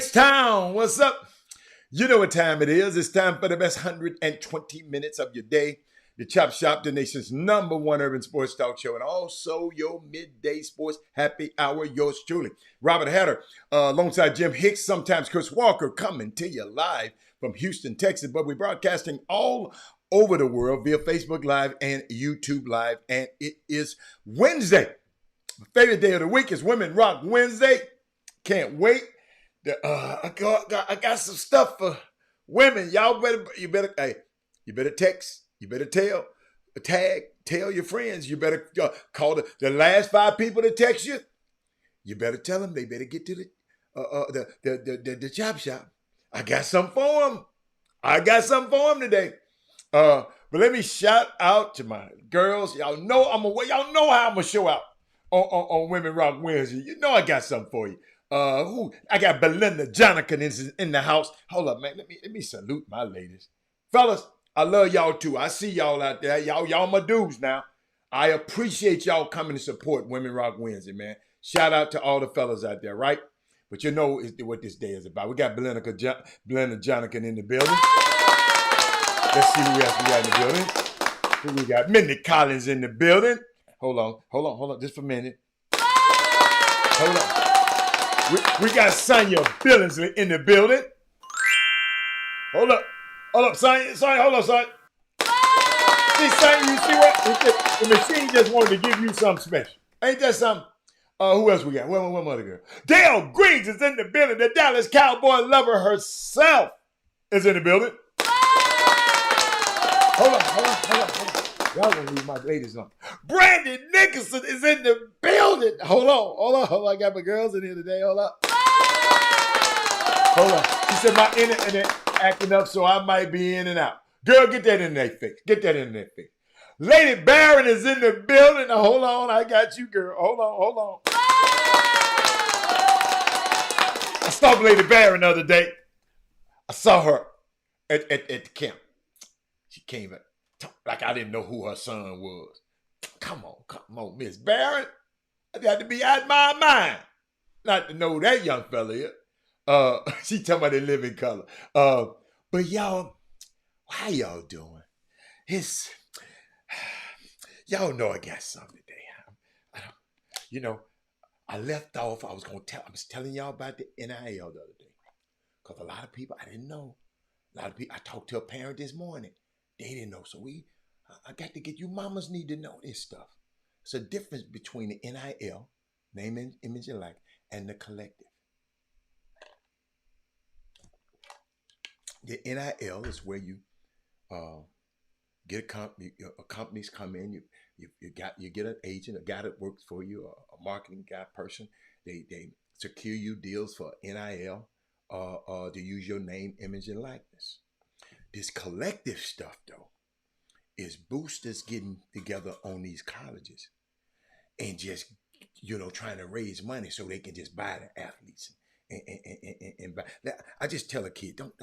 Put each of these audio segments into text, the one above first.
H-Town, what's up? You know what time it is. It's time for the best 120 minutes of your day. The Chop Shop, the nation's #1 urban sports talk show, and also your midday sports happy hour, yours truly. Robert Hatter, alongside Jim Hicks, sometimes Chris Walker, coming to you live from Houston, Texas. But we're broadcasting all over the world via Facebook Live and YouTube Live, and it is Wednesday. My favorite day of the week is Women Rock Wednesday. Can't wait. I got some stuff for women. Y'all you better text, you better tell your friends. You better call the last 5 people to text you. You better tell them they better get to the Chop Shop. I got something for them. Today. But let me shout out to my girls. Y'all know how I'm gonna show out on Women Rock Wednesday. You know I got something for you. I got Belinda Jonica in the house. Hold up, man. Let me salute my ladies. Fellas, I love y'all too. I see y'all out there. Y'all my dudes now. I appreciate y'all coming to support Women Rock Wednesday, man. Shout out to all the fellas out there, right? But you know what this day is about. We got Belinda Jonica in the building. Let's see who else we got in the building. Who we got? Mindy Collins in the building. Hold on. Just for a minute. Hold on. We got Sonya Billingsley in the building. Hold up, Sonya. Hold up, Sonya. See, Sonya, you see what? The machine just wanted to give you something special. Ain't that something? Who else we got? One other girl. Dale Griggs is in the building. The Dallas Cowboy lover herself is in the building. Hold on. Y'all gonna leave my ladies on. Brandy Nicholson is in the building. Hold on. I got my girls in here today. Hold up. Hold on. She said my internet acting up, so I might be in and out. Girl, get that internet fixed. Lady Barron is in the building. Now, hold on. I got you, girl. Hold on. I saw Lady Barron the other day. I saw her at the camp. She came at like I didn't know who her son was. Come on, Miss Barron. I got to be out my mind not to know that young fella here. She talking about they live in color. But y'all, how y'all doing? Y'all know I got something today. I left off. I was telling y'all about the NIL the other day. Because a lot of people, I didn't know. I talked to a parent this morning. They didn't know. So I got to get you mamas need to know this stuff. It's a difference between the NIL, name, image, and like, and the collective. The NIL is where you get companies come in. You get an agent, a guy that works for you, a marketing guy person. They secure you deals for NIL to use your name, image, and likeness. This collective stuff, though, is boosters getting together on these colleges and just, trying to raise money so they can just buy the athletes and buy. I just tell a kid, don't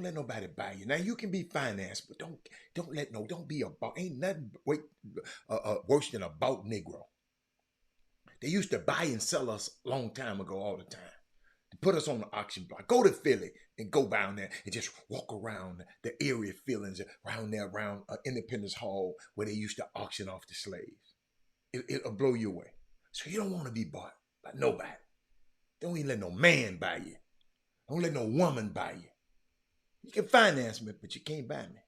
let nobody buy you. Now you can be financed, but don't be ain't nothing worse than a bought Negro. They used to buy and sell us a long time ago all the time. Put us on the auction block. Go to Philly and go down there and just walk around the area feelings around there, around Independence Hall where they used to auction off the slaves. It'll blow you away. So you don't want to be bought by nobody. Don't even let no man buy you. Don't let no woman buy you. You can finance me, but you can't buy me.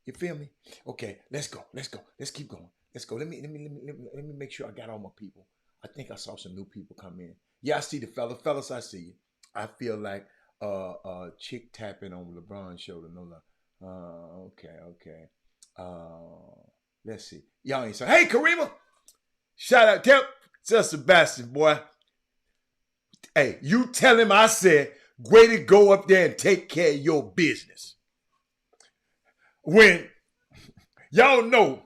You feel me? Okay, let's go. Let's keep going. Let's go. Let me make sure I got all my people. I think I saw some new people come in. Yeah, I see the fellas, I see you. I feel like chick tapping on LeBron's shoulder. No, okay. Let's see. Y'all ain't saying, hey, Karima. Shout out, tell Sebastian, boy. Hey, you tell him I said, way to go up there and take care of your business. When y'all know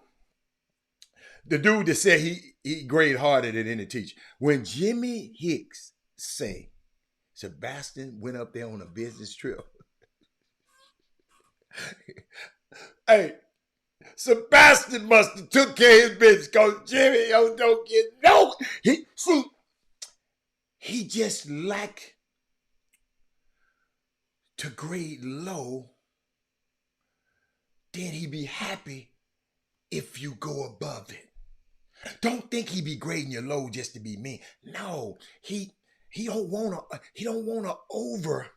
the dude that said he grade harder than any teacher. When Jimmy Hicks say Sebastian went up there on a business trip. Hey, Sebastian must have took care of his business because Jimmy don't get no. He just like to grade low, then he be happy if you go above it. Don't think he be grading you low just to be mean. No, he don't wanna over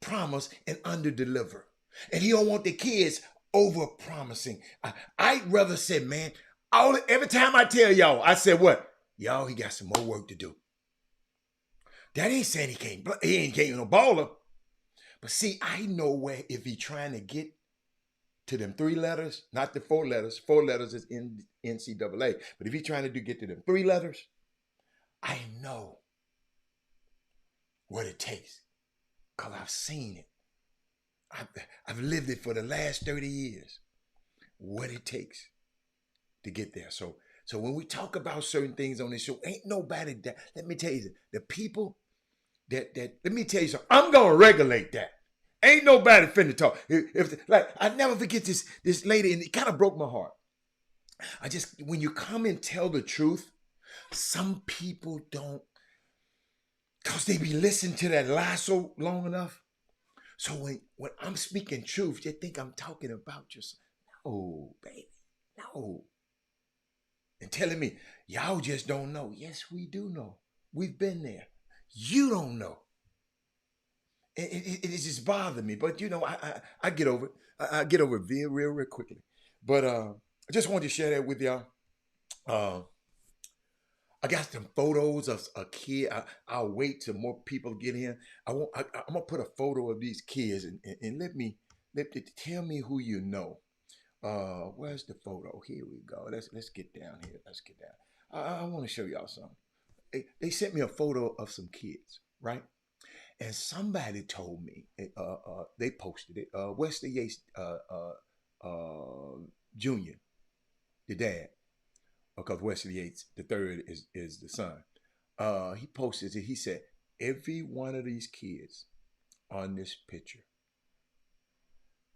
promise and under deliver, and he don't want the kids over promising. I'd rather say, man, every time I tell y'all, I said what? Y'all, he got some more work to do. That ain't saying he ain't no baller. But see, I know where if he trying to get to them 3 letters, not the 4 letters. 4 letters is in NCAA. But if he trying to get to them 3 letters, I know what it takes. Because I've seen it. I've lived it for the last 30 years. What it takes to get there. So when we talk about certain things on this show, ain't nobody that, let me tell you, the people that let me tell you something, I'm gonna regulate that. Ain't nobody finna talk. I never forget this lady, and it kind of broke my heart. When you come and tell the truth, some people don't, because they be listening to that lie so long enough. So when I'm speaking truth, they think I'm talking about yourself. No, baby, no. And telling me, y'all just don't know. Yes, we do know. We've been there. You don't know. It just bothered me. But, I get over it. I get over it real quickly. But I just wanted to share that with y'all. I got some photos of a kid. I'll wait till more people get in. I'm going to put a photo of these kids and tell me who you know. Where's the photo? Here we go. Let's get down here. Let's get down. I want to show y'all something. They sent me a photo of some kids, right? And somebody told me, they posted it, Wesley Yates Jr., the dad, because Wesley Yates the third is the son. He posted it. He said, every one of these kids on this picture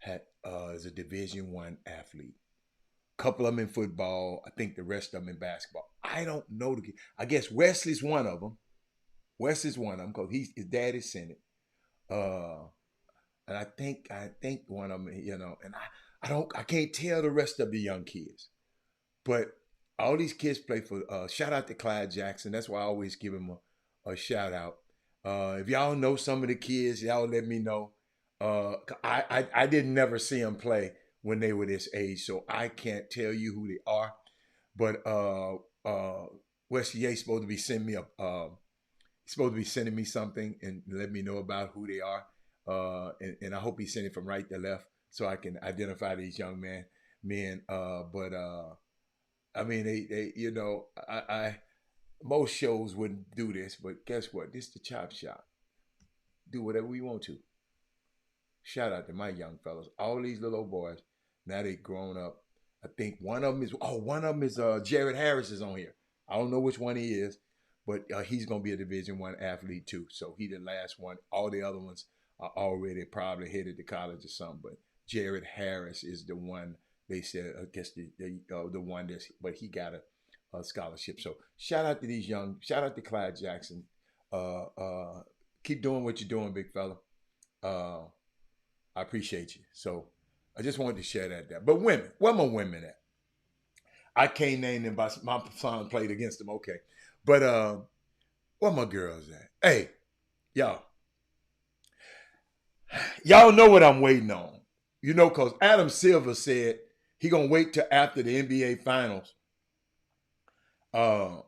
is a Division I athlete. A couple of them in football. I think the rest of them in basketball. I don't know. I guess Wesley's one of them. Wesley's one of them because his dad is in it. And I think one of them, and I can't tell the rest of the young kids. But all these kids play for, shout out to Clyde Jackson. That's why I always give him a shout out. If y'all know some of the kids, y'all let me know. I didn't never see them play when they were this age, so I can't tell you who they are. But Wesley Yates supposed to be sending me something and let me know about who they are. And I hope he's sending from right to left so I can identify these young men. I mean, they most shows wouldn't do this, but guess what? This is the Chop Shop. Do whatever we want to. Shout out to my young fellas. All these little old boys, now they grown up. I think one of them is Jared Harris is on here. I don't know which one he is, but he's going to be a Division I athlete too. So he the last one. All the other ones are already probably headed to college or something. But Jared Harris is the one they said, I guess the one but he got a scholarship. So shout out to these young, shout out to Clyde Jackson. Keep doing what you're doing, big fella. I appreciate you. So I just wanted to share that there. But women, where my women at? I can't name them by my son played against them. Okay. But where my girls at? Hey, y'all know what I'm waiting on. Because Adam Silver said he gonna wait till after the NBA Finals to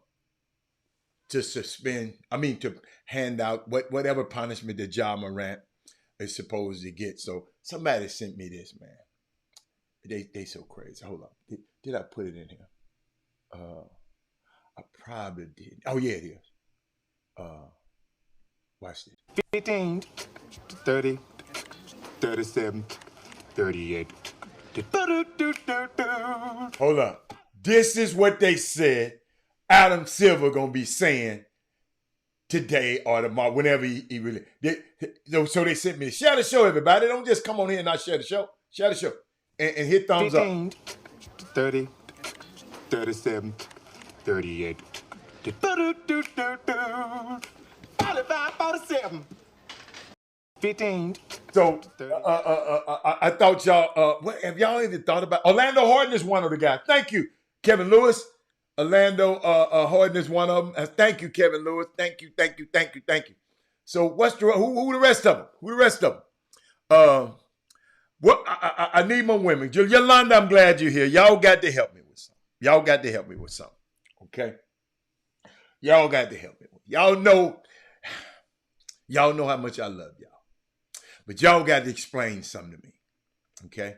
hand out whatever punishment that Ja Morant is supposed to get. So somebody sent me this, man. They so crazy. Hold on. Did I put it in here? I probably did. Oh yeah, it is. Watch this. 15, 30, 37, 38. Hold up. This is what they said Adam Silver gonna be saying today or tomorrow, whenever he really. So they sent me. Share the show, everybody. Don't just come on here and not share the show. Share the show. And hit thumbs 15, up. 30, 37, 38. 45, 47. 15, So I thought y'all, what have y'all even thought about? Orlando Horton is one of the guys. Thank you, Kevin Lewis. Orlando Horton is one of them. Thank you, Kevin Lewis. Thank you. So what's who the rest of them? Who the rest of them? What I need more women. Yolanda, I'm glad you're here. Y'all got to help me with something. Okay? Y'all got to help me. Y'all know how much I love y'all. But y'all got to explain something to me. Okay?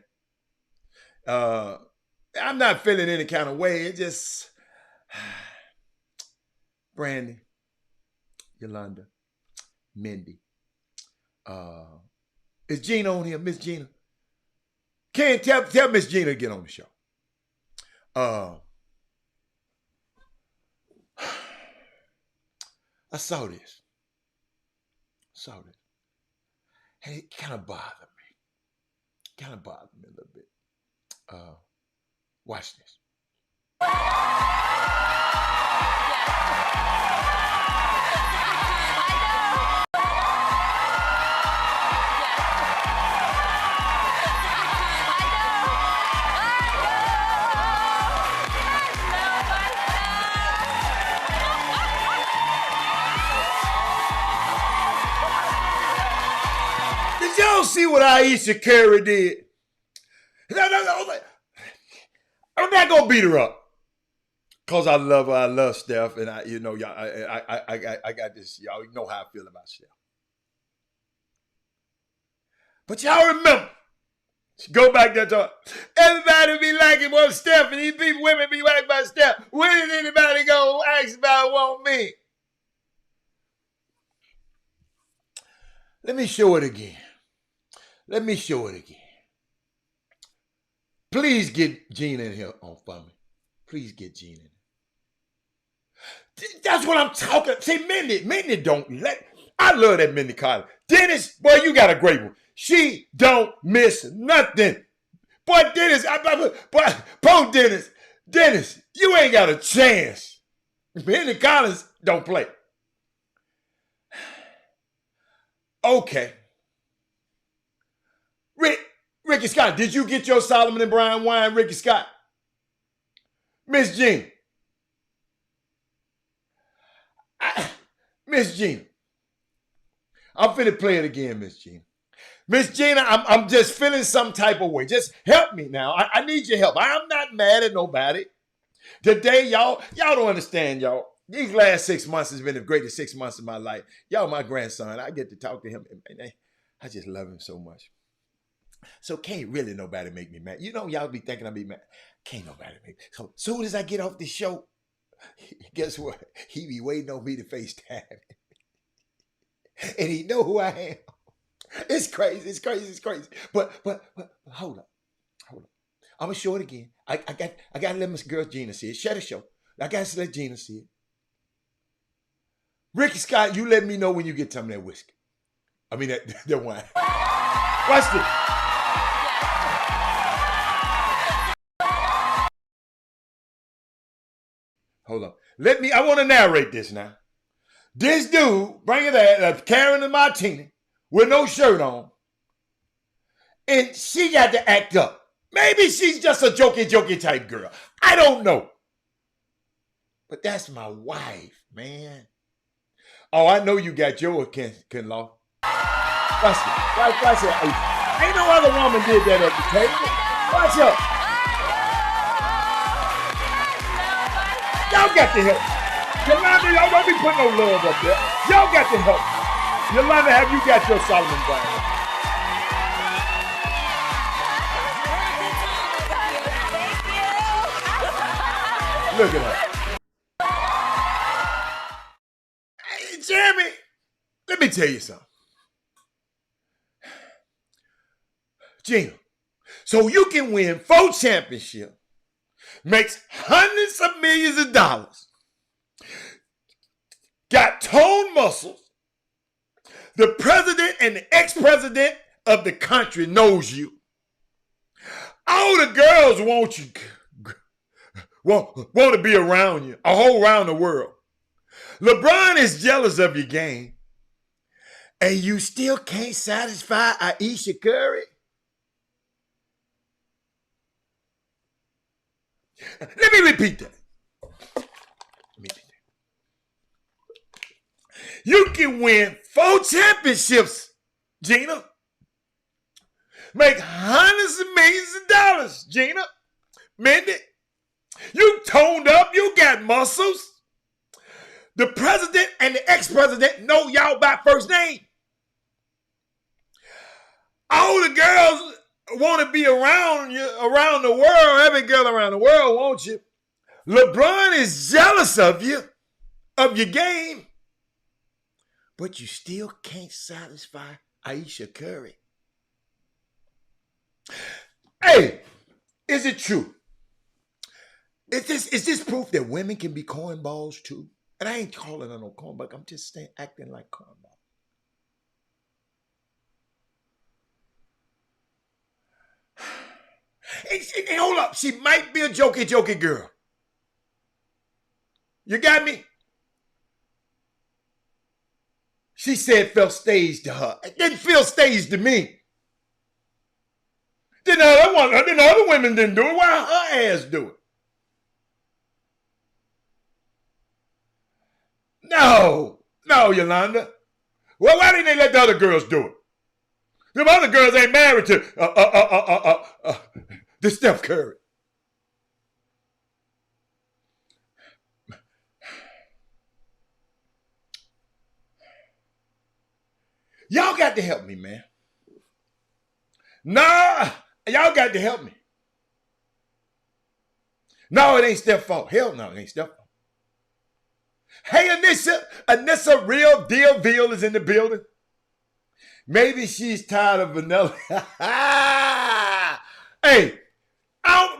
I'm not feeling any kind of way. It just Brandy, Yolanda, Mindy. Is Gina on here? Miss Gina? Can't tell Miss Gina to get on the show. I saw this. And it kind of bothered me. A little bit. Watch this. Did y'all see what Aisha Curry did? No. I'm not gonna beat her up, cause I love her. I love Steph, and I got this. Y'all know how I feel about Steph. But y'all remember, go back there to everybody be liking what Steph, and these people, women be liking about Steph. When is anybody gonna ask about want me? Let me show it again. Please get Gina in here on for me. Please get Gina in. That's what I'm talking. See, Mindy don't let. I love that Mindy Carter. Dennis, boy, you got a great one. She don't miss nothing. Boy, Dennis, poor Dennis. Dennis, you ain't got a chance. Mindy Collins don't play. Okay. Ricky Scott, did you get your Solomon and Brian wine, Ricky Scott? Miss Gina. Miss Gina. I'm finna play it again, Miss Gina. Miss Gina, I'm just feeling some type of way. Just help me now. I need your help. I'm not mad at nobody. Today, y'all don't understand, y'all. These last 6 months has been the greatest 6 months of my life. Y'all, my grandson, I get to talk to him. And I just love him so much. So can't really nobody make me mad. You know, y'all be thinking I be mad. Can't nobody make me. So soon as I get off the show, guess what? He be waiting on me to FaceTime. And he know who I am. It's crazy. But hold up. I'm gonna show it again. I gotta let my girl Gina see it. Shut the show. I gotta let Gina see it. Ricky Scott, you let me know when you get some of that whiskey. I mean that wine. Watch this. Hold on. I want to narrate this now. This dude, bringing carrying a martini with no shirt on, and she got to act up. Maybe she's just a jokey type girl. I don't know. But that's my wife, man. Oh, I know you got yours, Ken Law. Watch it. Ain't no other woman did that at the table. Watch up. Y'all got to help. Yolanda, y'all don't be putting no love up there. Y'all got to help. Yolanda, have you got your Solomon brand? Look at her. Hey, Jeremy, let me tell you something. Gina, so you can win 4 championships, makes hundreds of millions of dollars, got toned muscles, the president and the ex-president of the country knows you. All the girls want you, want to be around you, all around the world. LeBron is jealous of your game. And you still can't satisfy Aisha Curry? Let me repeat that. You can win 4 championships, Gina. Make hundreds of millions of dollars, Gina. Mindy, you toned up, you got muscles. The president and the ex-president know y'all by first name. All the girls want to be around you, around the world, every girl around the world wants you. LeBron is jealous of you, of your game, but you still can't satisfy Aisha Curry. Hey, is it true? Is this proof that women can be cornballs too? And I ain't calling her no cornball. I'm just saying acting like cornball. Hey, hold up. She might be a jokey girl. You got me? She said it felt staged to her. It didn't feel staged to me. Then other women didn't do it. Why her ass do it? No, Yolanda. Well, why didn't they let the other girls do it? Them other girls ain't married to the Steph Curry. Y'all got to help me, man. Nah, y'all got to help me. No, it ain't Steph's fault. Hell no, it ain't Steph's fault. Hey, Anissa Real Deal Veal is in the building. Maybe she's tired of vanilla. Hey,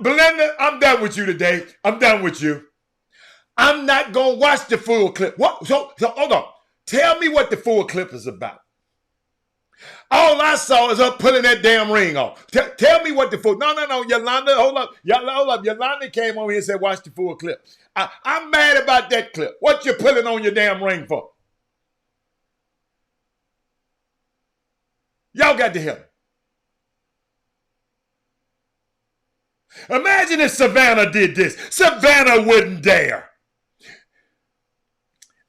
Belinda, I'm done with you today. I'm done with you. I'm not going to watch the full clip. What? So hold on. Tell me what the full clip is about. All I saw is her pulling that damn ring off. Tell me what the full... No, Yolanda, hold up. Yolanda came over here and said, watch the full clip. I'm mad about that clip. What you pulling on your damn ring for? Y'all got to help. Imagine if Savannah did this. Savannah wouldn't dare.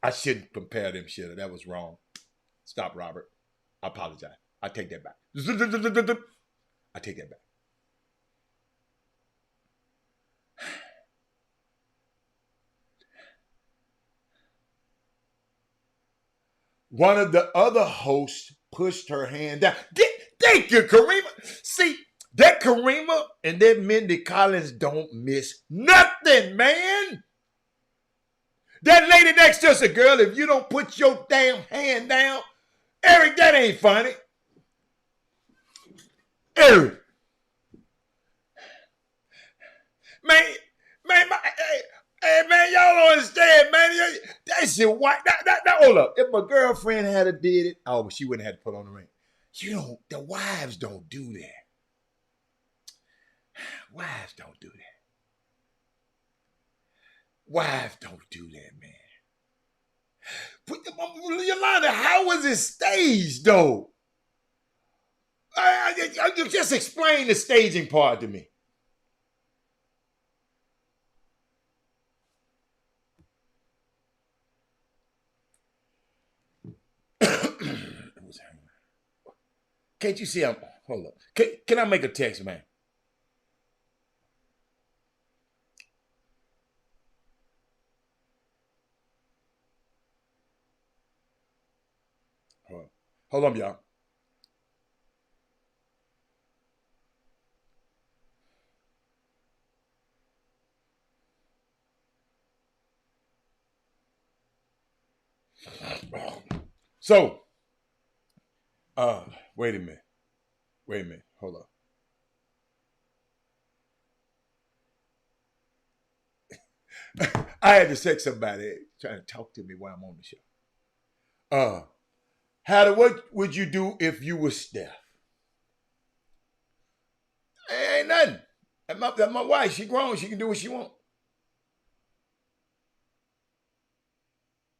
I shouldn't compare them shit. That was wrong. Stop, Robert. I apologize. I take that back. I take that back. One of the other hosts pushed her hand down. Thank you, Karima. See, that Karima and that Mindy Collins don't miss nothing, man. That lady next to us, a girl, if you don't put your damn hand down, Eric, that ain't funny. Eric. Man, hey, man, y'all don't understand, man. That shit white. Hold up. If my girlfriend had did it, oh, she wouldn't have to put on the ring. The wives don't do that. Wives don't do that. Wives don't do that, man. Yolanda, how was it staged, though? You just explain the staging part to me. Can't you see? Hold up. Can I make a text, man? Hold on, y'all. So, wait a minute. Hold on. I had to text somebody trying to talk to me while I'm on the show. What would you do if you were Steph? Ain't nothing. That's my wife. She grown. She can do what she want.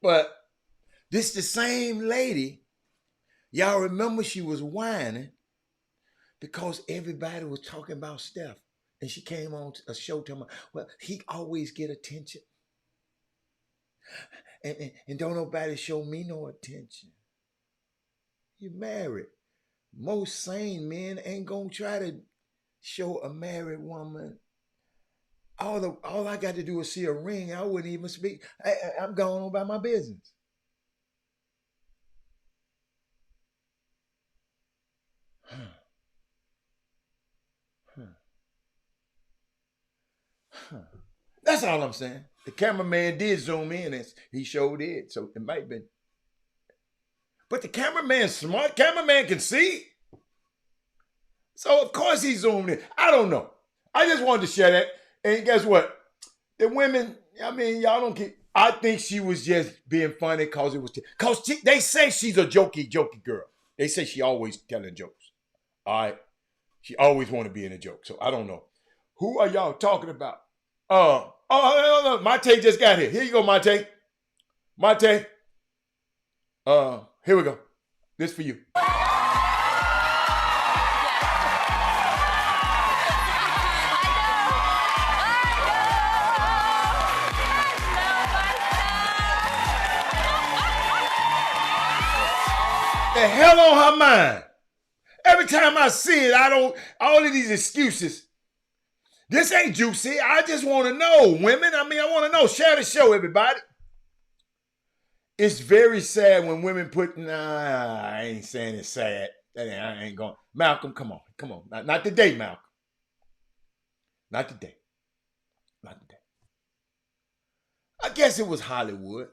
But this the same lady Y'all remember she was whining because everybody was talking about Steph. And she came on a show telling me, well, he always get attention. And don't nobody show me no attention. You married. Most sane men ain't gonna try to show a married woman. All I got to do is see a ring. I wouldn't even speak. I'm going on about my business. That's all I'm saying. The cameraman did zoom in, and he showed it, so it might be. But the cameraman's smart. Cameraman can see. So of course he zoomed in. I don't know. I just wanted to share that. And guess what? The women, I mean, y'all don't get. I think she was just being funny because it was. Because they say she's a jokey girl. They say she always telling jokes. All right. She always want to be in a joke. So I don't know. Who are y'all talking about? Mate just got here. Here you go, Mate. Mate. Here we go. This for you. The hell on her mind. Every time I see it, all of these excuses. This ain't juicy. I just want to know, women. I mean, I want to know. Share the show, everybody. It's very sad when women put, I ain't saying it's sad. I ain't going. Malcolm, come on. Come on. Not today, Malcolm. Not today. Not today. I guess it was Hollywood.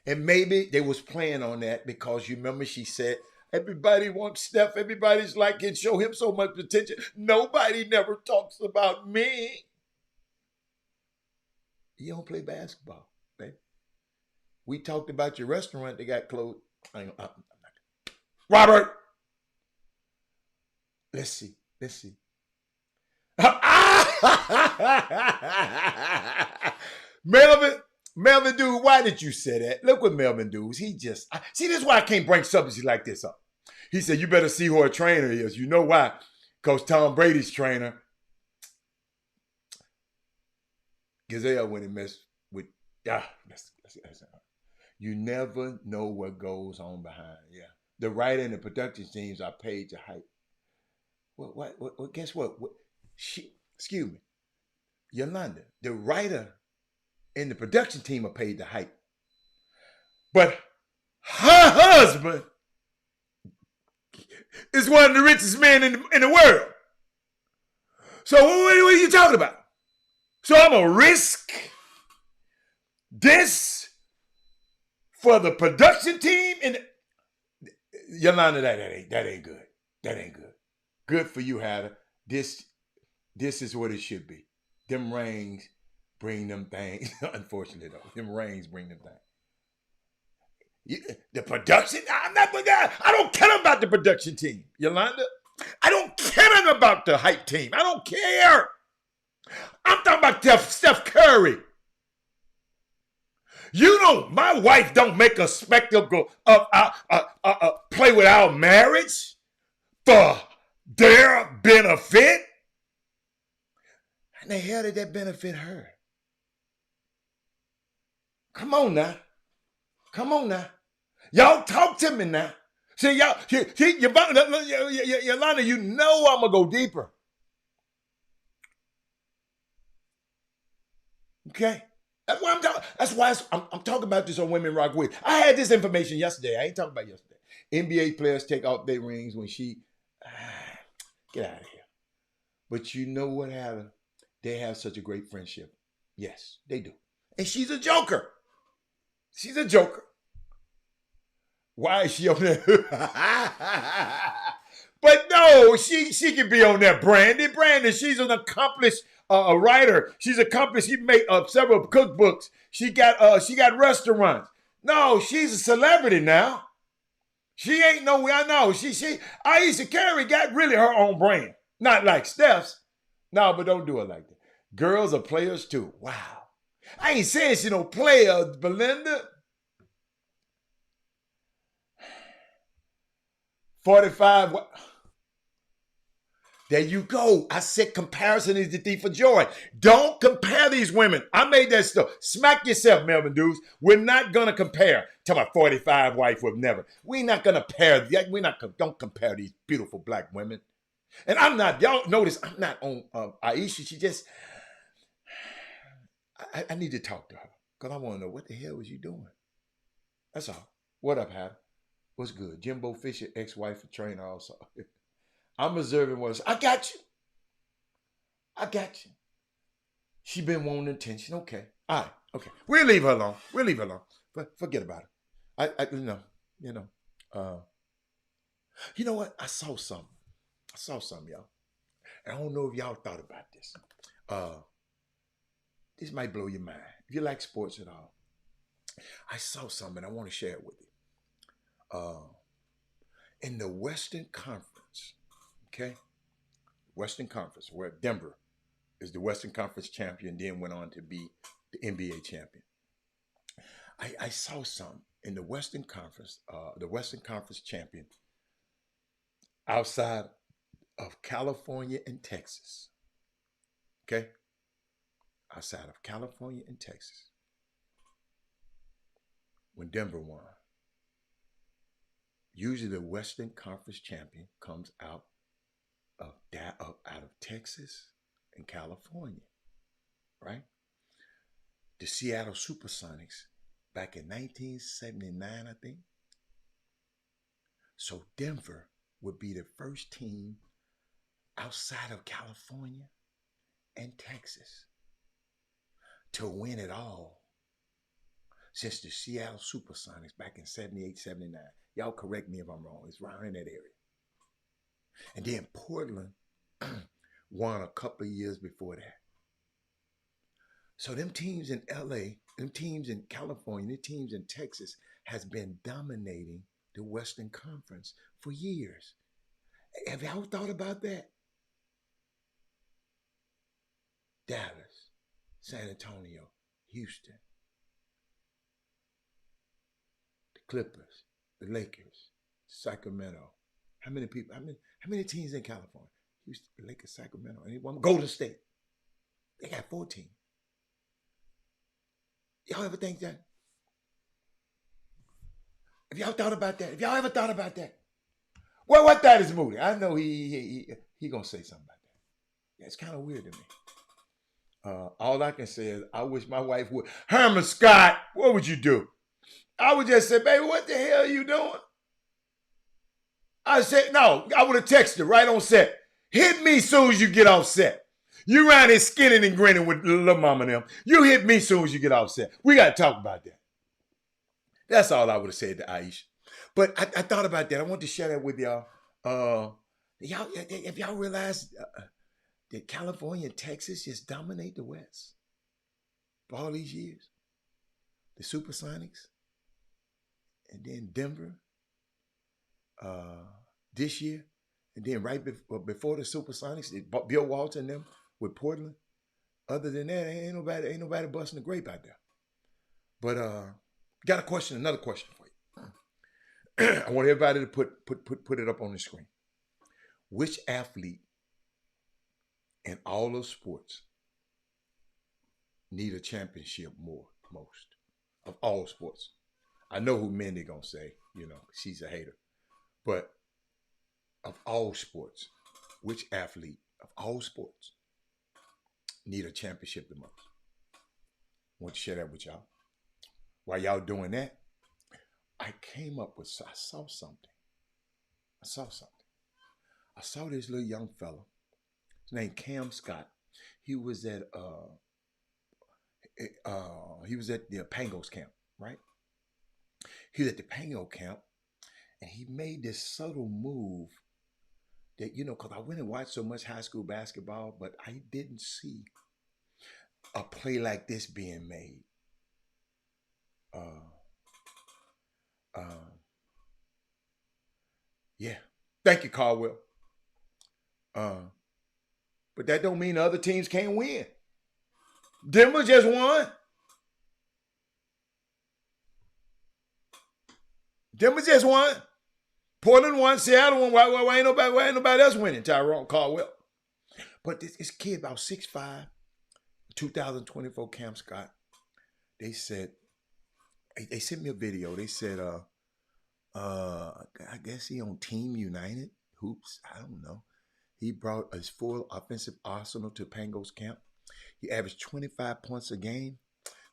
And maybe they was playing on that because you remember she said, everybody wants Steph. Everybody's like, and show him so much attention. Nobody never talks about me. You don't play basketball, baby. We talked about your restaurant that got closed. Robert. Let's see. Melvin dude, why did you say that? Look what Melvin do. He just, see, this is why I can't bring subjects like this up. He said, you better see who her trainer is. You know why? Because Tom Brady's trainer, Gazelle, when he messed with, you never know what goes on behind. Yeah. The writer and the production teams are paid to hype. Well, guess what? Excuse me. Yolanda, the writer and the production team are paid to hype. But her husband is one of the richest men in the world. So what are you talking about? So I'm going to risk this for the production team? And Yolanda, that ain't good. That ain't good. Good for you, Hatter. This is what it should be. Them rings bring them things. Unfortunately, though, them rings bring them things. The production? I don't care about the production team, Yolanda. I don't care about the hype team. I don't care. I'm talking about Steph Curry. You know, my wife don't make a spectacle of play with our marriage for their benefit. And the hell did that benefit her? Come on now. Y'all talk to me now. See, y'all, Yolanda, you know I'm going to go deeper. Okay? That's why I'm talking about this on Women Rock With. I had this information yesterday. I ain't talking about yesterday. NBA players take off their rings when get out of here. But you know what happened? They have such a great friendship. Yes, they do. And she's a joker. Why is she on there? But no, she can be on there. Brandy, she's an accomplished writer. She's accomplished. She made several cookbooks. She got restaurants. No, she's a celebrity now. She ain't nowhere. I know. Aisha Curry got really her own brand. Not like Steph's. No, but don't do it like that. Girls are players too. Wow. I ain't saying she no player, Belinda. 45. There you go. I said comparison is the thief of joy. Don't compare these women. I made that stuff. Smack yourself, Melvin Dudes. We're not going to compare. Tell my 45 wife would never. We're not going to compare. Don't compare these beautiful black women. And I'm not, y'all notice I'm not on Aisha. She just, I need to talk to her because I want to know what the hell was you doing? That's all. What up, Hatter? What's good? Jimbo Fisher, ex-wife and trainer also. I'm observing what I got you. I got you. She been wanting attention. Okay. All right. Okay. We'll leave her alone. We'll leave her alone. Forget about it. You know what? I saw something. Y'all. And I don't know if y'all thought about this. This might blow your mind. If you like sports at all. I saw something and I want to share it with you. In the Western Conference, okay? Western Conference, where Denver is the Western Conference champion, then went on to be the NBA champion. I saw some in the Western Conference champion outside of California and Texas. Okay? Outside of California and Texas. When Denver won. Usually the Western Conference champion comes out of Texas and California, right? The Seattle Supersonics back in 1979, I think. So Denver would be the first team outside of California and Texas to win it all since the Seattle Supersonics back in 78, 79. Y'all correct me if I'm wrong. It's around in that area. And then Portland won a couple of years before that. So them teams in LA, them teams in California, them teams in Texas has been dominating the Western Conference for years. Have y'all thought about that? Dallas, San Antonio, Houston, the Clippers, the Lakers, Sacramento. How many people? How many teams in California? Houston, Lakers, Sacramento, anyone? Golden State. They got 14. Y'all ever think that? Have y'all thought about that? Have y'all ever thought about that? Well, what that is Moody? I know he gonna say something about that. Yeah, it's kind of weird to me. All I can say is I wish my wife would. Herman Scott, what would you do? I would just say, baby, what the hell are you doing? I said, no, I would have texted her right on set. Hit me soon as you get off set. You around here skinning and grinning with little mama and them. You hit me soon as you get off set. We got to talk about that. That's all I would have said to Aisha. But I thought about that. I want to share that with y'all. If y'all realize that California and Texas just dominate the West for all these years. The Supersonics. And then Denver. This year, and then right before the Supersonics, Bill Walton and them with Portland. Other than that, ain't nobody busting the grape out there. But got another question for you. I want everybody to put it up on the screen. Which athlete in all those sports need a championship most of all sports? I know who Mindy gonna say, she's a hater. But of all sports, which athlete of all sports need a championship the most? I want to share that with y'all. While y'all doing that, I saw something. I saw this little young fella. His name Cam Scott. He was at the Pangos camp, right? He was at the Pango camp. And he made this subtle move that, because I went and watched so much high school basketball, but I didn't see a play like this being made. Yeah. Thank you, Caldwell. But that don't mean the other teams can't win. Denver just won. Denver just won. Portland won, Seattle won. Why ain't nobody else winning? Tyrone Caldwell. But this kid about 6'5", 2024 Cam Scott. They said they sent me a video. They said I guess he on Team United hoops. I don't know. He brought his full offensive arsenal to Pango's camp. He averaged 25 points a game,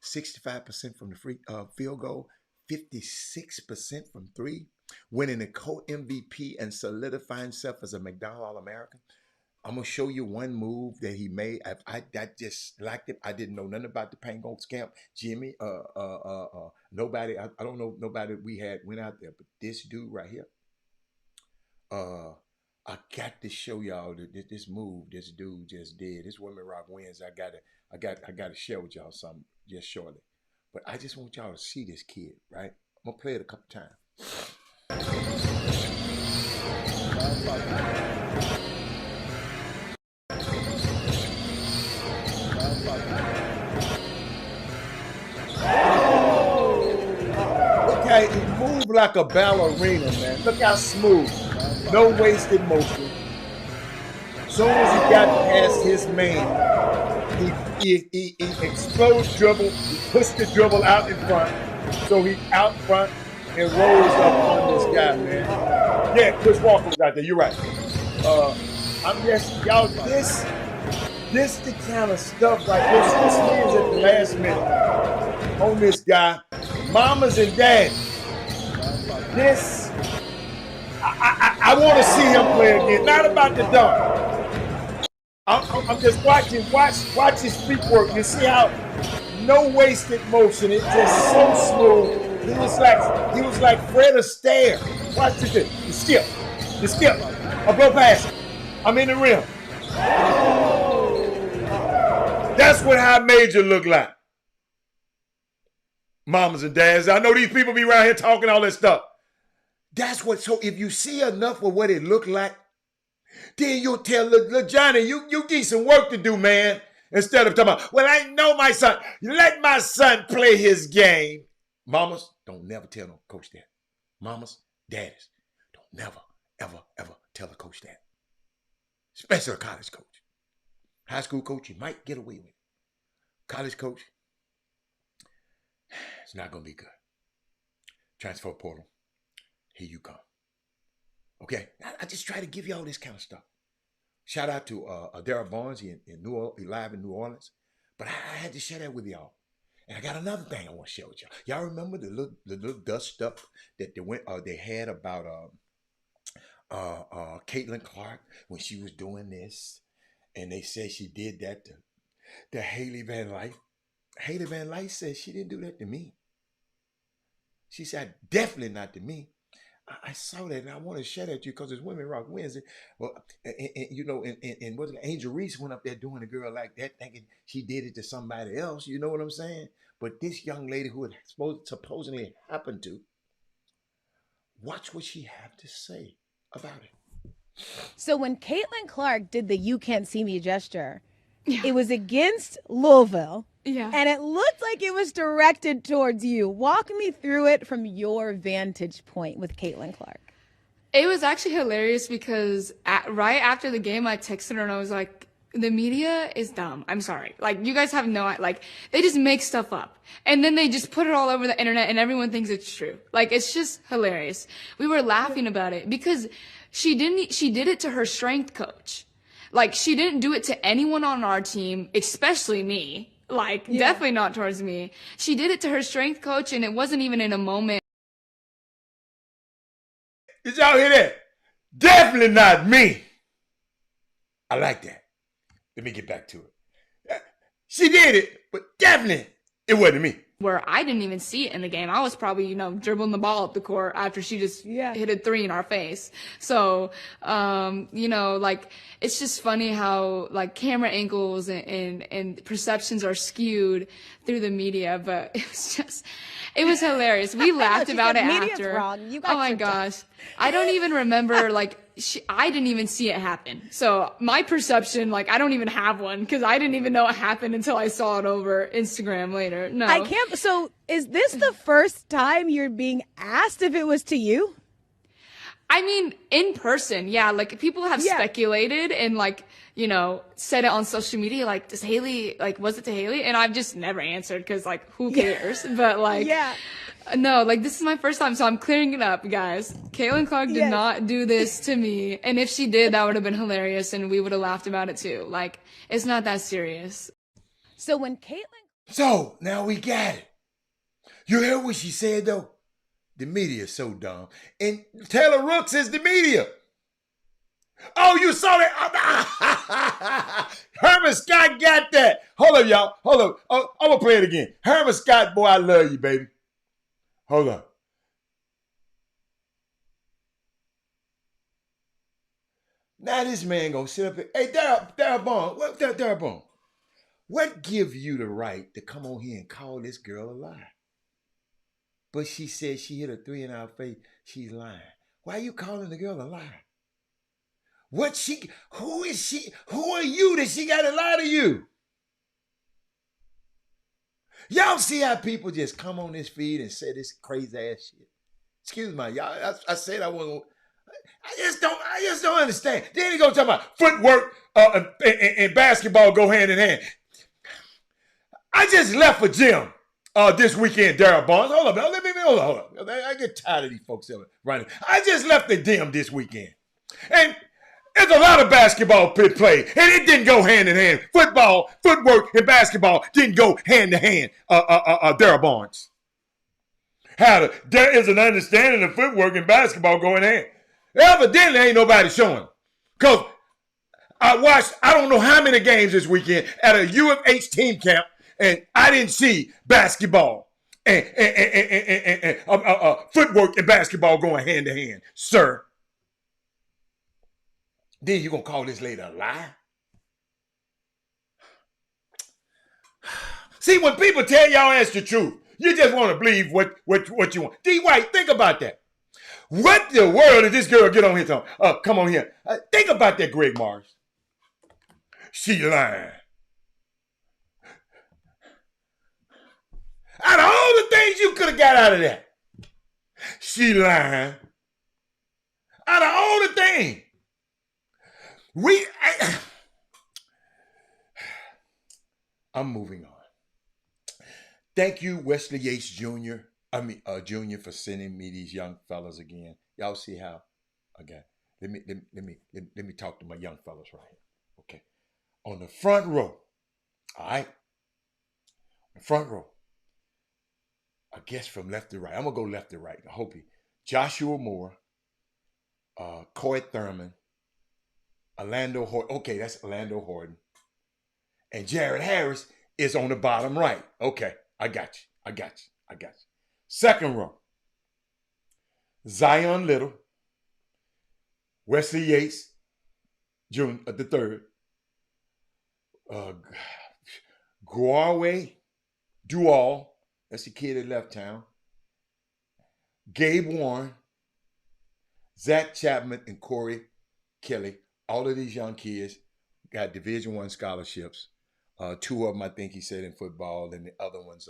65% from the free field goal, 56% from three, winning the co-MVP and solidifying himself as a McDonald All-American. I'm gonna show you one move that he made. I just liked it. I didn't know nothing about the Pangos camp. Jimmy, nobody. I don't know nobody we had went out there, but this dude right here. I got to show y'all this move this dude just did. This Women Rock wins. I gotta share with y'all something just shortly. But I just want y'all to see this kid, right? I'm gonna play it a couple times. Look how he moved like a ballerina, man. Look how smooth. No wasted motion. As soon as he got past his man, he explodes dribble. He pushed the dribble out in front. So he's out front and rolls up on this guy, man. Yeah, Chris Walker was out there. You're right. I'm just, y'all, this the kind of stuff like this wins at the last minute on this guy. Mamas and daddies. This, I want to see him play again. Not about the dunk. I'm just watching. Watch his feet work. You see how no wasted motion. It's just so smooth. He was like Fred Astaire. Watch this. The skip. I blow past it. I'm in the rim. That's what high major look like. Mamas and dads. I know these people be around here talking all this stuff. That's what, so if you see enough of what it looked like, then you'll tell, look, Johnny, you need some work to do, man. Instead of talking about, well, I know my son. Let my son play his game. Mamas, don't never tell no coach that. Mamas, daddies, don't never, ever, ever tell a coach that. Especially a college coach. High school coach, you might get away with it. College coach, it's not going to be good. Transfer portal, here you come. Okay, I just try to give you all this kind of stuff. Shout out to Darryl Barnes, he live in New Orleans. But I had to share that with y'all. And I got another thing I want to share with y'all. Y'all remember the little dust stuff that they had about Caitlin Clark when she was doing this, and they said she did that to Haley Van Lyke. Haley Van Lyke said she didn't do that to me. She said definitely not to me. I saw that and I want to share that to you because it's Women Rock Wednesday. Well, and what Angel Reese went up there doing a girl like that, thinking she did it to somebody else. You know what I'm saying? But this young lady who it supposedly happened to, watch what she had to say about it. So when Caitlin Clark did the "you can't see me" gesture, it was against Louisville. Yeah. And it looked like it was directed towards you. Walk me through it from your vantage point with Caitlin Clark. It was actually hilarious because right after the game, I texted her and I was like, the media is dumb. I'm sorry. Like, you guys have they just make stuff up. And then they just put it all over the internet and everyone thinks it's true. Like, it's just hilarious. We were laughing about it because she did it to her strength coach. Like, she didn't do it to anyone on our team, especially me. Definitely not towards me. She did it to her strength coach, and it wasn't even in a moment. Did y'all hear that? Definitely not me. I like that. Let me get back to it. She did it, but definitely it wasn't me. Where I didn't even see it in the game. I was probably, dribbling the ball up the court after she just hit a three in our face. So, it's just funny how, camera angles and perceptions are skewed through the media, but it was hilarious. We laughed about it after. Wrong. You Oh my gosh. I don't even remember, I didn't even see it happen. So my perception, I don't even have one because I didn't even know it happened until I saw it over Instagram later. No. I can't. So is this the first time you're being asked if it was to you? I mean, in person, yeah, like people have speculated and like, you know, said it on social media, like, does Haley, like, was it to Haley? And I've just never answered because like, who cares? But like, no, like this is my first time, so I'm clearing it up, guys. Caitlin Clark did not do this to me. And if she did, that would have been hilarious and we would have laughed about it too. Like, it's not that serious. So when Caitlin... So now we got it. You heard what she said though? The media is so dumb. And Taylor Rooks is the media. Oh, you saw that? Herman Scott got that. Hold up, y'all. Hold up. Oh, I'm going to play it again. Herman Scott, boy, I love you, baby. Hold up. Now this man going to sit up here. Hey, Darryl Bone. What give you the right to come on here and call this girl a liar? But she said she hit a 3 in our face. She's lying. Why are you calling the girl a liar? Who is she? Who are you that she got to lie to you? Y'all see how people just come on this feed and say this crazy ass shit? Excuse me, y'all. I said I wasn't. I just don't understand. Then he gonna talk about footwork and basketball go hand in hand. I just left a gym this weekend, Darryl Barnes. Hold up. I get tired of these folks running. I just left the gym this weekend. And there's a lot of basketball played, and it didn't go hand in hand. Football, footwork, and basketball didn't go hand in hand, Darryl Barnes. There is an understanding of footwork and basketball going hand. Evidently, ain't nobody showing. Because I watched, I don't know how many games this weekend at a U of H team camp, and I didn't see basketball and footwork and basketball going hand to hand, sir. Then you gonna call this lady a lie? See, when people tell y'all ass the truth, you just want to believe what you want. D. White, think about that. What the world did this girl get on here talking? Come on here. Think about that, Greg Mars. She lying. Out of all the things you could have got out of that, she lying. Out of all the things. I'm moving on. Thank you, Wesley Yates Jr. Junior, for sending me these young fellas again. Y'all see how? Okay. Let me talk to my young fellas right here. Okay. On the front row. All right. The front row. I guess from left to right. I'm gonna go left to right. I hope you. Joshua Moore, Coy Thurman, Orlando Horton. Okay, that's Orlando Horton. And Jared Harris is on the bottom right. Okay, I got you. Second row. Zion Little, Wesley Yates, Jr. The third. Guarway Dual. That's the kid that left town. Gabe Warren, Zach Chapman, and Corey Kelly. All of these young kids got Division I scholarships. Two of them, I think he said, in football, and the other ones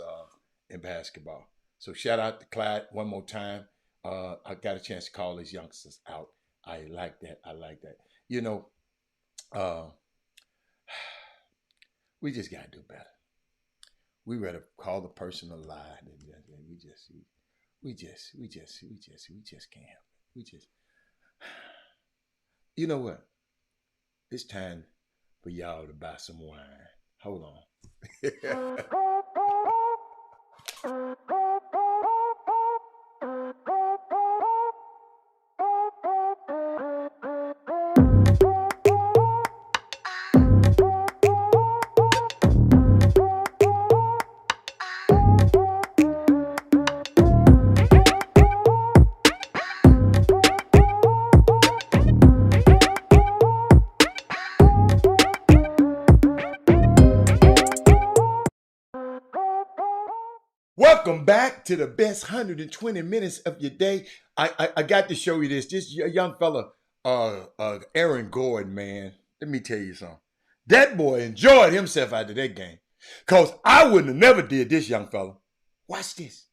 in basketball. So shout out to Clyde one more time. I got a chance to call these youngsters out. I like that. You know, we just got to do better. We rather call the person a lie than we just can't help it. You know what? It's time for y'all to buy some wine. Hold on. Welcome back to the best 120 minutes of your day. I got to show you this. This young fella, Aaron Gordon, man. Let me tell you something. That boy enjoyed himself after that game. Because I wouldn't have never did this, young fella. Watch this.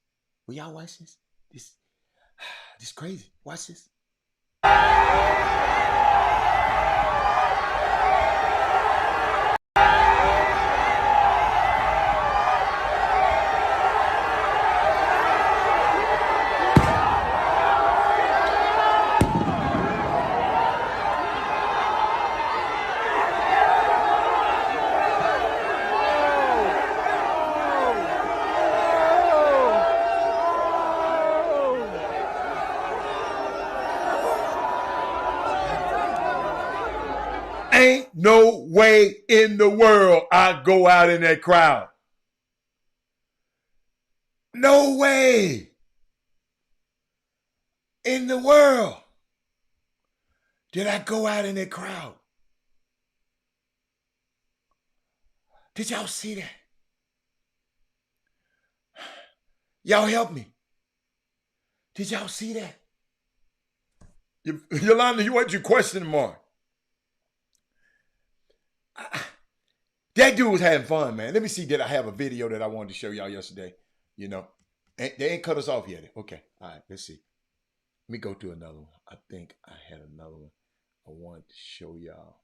Will y'all watch this? This crazy. Watch this. Ain't no way in the world I go out in that crowd. No way in the world did I go out in that crowd. Did y'all see that? Y'all help me. Did y'all see that? Yolanda, what you questioning, Mark? That dude was having fun, man. Let me see. Did I have a video that I wanted to show y'all yesterday? You know, they ain't cut us off yet. Okay. All right. Let's see. Let me go to another one. I think I had another one I wanted to show y'all.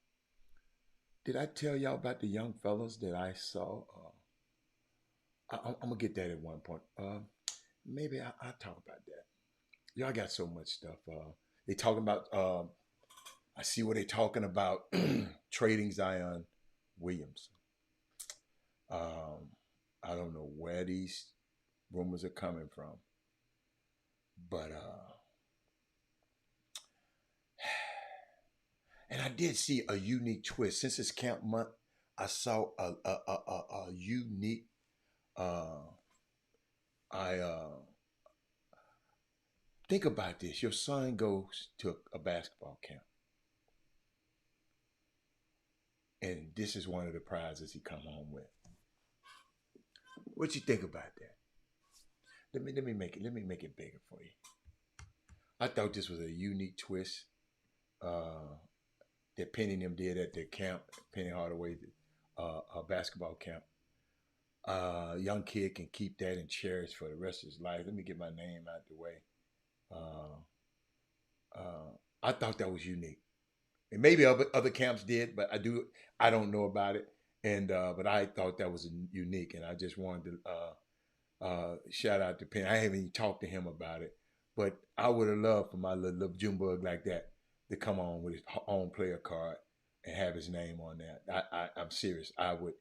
Did I tell y'all about the young fellas that I saw? I'm going to get that at one point. Maybe I'll talk about that. Y'all got so much stuff. They talking about, I see what they talking about, trading Zion Williamson. I don't know where these rumors are coming from, but and I did see a unique twist since it's camp month. I saw a unique. Think about this: your son goes to a basketball camp, and this is one of the prizes he come home with. What you think about that? Let me make it bigger for you. I thought this was a unique twist that Penny and them did at their camp, Penny Hardaway basketball camp. Young kid can keep that and cherish for the rest of his life. Let me get my name out the way. I thought that was unique. And maybe other camps did, but I don't know about it. And but I thought that was unique, and I just wanted to shout out to Penny. I haven't even talked to him about it, but I would have loved for my little Junebug like that to come on with his own player card and have his name on that. I'm serious. I would,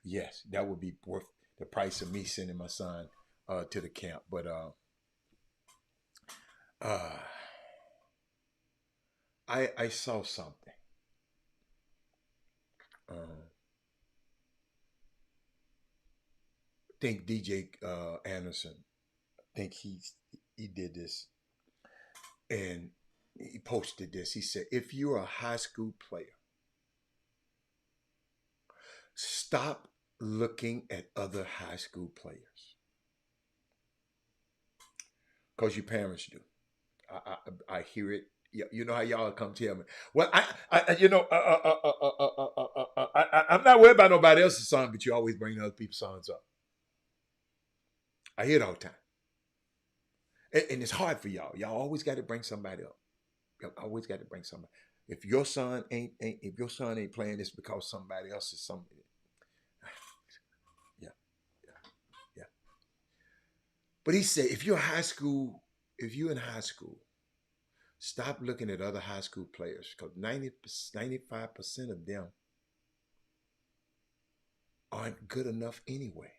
yes, that would be worth the price of me sending my son to the camp. But I saw something. I think DJ Anderson, I think he did this, and he posted this. He said, if you're a high school player, stop looking at other high school players. Because your parents do. I hear it. You know how y'all come tell me. Well, I'm not worried about nobody else's son, but you always bring other people's sons up. I hear it all the time. And it's hard for y'all. Y'all always got to bring somebody up. You always got to bring somebody. If your son ain't playing, it's because somebody else is somebody. Yeah. But he said, if you're in high school, stop looking at other high school players, because 95% of them aren't good enough anyway.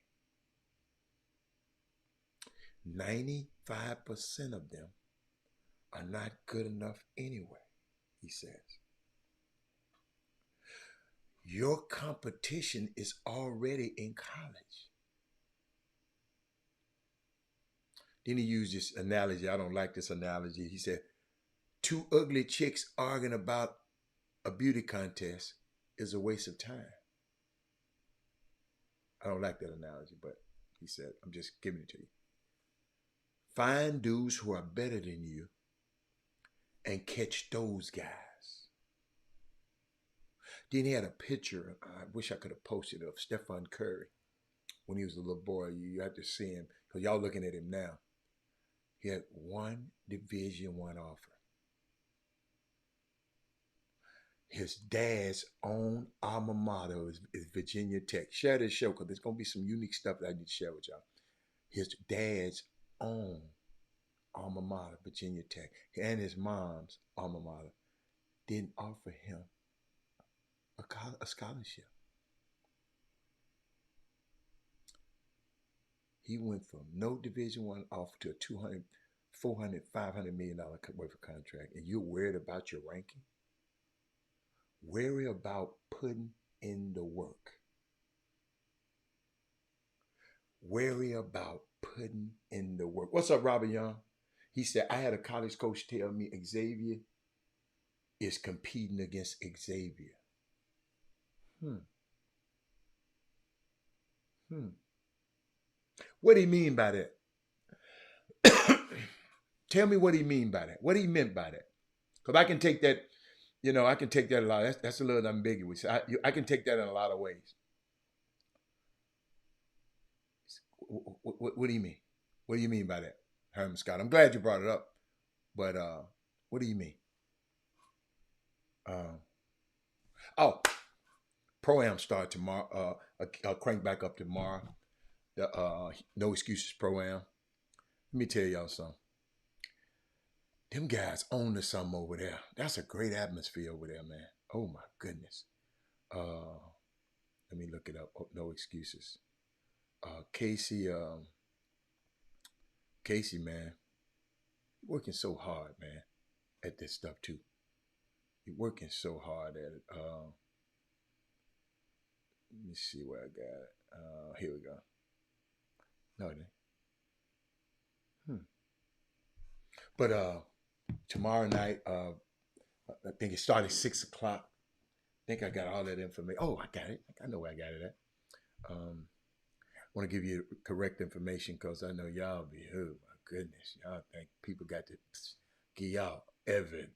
95% of them are not good enough anyway, he says. Your competition is already in college. Then he used this analogy. I don't like this analogy. He said, two ugly chicks arguing about a beauty contest is a waste of time. I don't like that analogy, but he said, I'm just giving it to you. Find dudes who are better than you and catch those guys. Then he had a picture, I wish I could have posted it, of Stephen Curry when he was a little boy. You have to see him, because y'all looking at him now. He had one Division I offer. His dad's own alma mater is Virginia Tech. Share this show because there's going to be some unique stuff that I need to share with y'all. His dad's own alma mater, Virginia Tech, and his mom's alma mater didn't offer him a scholarship. He went from no Division I offer to a $200, $400, $500 million worth of contract, and you're worried about your ranking? Worry about putting in the work. Worry about putting in the work. What's up, Robert Young? He said, I had a college coach tell me Xavier is competing against Xavier. What do you mean by that? Tell me what he mean by that. What he meant by that. Because I can take that, I can take that a lot. That's a little ambiguous. I can take that in a lot of ways. What do you mean? What do you mean by that, Herman Scott? I'm glad you brought it up, but what do you mean? Pro-Am start tomorrow. I'll crank back up tomorrow. The No Excuses Pro-Am. Let me tell y'all something. Them guys own the something over there. That's a great atmosphere over there, man. Oh my goodness. Let me look it up. Oh, No Excuses. Casey, man, you're working so hard, man, at this stuff too. You're working so hard at it. Let me see where I got it. Here we go. No, it ain't. But tomorrow night, I think it started 6 o'clock. I think I got all that information. Oh, I got it. I know where I got it at. I want to give you correct information because I know y'all be, oh my goodness, y'all think people got to give y'all everything.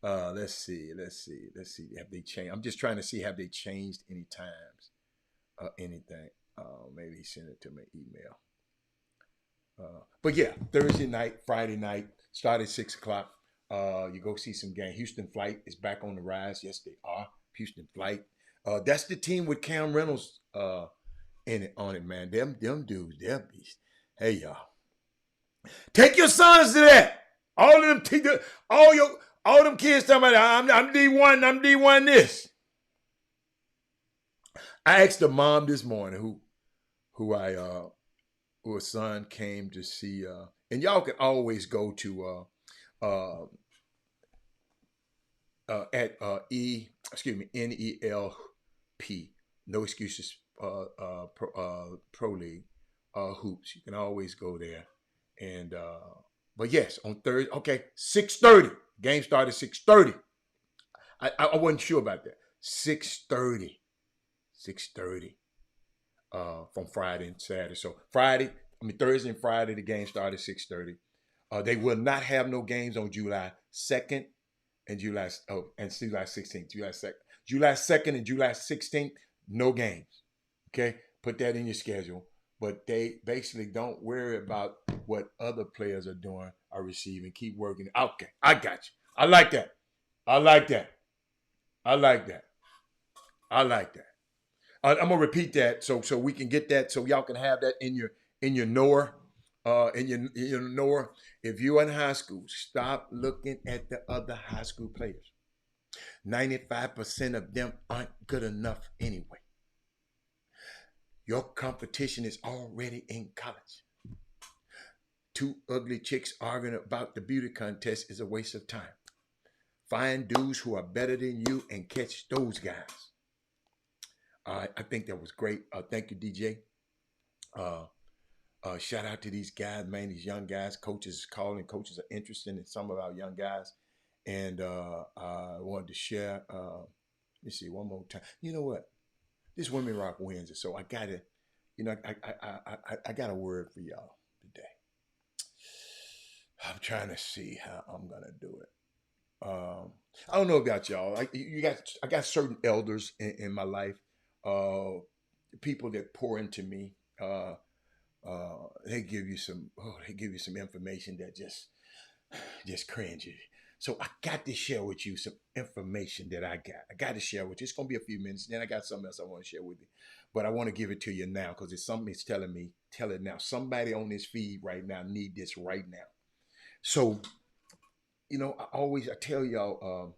Let's see. Have they changed? I'm just trying to see, have they changed any times? Anything. Maybe he sent it to my email. But yeah, Thursday night, Friday night, started 6 o'clock. You go see some game. Houston Flight is back on the rise. Yes, they are. Houston Flight. That's the team with Cam Reynolds on it, man. Them dudes, they're beasts. Hey, y'all. Take your sons to that. All them kids talking about, I'm D1, I'm D1 this. I asked the mom this morning who her son came to see, and y'all can always go to NELP, No Excuses Pro League hoops. You can always go there. And but yes, on Thursday, okay, 6:30. Game started 6:30. I wasn't sure about that. 6:30. From Friday and Saturday. So Thursday and Friday, the game started 6:30. They will not have no games on July 2nd and July 16th. July 2nd and July 16th, no games. Okay? Put that in your schedule. But they basically don't worry about what other players are doing or receiving. Keep working. Okay, I got you. I like that. I'm gonna repeat that so we can get that, so y'all can have that in your knower. In your knower. If you're in high school, stop looking at the other high school players. 95% of them aren't good enough anyway. Your competition is already in college. Two ugly chicks arguing about the beauty contest is a waste of time. Find dudes who are better than you and catch those guys. I think that was great. Thank you, DJ. Shout out to these guys, man, these young guys. Coaches calling. Coaches are interested in some of our young guys. And I wanted to share, let me see, one more time. You know what? This Women Rock Wednesday, so I got to, I got a word for y'all today. I'm trying to see how I'm going to do it. I don't know about y'all. I got certain elders in my life, people that pour into me. They give you some information that just cringy. So I got to share with you some information that I got. I got to share with you. It's going to be a few minutes. Then I got something else I want to share with you. But I want to give it to you now because it's something it's telling me. Tell it now. Somebody on this feed right now need this right now. So, I tell y'all,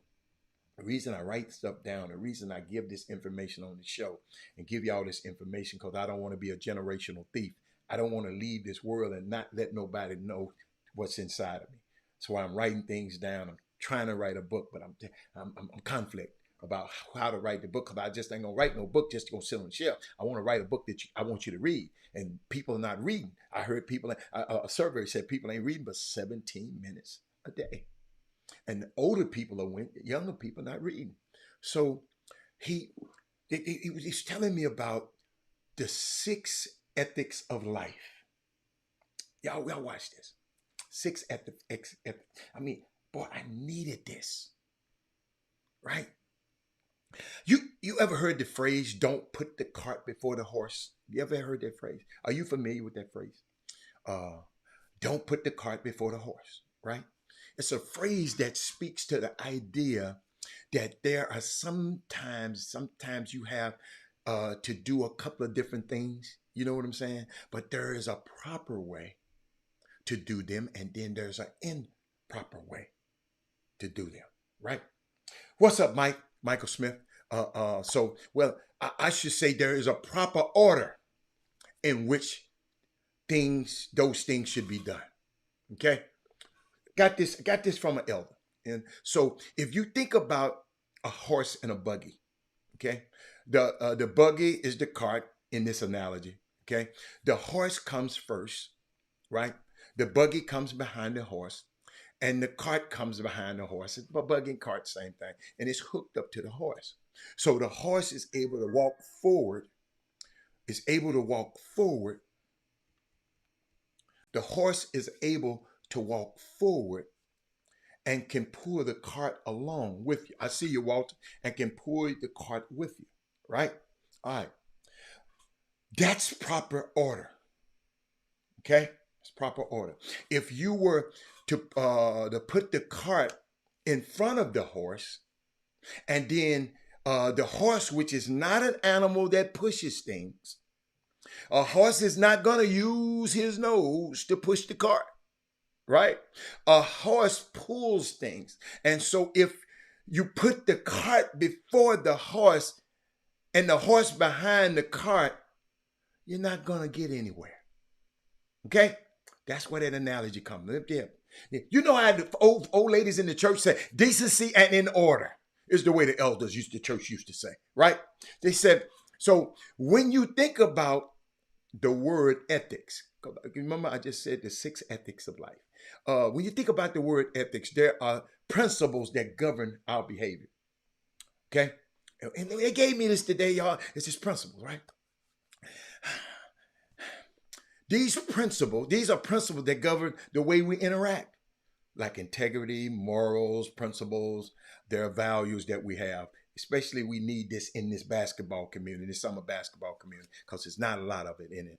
the reason I write stuff down, the reason I give this information on the show and give y'all this information because I don't want to be a generational thief. I don't want to leave this world and not let nobody know what's inside of me. So I'm writing things down. I'm trying to write a book, but I'm conflict about how to write the book because I just ain't gonna write no book just to go sit on the shelf. I want to write a book that I want you to read, and people are not reading. I heard people. A survey said people ain't reading but 17 minutes a day, and the older people are younger people not reading. So he's telling me about the 6 ethics of life. Y'all watch this. 6 ethics. I mean, boy, I needed this. Right? You ever heard the phrase, don't put the cart before the horse? You ever heard that phrase? Are you familiar with that phrase? Don't put the cart before the horse, right? It's a phrase that speaks to the idea that there are sometimes you have to do a couple of different things. You know what I'm saying? But there is a proper way to do them, and then there's an improper way to do them, right? What's up, Mike? Michael Smith. I should say there is a proper order in which those things should be done. Okay? Got this from an elder. And so if you think about a horse and a buggy, okay? The buggy is the cart in this analogy, okay? The horse comes first, right? The buggy comes behind the horse, and the cart comes behind the horse. But buggy and cart, same thing. And it's hooked up to the horse. So the horse is able to walk forward. The horse is able to walk forward and can pull the cart along with you. I see you, Walter, and can pull the cart with you, right? All right. That's proper order. Okay? It's proper order. If you were to put the cart in front of the horse, and then the horse, which is not an animal that pushes things, a horse is not going to use his nose to push the cart, right? A horse pulls things. And so if you put the cart before the horse and the horse behind the cart, you're not going to get anywhere. Okay? That's where that analogy comes. You know how the old ladies in the church say, decency and in order is the way the church used to say, right? They said, so when you think about the word ethics, remember I just said the 6 ethics of life. When you think about the word ethics, there are principles that govern our behavior. Okay? And they gave me this today, y'all. It's just principles, right? These are principles that govern the way we interact, like integrity, morals, principles. There are values that we have. Especially we need this in this basketball community, this summer basketball community, because there's not a lot of it in it.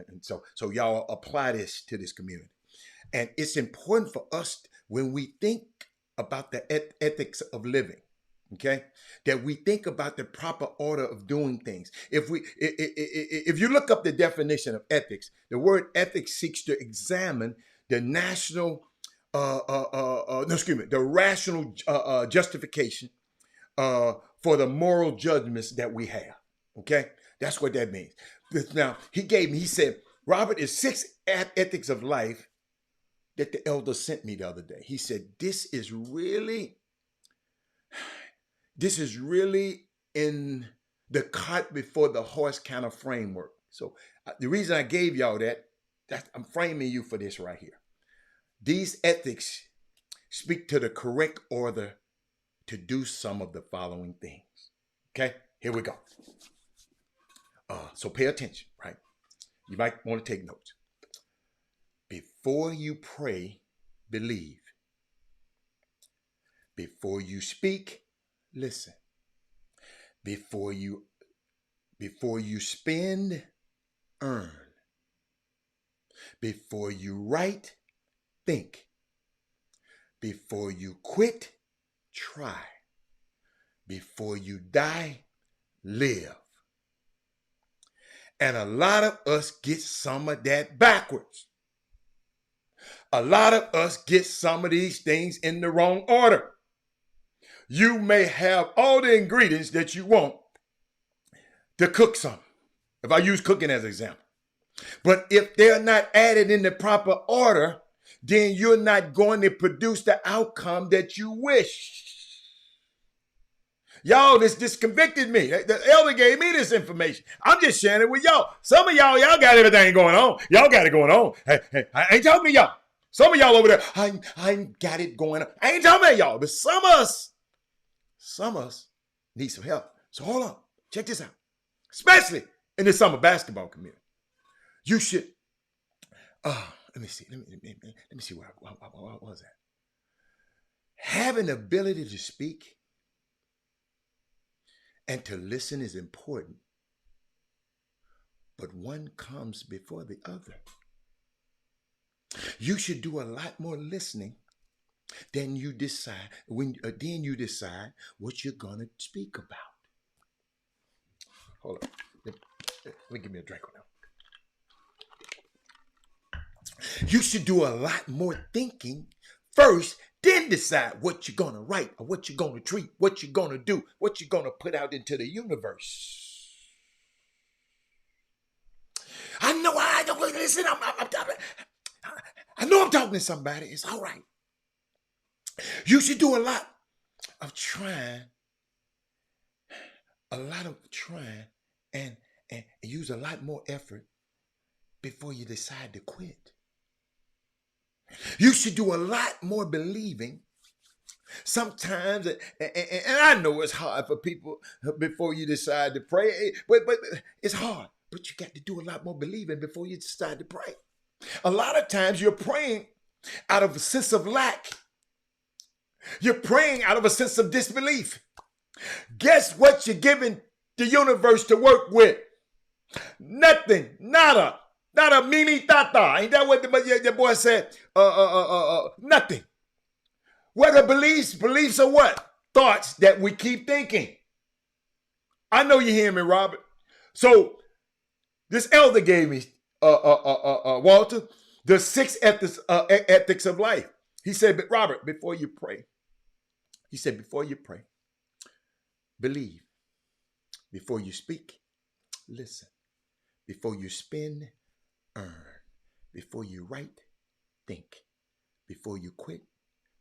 And so y'all apply this to this community. And it's important for us when we think about the ethics of living, okay, that we think about the proper order of doing things. If you look up the definition of ethics, the word ethics seeks to examine the rational justification for the moral judgments that we have. Okay, that's what that means. Now he said, Robert, is 6 ethics of life that the elder sent me the other day. He said, this is really in the cart before the horse kind of framework. So the reason I gave y'all that I'm framing you for this right here. These ethics speak to the correct order to do some of the following things. Okay, here we go. So pay attention, right? You might want to take notes. Before you pray, believe. Before you speak, listen. Before you spend, earn. Before you write, think. Before you quit, try. Before you die, live. And a lot of us get some of that backwards. A lot of us get some of these things in the wrong order. You may have all the ingredients that you want to cook something, if I use cooking as an example. But if they're not added in the proper order, then you're not going to produce the outcome that you wish. Y'all, this convicted me. The elder gave me this information. I'm just sharing it with y'all. Some of y'all got everything going on. Y'all got it going on. Hey, I ain't talking to y'all. Some of y'all over there, I ain't got it going on. I ain't talking about y'all, but some of us need some help. So hold on. Check this out. Especially in the summer basketball community. You should, let me see. Let me see where I was at. Having the ability to speak and to listen is important, but one comes before the other. You should do a lot more listening than you decide then you decide what you're gonna speak about. Hold on. Let me give me a drink now. You should do a lot more thinking first, then decide what you're going to write or what you're going to treat, what you're going to do, what you're going to put out into the universe. I know I don't listen. I know I'm talking to somebody. It's all right. You should do a lot of trying and use a lot more effort before you decide to quit. You should do a lot more believing. Sometimes, and I know it's hard for people before you decide to pray, but it's hard. But you got to do a lot more believing before you decide to pray. A lot of times you're praying out of a sense of lack. You're praying out of a sense of disbelief. Guess what you're giving the universe to work with? Nothing, nada. Not a mimi tata. Ain't that what the boy said? Nothing. Whether beliefs or what? Thoughts that we keep thinking. I know you hear me, Robert. So this elder gave me, Walter, the 6 ethics of life. He said, but Robert, before you pray, believe. Before you speak, listen. Before you spend, earn. Before you write, think. Before you quit,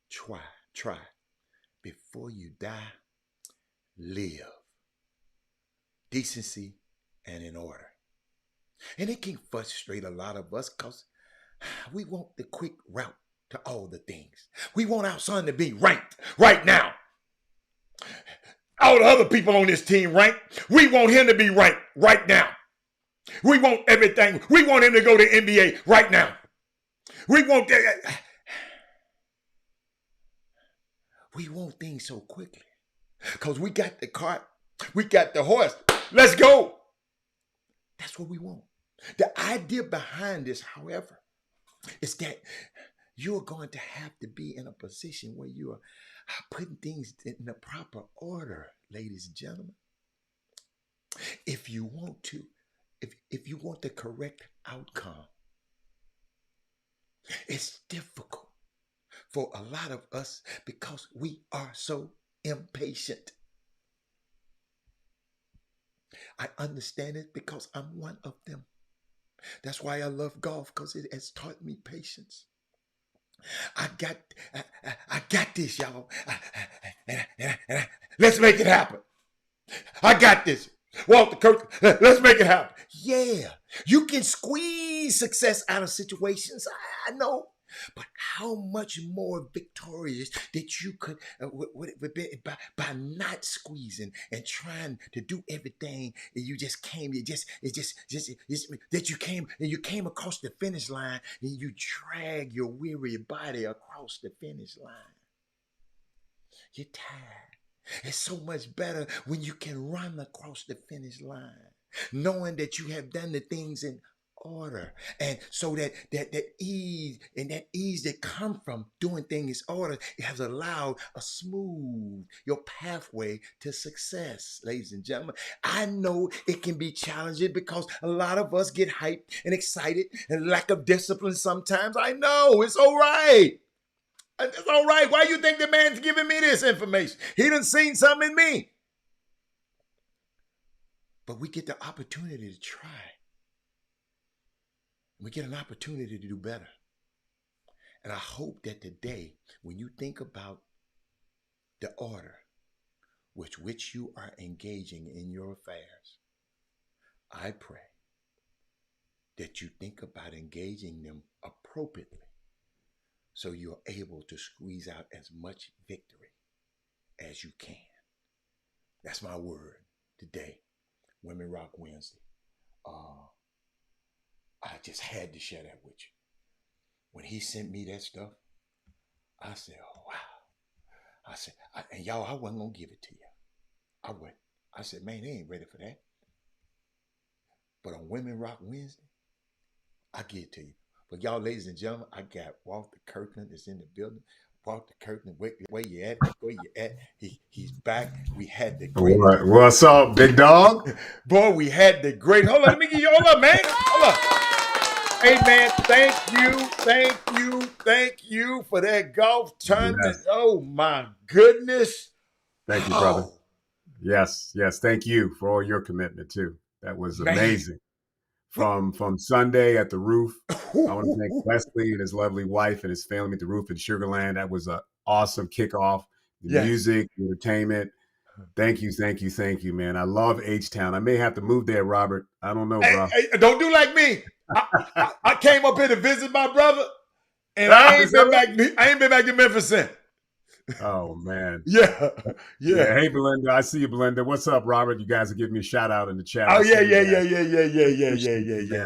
try. Before you die, live. Decency and in order. And it can frustrate a lot of us because we want the quick route to all the things. We want our son to be ranked right now. All the other people on this team ranked. We want him to be ranked right now. We want everything. We want him to go to NBA right now. We want that. We want things so quickly because we got the cart. We got the horse. Let's go. That's what we want. The idea behind this, however, is that you're going to have to be in a position where you are putting things in the proper order, ladies and gentlemen. If you want to, if you want the correct outcome, it's difficult for a lot of us because we are so impatient. I understand it because I'm one of them. That's why I love golf, because it has taught me patience. I got this, y'all. Let's make it happen. I got this. Walter Kirk, let's make it happen. Yeah, you can squeeze success out of situations. I know. But how much more victorious that you could by not squeezing and trying to do everything, and you just came. That you came across the finish line, and you drag your weary body across the finish line. You're tired. It's so much better when you can run across the finish line, knowing that you have done the things in order. And so that ease that come from doing things in order, it has allowed a smooth your pathway to success, ladies and gentlemen. I know it can be challenging because a lot of us get hyped and excited and lack of discipline sometimes. I know it's all right. It's all right. Why you think the man's giving me this information? He done seen something in me. But we get the opportunity to try. We get an opportunity to do better. And I hope that today, when you think about the order with which you are engaging in your affairs, I pray that you think about engaging them appropriately so you're able to squeeze out as much victory as you can. That's my word today, Women Rock Wednesday. I just had to share that with you. When he sent me that stuff, I said, oh, wow. I said, and y'all, I wasn't going to give it to you. I wouldn't. I said, man, they ain't ready for that. But on Women Rock Wednesday, I give it to you. But y'all, ladies and gentlemen, I got Walter Kirkland that's in the building. Walter Kirkland, where you at? Where you at? He's back. We had the great. What's up, big dog? Boy, we had the great. Hold on, let me give you hold up, man. Hold up. Hey man, thank you for that golf tournament. Yes. Oh my goodness. Thank you, brother. Yes, thank you for all your commitment too. That was amazing. From Sunday at the roof. I want to thank Wesley and his lovely wife and his family at the roof in Sugarland. That was an awesome kickoff. The music, the entertainment. Thank you, man. I love H-Town. I may have to move there, Robert. I don't know, bro. Hey, don't do like me. I came up here to visit my brother, and I ain't been back to Memphis since. Oh man. Yeah. Hey Belinda, I see you, Belinda. What's up, Robert? You guys are giving me a shout out in the chat. Oh yeah.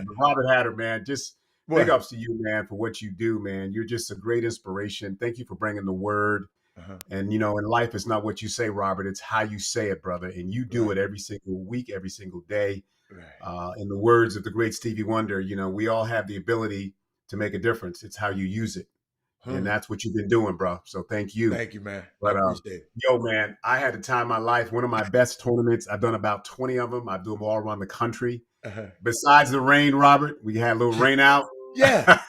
But Robert Hatter, man, just big ups to you, man, for what you do, man. You're just a great inspiration. Thank you for bringing the word. And in life, it's not what you say, Robert. It's how you say it, brother. And you do it every single week, every single day. In the words of the great Stevie Wonder, we all have the ability to make a difference. It's how you use it. And that's what you've been doing, bro. So thank you. Thank you, man. But, I appreciate it. Yo, man, I had the time of my life. One of my best tournaments. I've done about 20 of them. I do them all around the country. Besides the rain, Robert, we had a little rain out. Yeah.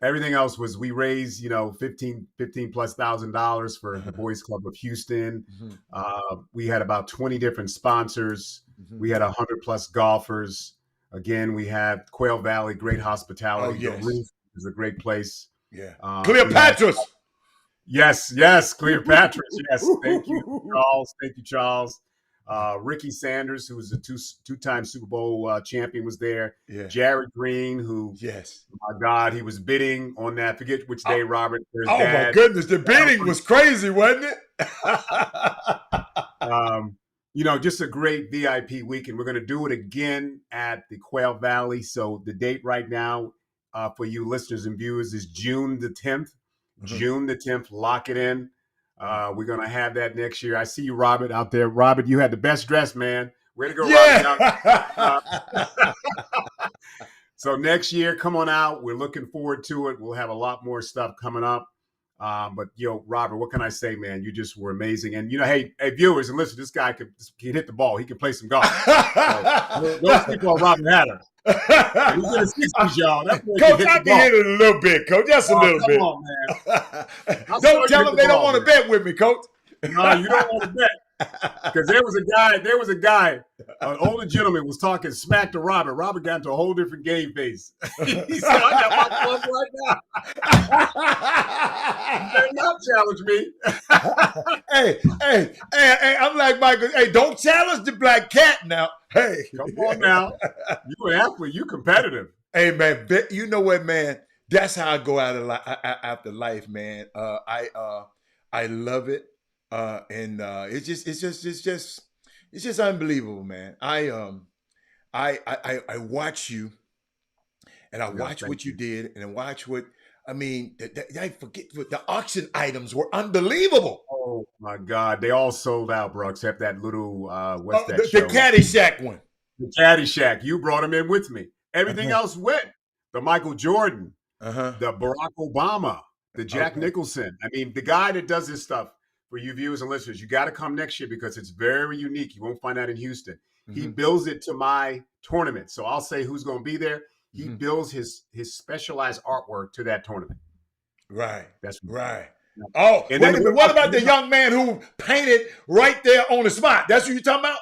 Everything else was we raised, $15 plus thousand for the Boys Club of Houston. We had about 20 different sponsors. We had 100 plus golfers. Again, we have Quail Valley, great hospitality. Oh, yes. The Roof is a great place. Yeah. Cleopatra's. Yes, Cleopatra's. Yes. Thank you, Charles. Ricky Sanders, who was a two-time Super Bowl champion, was there. Yeah. Jared Green, who, my God, he was bidding on that. Forget which day, Robert. My goodness, the bidding was crazy, wasn't it? Just a great VIP weekend. We're going to do it again at the Quail Valley. So the date right now for you listeners and viewers is June the 10th. June the 10th. Lock it in. We're going to have that next year. I see you, Robert, out there. Robert, you had the best dress, man. Way to go, Robert. So next year, come on out. We're looking forward to it. We'll have a lot more stuff coming up. But Robert, what can I say, man? You just were amazing. And hey, viewers, and listen, this guy can hit the ball. He can play some golf. So, don't sleep on Robert Hatter. He's in his 60s, y'all. Coach, I can hit it a little bit, Coach. Just a little bit. Come on, man. Don't tell them they don't want to bet with me, Coach. No, you don't want to bet. Because there was a guy, an older gentleman was talking smack to Robert. Robert got into a whole different game face. He said, I got my club right now. You better not challenge me. Hey, I'm like Michael. Hey, don't challenge the black cat now. Hey. Come on now. You an athlete. You competitive. Hey, man. You know what, man? That's how I go after life, man. I love it. And it's just unbelievable, man. I watch you, and I watch what you did, and I watch what I forget what the auction items were unbelievable. Oh my God, they all sold out, bro, except that little the Caddyshack one. The Caddyshack. You brought him in with me. Everything else went. The Michael Jordan, the Barack Obama, the Jack Nicholson. I mean, the guy that does this stuff for you viewers and listeners, you got to come next year because it's very unique. You won't find that in Houston. He builds it to my tournament. So I'll say who's going to be there. He builds his specialized artwork to that tournament. Right. That's right. Oh, and wait a minute. What about the young man who painted right there on the spot? That's what you're talking about?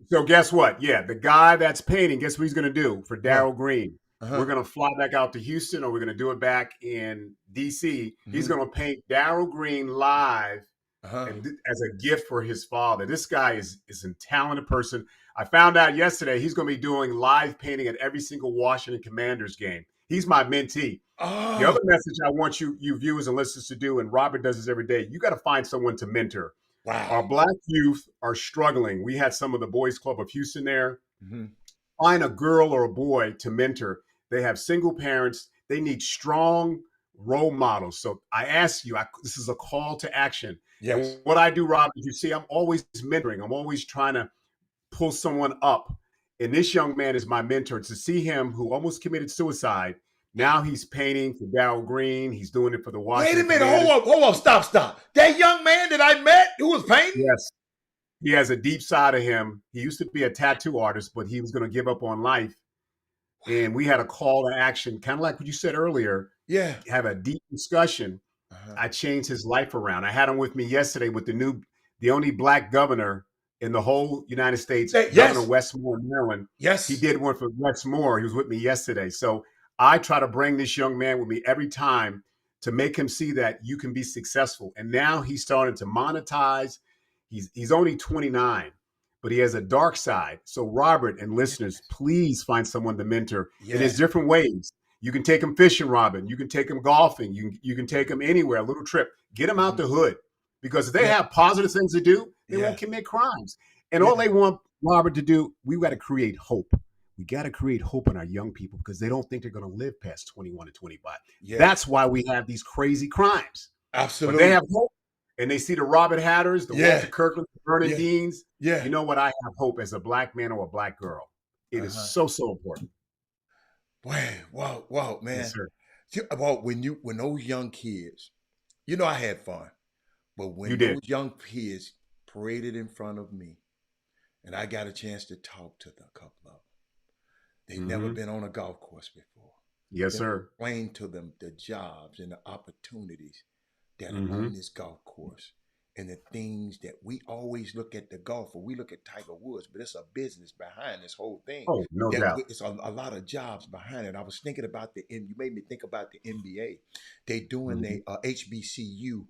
So guess what? Yeah, the guy that's painting, guess what he's going to do for Darryl Green? We're going to fly back out to Houston, or we're going to do it back in D.C. He's going to paint Darryl Green live and as a gift for his father. This guy is a talented person. I found out yesterday he's going to be doing live painting at every single Washington Commanders game. He's my mentee. The other message I want you viewers and listeners to do, and Robert does this every day, you got to find someone to mentor. Wow. Our Black youth are struggling. We had some of the Boys Club of Houston there. Find a girl or a boy to mentor. They have single parents. They need strong role models. So I ask you, this is a call to action. Yes. And what I do, Rob, is you see, I'm always mentoring. I'm always trying to pull someone up. And this young man is my mentor. To see him, who almost committed suicide, now he's painting for Darryl Green. He's doing it for the Washington. Wait a minute. Hold up. Stop. That young man that I met who was painting? Yes. He has a deep side of him. He used to be a tattoo artist, but he was going to give up on life. And we had a call to action, kind of like what you said earlier. Yeah. Have a deep discussion. I changed his life around. I had him with me yesterday with the only Black governor in the whole United States, Governor Westmore in Maryland. Yes. He did one for Westmore. He was with me yesterday. So I try to bring this young man with me every time to make him see that you can be successful. And now he's starting to monetize. He's only 29, but he has a dark side. So Robert and listeners, please find someone to mentor. And there's different ways. You can take him fishing, Robin. You can take him golfing. You can take him anywhere, a little trip. Get him out the hood. Because if they have positive things to do, they won't commit crimes. And all they want Robert to do, we've got to create hope. We got to create hope in our young people because they don't think they're going to live past 21 and 25. That's why we have these crazy crimes. Absolutely. But they have hope. And they see the Robert Hatters, the Walter Kirkland, the Bernadines. Yeah. You know what? I have hope as a Black man or a Black girl. It is so important. Wow, man. Yes, sir. Well, when those young kids, I had fun, but when those young kids paraded in front of me, and I got a chance to talk to a couple of them, they've never been on a golf course before. Yes, sir. Explain to them the jobs and the opportunities that are on this golf course. And the things that we always look at the golfer, we look at Tiger Woods, but it's a business behind this whole thing. Oh, no doubt. It's a lot of jobs behind it. I was thinking about you made me think about the NBA. They doing the HBCU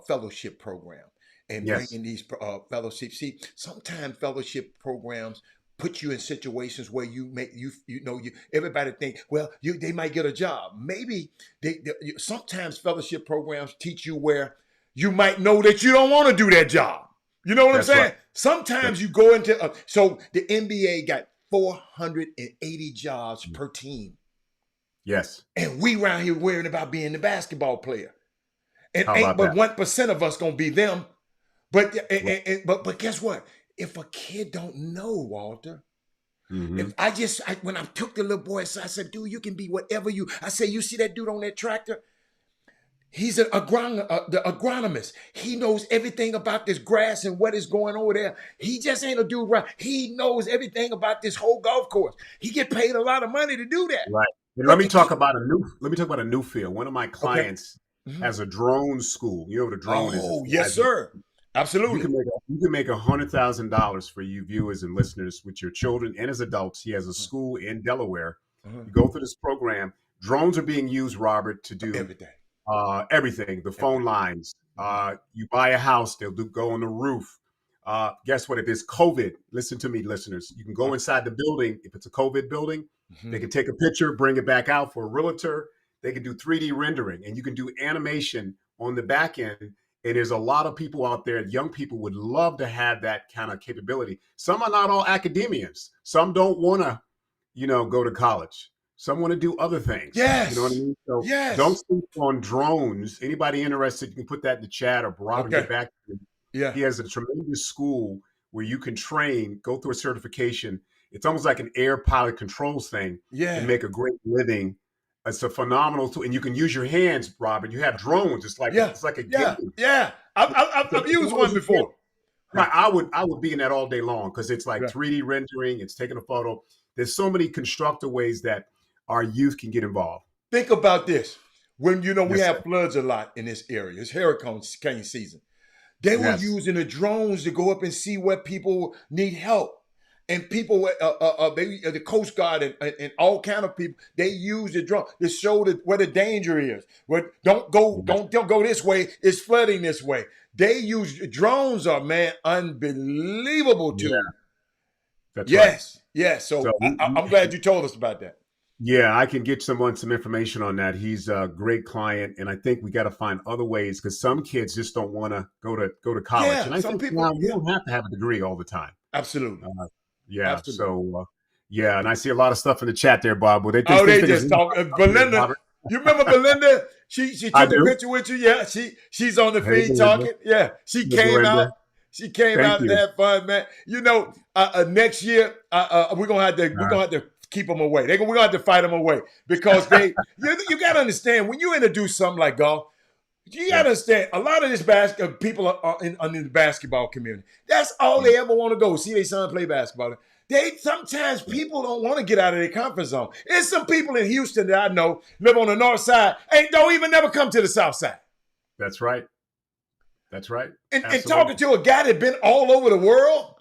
fellowship program and bringing these fellowships. See, sometimes fellowship programs put you in situations where everybody think, well, they might get a job. Maybe sometimes fellowship programs teach you where you might know that you don't want to do that job. You know what I'm saying? Right. Sometimes you go into so the NBA got 480 jobs per team. Yes. And we around here worrying about being the basketball player. And ain't but 1% of us gonna be them. But but guess what? If a kid don't know, Walter, if when I took the little boy aside, I said, dude, you can be whatever I say, you see that dude on that tractor? He's the agronomist. He knows everything about this grass and what is going over there. He just ain't a dude, right? He knows everything about this whole golf course. He get paid a lot of money to do that. Right. Let me talk about a new field. One of my clients has a drone school. You know what a drone is? Oh, yes, sir. Absolutely. You can make $100,000 for you viewers and listeners with your children and as adults. He has a school in Delaware. You go through this program. Drones are being used, Robert, to do everything. Everything, the phone lines. You buy a house, they'll go on the roof. Guess what? If there's COVID, listen to me, listeners. You can go inside the building. If it's a COVID building, they can take a picture, bring it back out for a realtor. They can do 3D rendering, and you can do animation on the back end. And there's a lot of people out there, young people would love to have that kind of capability. Some are not all academians. Some don't want to, go to college. Some want to do other things. Yes. You know what I mean? So don't sleep on drones. Anybody interested, you can put that in the chat or Rob get back to him. Yeah. He has a tremendous school where you can train, go through a certification, it's almost like an air pilot controls thing Yeah. and make a great living. It's a phenomenal tool, and you can use your hands, Robert. You have drones. It's like Yeah. a Yeah. game. Yeah. I've used one before. Right, I would be in that all day long because it's like Yeah. 3D rendering. It's taking a photo. There's so many constructive ways that our youth can get involved. Think about this. When we Yes, have sir. floods a lot in this area. It's hurricane season. They were Yes. using the drones to go up and see where people need help. And people, the Coast Guard and all kind of people, they use the drone to show where the danger is. Where don't go this way. It's flooding this way. They use drones. Are unbelievable Yeah, too. that's right. Yes, yes. So So I'm glad you told us about that. yeah, I can get someone some information on that. He's a great client, and I think we got to find other ways because some kids just don't want to go to college. Yeah, And I some think people. now you Yeah, don't have to have a degree all the time. absolutely, Yeah. absolutely. So yeah, and I see a lot of stuff in the chat there, Bob. Well, they think Oh, they think it's just talk. Belinda, Robert. you remember Belinda? She I took a do. picture with you. Yeah, she's on the Hey, feed Belinda. talking. Yeah, she Hey, came Belinda. out. She came Thank out and you. had fun, man. Next year we're gonna have to keep them away. We're gonna have to fight them away because you gotta understand when you introduce something like golf. You gotta understand a lot of this people are in the basketball community. That's all they ever want to go see their son play basketball. Sometimes people don't want to get out of their comfort zone. There's some people in Houston that I know live on the north side and don't even never come to the south side. That's right. That's right. And Absolutely. talking to a guy that been all over the world,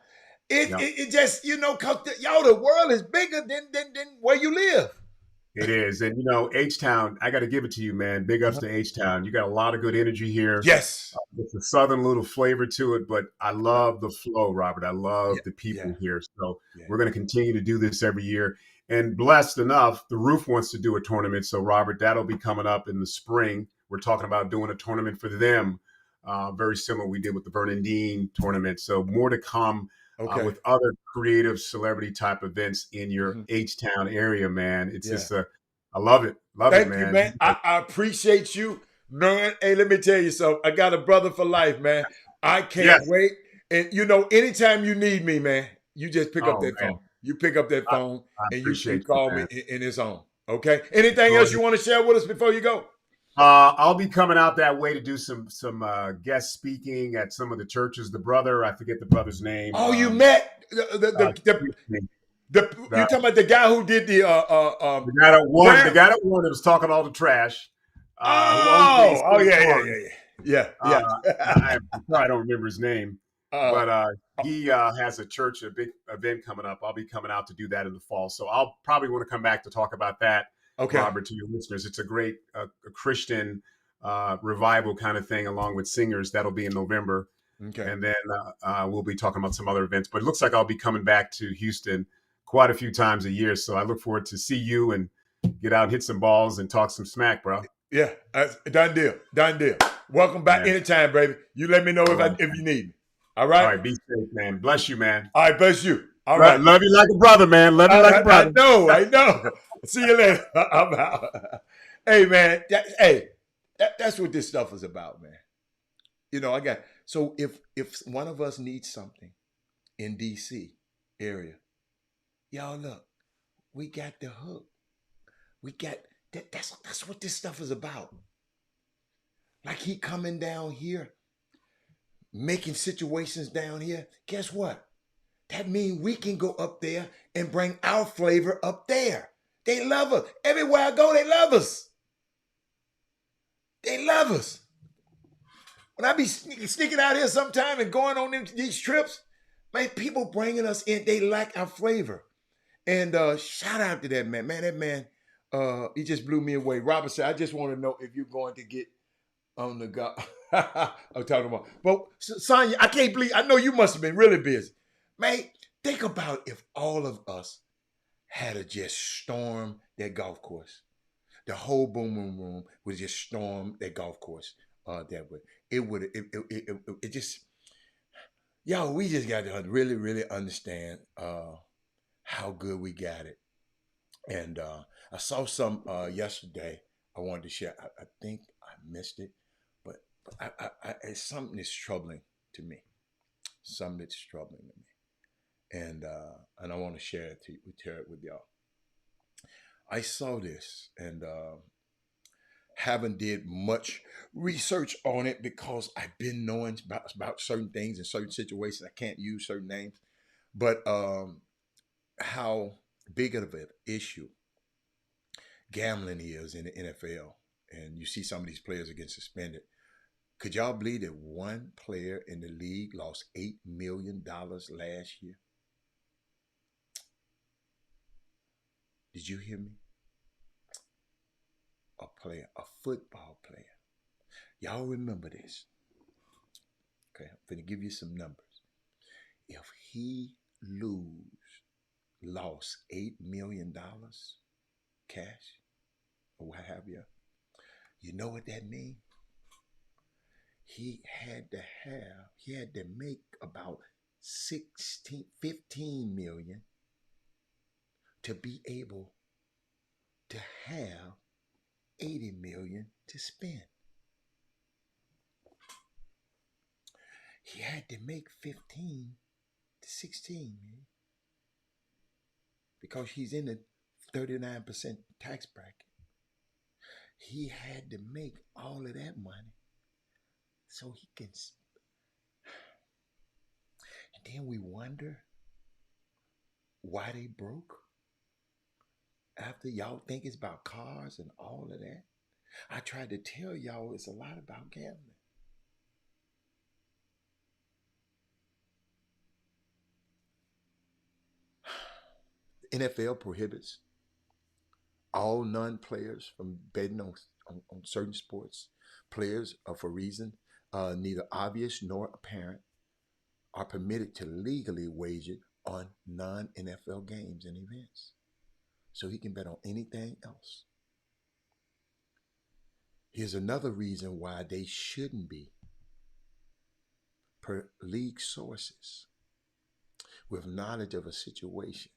Yeah. it just cause the world is bigger than where you live. It is. And H-Town, I got to give it to you, man. Big ups to H-Town. You got a lot of good energy here. Yes. It's a southern little flavor to it, but I love the flow, Robert. I love the people here. So we're going to continue to do this every year. And blessed enough, the Roof wants to do a tournament. So, Robert, that'll be coming up in the spring. We're talking about doing a tournament for them. Very similar we did with the Vernon Dean tournament. So more to come with other creative celebrity type events in your H-Town area, man. It's just I love it. Thank man. you, man. I appreciate you, man. Hey, let me tell you something. I got a brother for life, man. I can't wait. And anytime you need me, man, you just pick up that phone. You pick up that phone and you call me and it's on. Okay. Anything else you want to share with us before you go? I'll be coming out that way to do some guest speaking at some of the churches. The brother, I forget the brother's name. Oh, you met you talking about the guy who did the guy that won that was talking all the trash. Yeah. I don't remember his name, but he has a big event coming up. I'll be coming out to do that in the fall, so I'll probably want to come back to talk about that. Okay, Robert, to your listeners, it's a great Christian revival kind of thing, along with singers. That'll be in November. Okay, and then we'll be talking about some other events. But it looks like I'll be coming back to Houston quite a few times a year. So I look forward to see you and get out and hit some balls and talk some smack, bro. Yeah, done deal. Welcome back anytime, baby. You let me know if you need me. All right. All right. Be safe, man. Bless you, man. All right. Bless you. All right. Love you like a brother, man. Love you like a brother. I know. See you later. I'm out. Hey, man. That's what this stuff is about, man. So if one of us needs something in DC area, y'all look, we got the hook. We got that's what this stuff is about. Like he coming down here, making situations down here. Guess what? That means we can go up there and bring our flavor up there. They love us. Everywhere I go, they love us. They love us. When I be sneaking out here sometime and going on these trips, man, people bringing us in, they like our flavor. And shout out to that man. Man, that man, he just blew me away. Robert said, I just want to know if you're going to get on the go. I'm talking about. But Sonya, I can't believe, I know you must have been really busy. Man, think about if all of us had to just storm that golf course. The whole Boom Boom Room would just storm that golf course that way. It just, yo, we just got to really, really understand how good we got it. And I saw some yesterday I wanted to share. I think I missed it, but it's something that's troubling to me. Something that's troubling to me. and I want to share it with y'all. I saw this and haven't did much research on it because I've been knowing about certain things in certain situations. I can't use certain names, but how big of an issue gambling is in the NFL, and you see some of these players are getting suspended. Could y'all believe that one player in the league lost $8 million last year? Did you hear me? A football player. Y'all remember this. Okay, I'm going to give you some numbers. If he lost $8 million cash or what have you, you know what that means? He had to make about 15 million to be able to have 80 million to spend. He had to make 15 to 16 million because he's in the 39% tax bracket. He had to make all of that money so he can. And then we wonder why they broke. After y'all think it's about cars and all of that, I tried to tell y'all it's a lot about gambling. NFL prohibits all non-players from betting on certain sports. Players, for reason neither obvious nor apparent, are permitted to legally wager on non-NFL games and events. So he can bet on anything else. Here's another reason why they shouldn't be. Per league sources, with knowledge of a situation,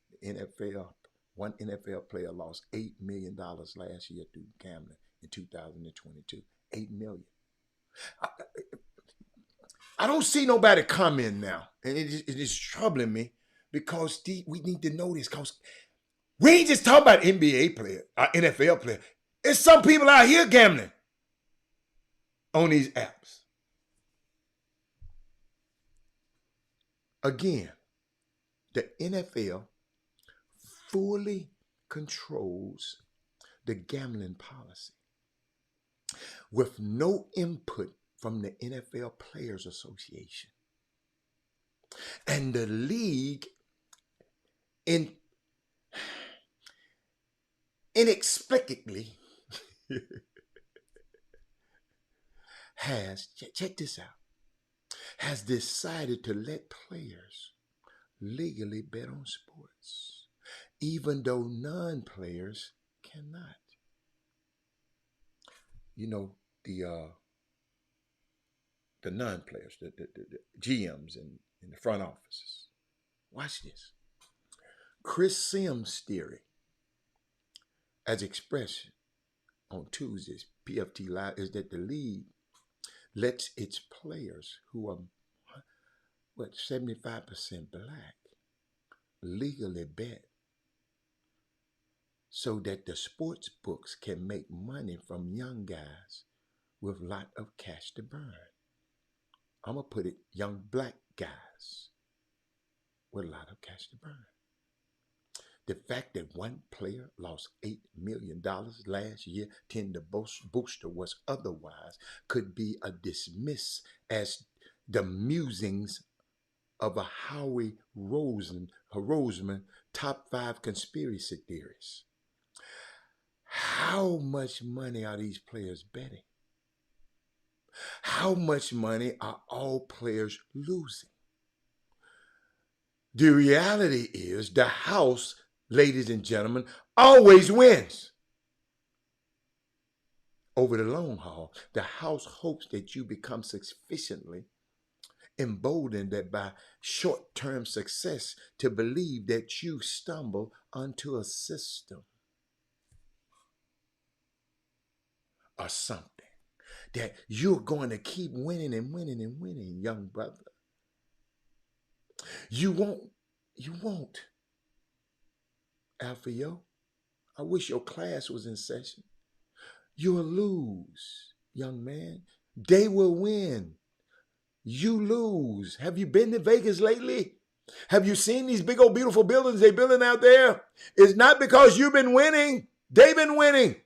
one NFL player lost $8 million last year through gambling in 2022. $8 million. I don't see nobody comment now, and it is troubling me because we need to know this because we ain't just talking about NBA player, NFL player. There's some people out here gambling on these apps. Again, the NFL fully controls the gambling policy with no input from the NFL Players Association. And the league inexplicably check this out, has decided to let players legally bet on sports, even though non-players cannot. You know, the non-players, the GMs in the front offices. Watch this. Chris Sims' theory, as expressed on Tuesday's PFT Live, is that the league lets its players, who are 75% black, legally bet so that the sports books can make money from young guys with a lot of cash to burn. I'm going to put it, young black guys with a lot of cash to burn. The fact that one player lost $8 million last year, tend to booster was otherwise, could be dismissed as the musings of a Howie Roseman top 5 conspiracy theories. How much money are these players betting? How much money are all players losing? The reality is the house, ladies and gentlemen, always wins. Over the long haul, the house hopes that you become sufficiently emboldened that by short-term success to believe that you stumble onto a system or something, that you're going to keep winning and winning and winning, young brother. You won't You won't, Alfio. I wish your class was in session. You'll lose, young man. They will win. You lose. Have you been to Vegas lately? Have you seen these big old beautiful buildings they're building out there? It's not because you've been winning. They've been winning.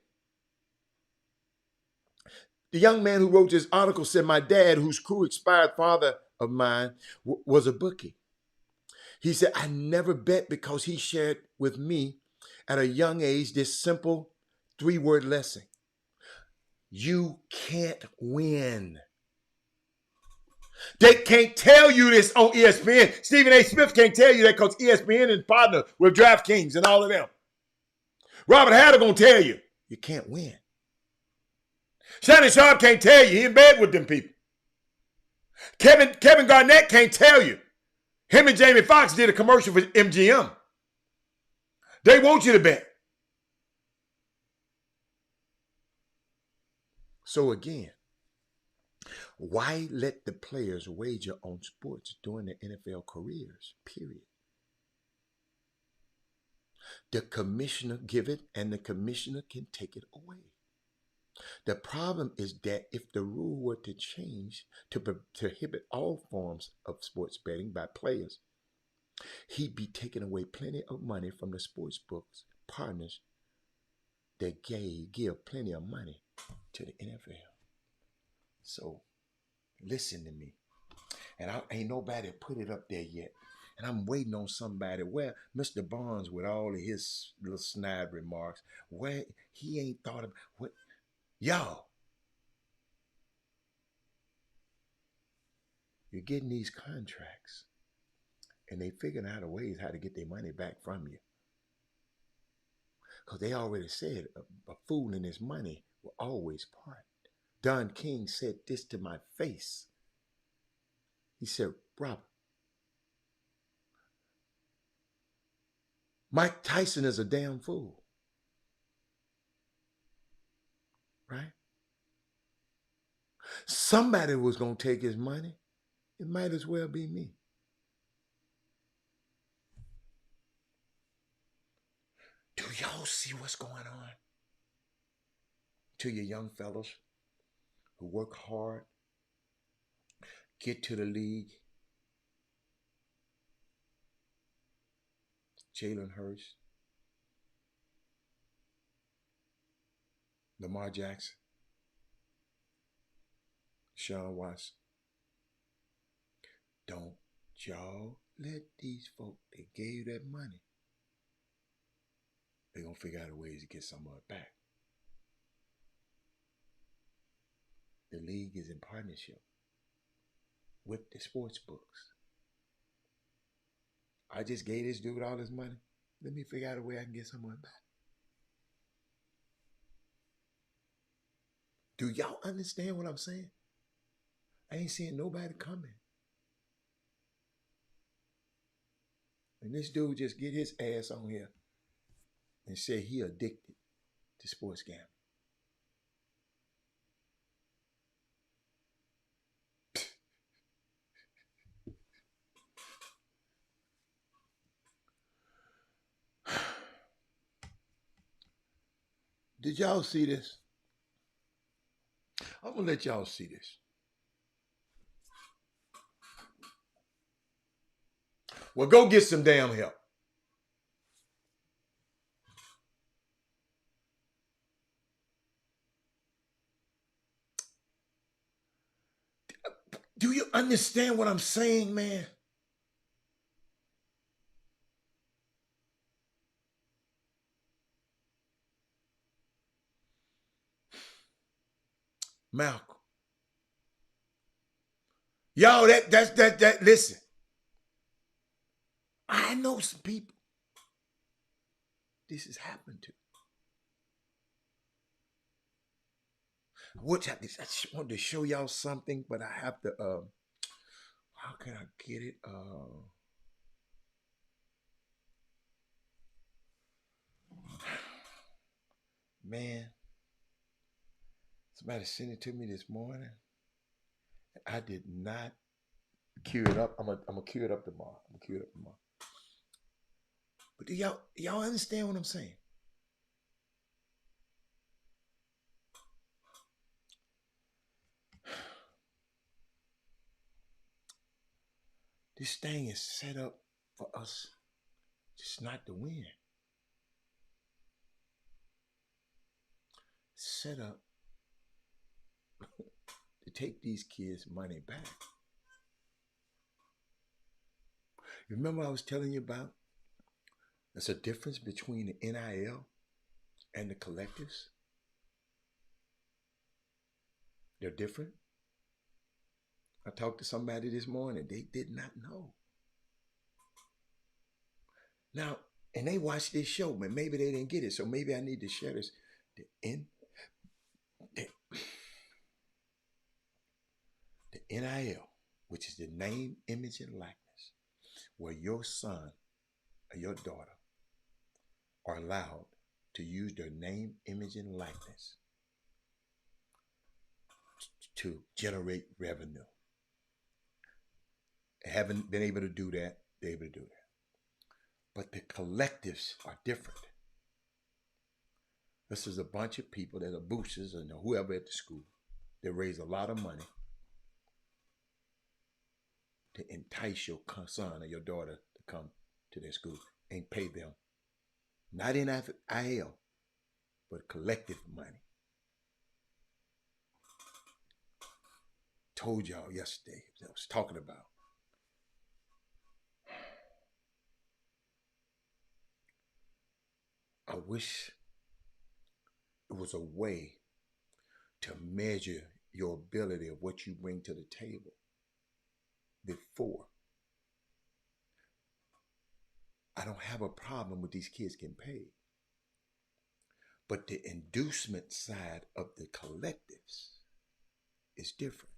The young man who wrote this article said, my dad, whose crew expired father of mine, was a bookie. He said, I never bet because he shared with me at a young age this simple 3-word lesson. You can't win. They can't tell you this on ESPN. Stephen A. Smith can't tell you that because ESPN is partner with DraftKings and all of them. Robert Hatter gonna tell you, you can't win. Shannon Sharp can't tell you, he in bed with them people. Kevin Garnett can't tell you. Him and Jamie Foxx did a commercial for MGM. They want you to bet. So again, why let the players wager on sports during their NFL careers, period? The commissioner give it and the commissioner can take it away. The problem is that if the rule were to change to prohibit all forms of sports betting by players, he'd be taking away plenty of money from the sports books partners that give plenty of money to the NFL. So listen to me. And ain't nobody put it up there yet. And I'm waiting on somebody. Where Mr. Barnes, with all of his little snide remarks, where he ain't thought of what y'all. You're getting these contracts, and they figuring out ways how to get their money back from you. Because they already said a fool and his money will always part. Don King said this to my face. He said, Robert, Mike Tyson is a damn fool. Right? Somebody was going to take his money. It might as well be me. Do y'all see what's going on? To your young fellows who work hard, get to the league. Jalen Hurts, Lamar Jackson, Sean Watson. Don't y'all let these folk that gave you that money, they're going to figure out a way to get some of it back. The league is in partnership with the sports books. I just gave this dude all this money. Let me figure out a way I can get some of it back. Do y'all understand what I'm saying? I ain't seeing nobody coming. And this dude just get his ass on here and say he addicted to sports gambling. Did y'all see this? I'm going to let y'all see this. Well, go get some damn help. Do you understand what I'm saying, man? Malcolm. Y'all, that, listen. I know some people this has happened to. I just wanted to show y'all something, but I have to, how can I get it? Man, somebody sent it to me this morning. I did not queue it up. I'm gonna queue it up tomorrow. But do y'all understand what I'm saying? This thing is set up for us just not to win. Set up to take these kids' money back. Remember I was telling you about there's a difference between the NIL and the collectives? They're different. I talked to somebody this morning. They did not know. Now, and they watched this show, but maybe they didn't get it. So maybe I need to share this. The NIL, which is the name, image, and likeness, where your son or your daughter are allowed to use their name, image, and likeness to generate revenue. Haven't been able to do that, they're able to do that. But the collectives are different. This is a bunch of people that are boosters and whoever at the school. They raise a lot of money to entice your son or your daughter to come to their school and pay them. Not in NIL, but collective money. Told y'all yesterday, I was talking about. I wish it was a way to measure your ability of what you bring to the table before. I don't have a problem with these kids getting paid. But the inducement side of the collectives is different.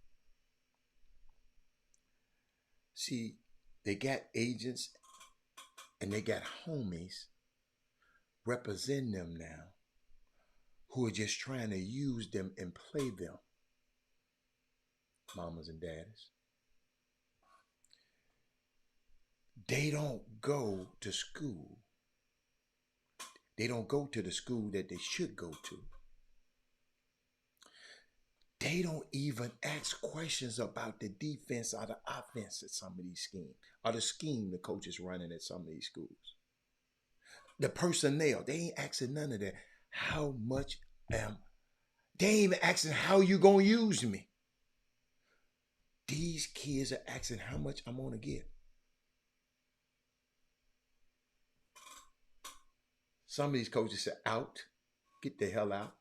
See, they got agents and they got homies representing them now who are just trying to use them and play them, mamas and daddies. They don't go to school. They don't go to the school that they should go to. They don't even ask questions about the defense or the offense at some of these schemes, or the scheme the coach is running at some of these schools. The personnel, they ain't asking none of that. How much they ain't even asking how you gonna use me. These kids are asking how much I'm gonna get. Some of these coaches say, out, get the hell out.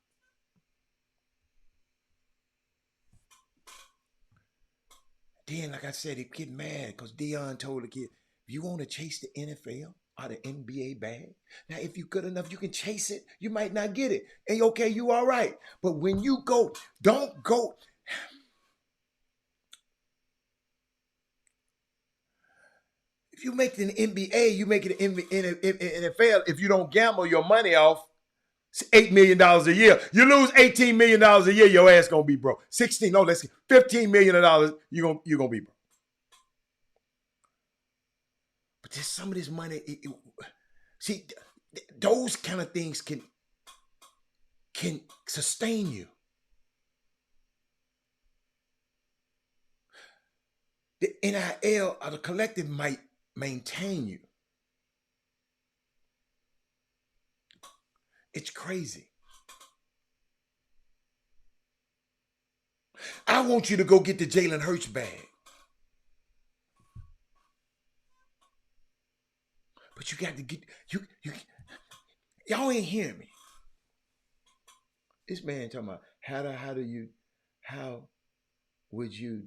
Then, like I said, they get mad because Dion told the kid, if you want to chase the NFL or the NBA bag, now if you're good enough, you can chase it. You might not get it. And okay, you all right. But when you go, don't go. If you make it in the NBA, you make it in the NFL. If you don't gamble your money off, it's $8 million a year. You lose $18 million a year, your ass gonna be broke. 16, no, let's see, $15 million, you're gonna be broke. But there's some of this money, see, those kind of things can sustain you. The NIL or the collective might maintain you. It's crazy. I want you to go get the Jalen Hurts bag. But you got to get, y'all ain't hearing me. This man talking about how would you,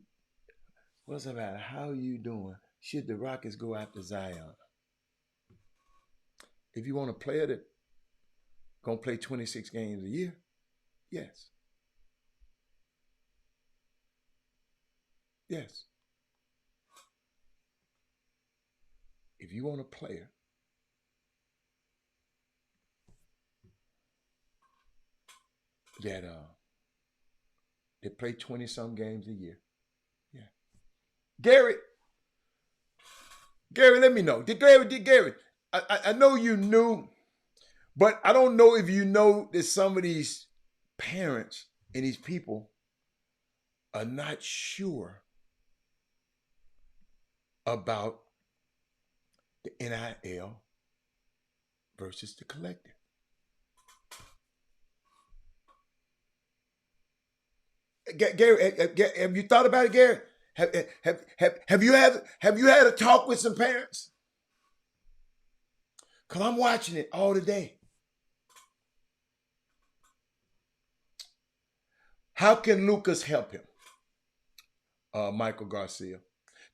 what's about, how you doing? Should the Rockets go after Zion? If you want a player that gonna play 26 games a year, yes. Yes. If you want a player that they play 20-some games a year, yeah. Gary, let me know. Did Gary? I know you knew, but I don't know if you know that some of these parents and these people are not sure about the NIL versus the collective. Gary, have you thought about it, Gary? Have you had a talk with some parents? Cause I'm watching it all today. How can Lucas help him? Michael Garcia,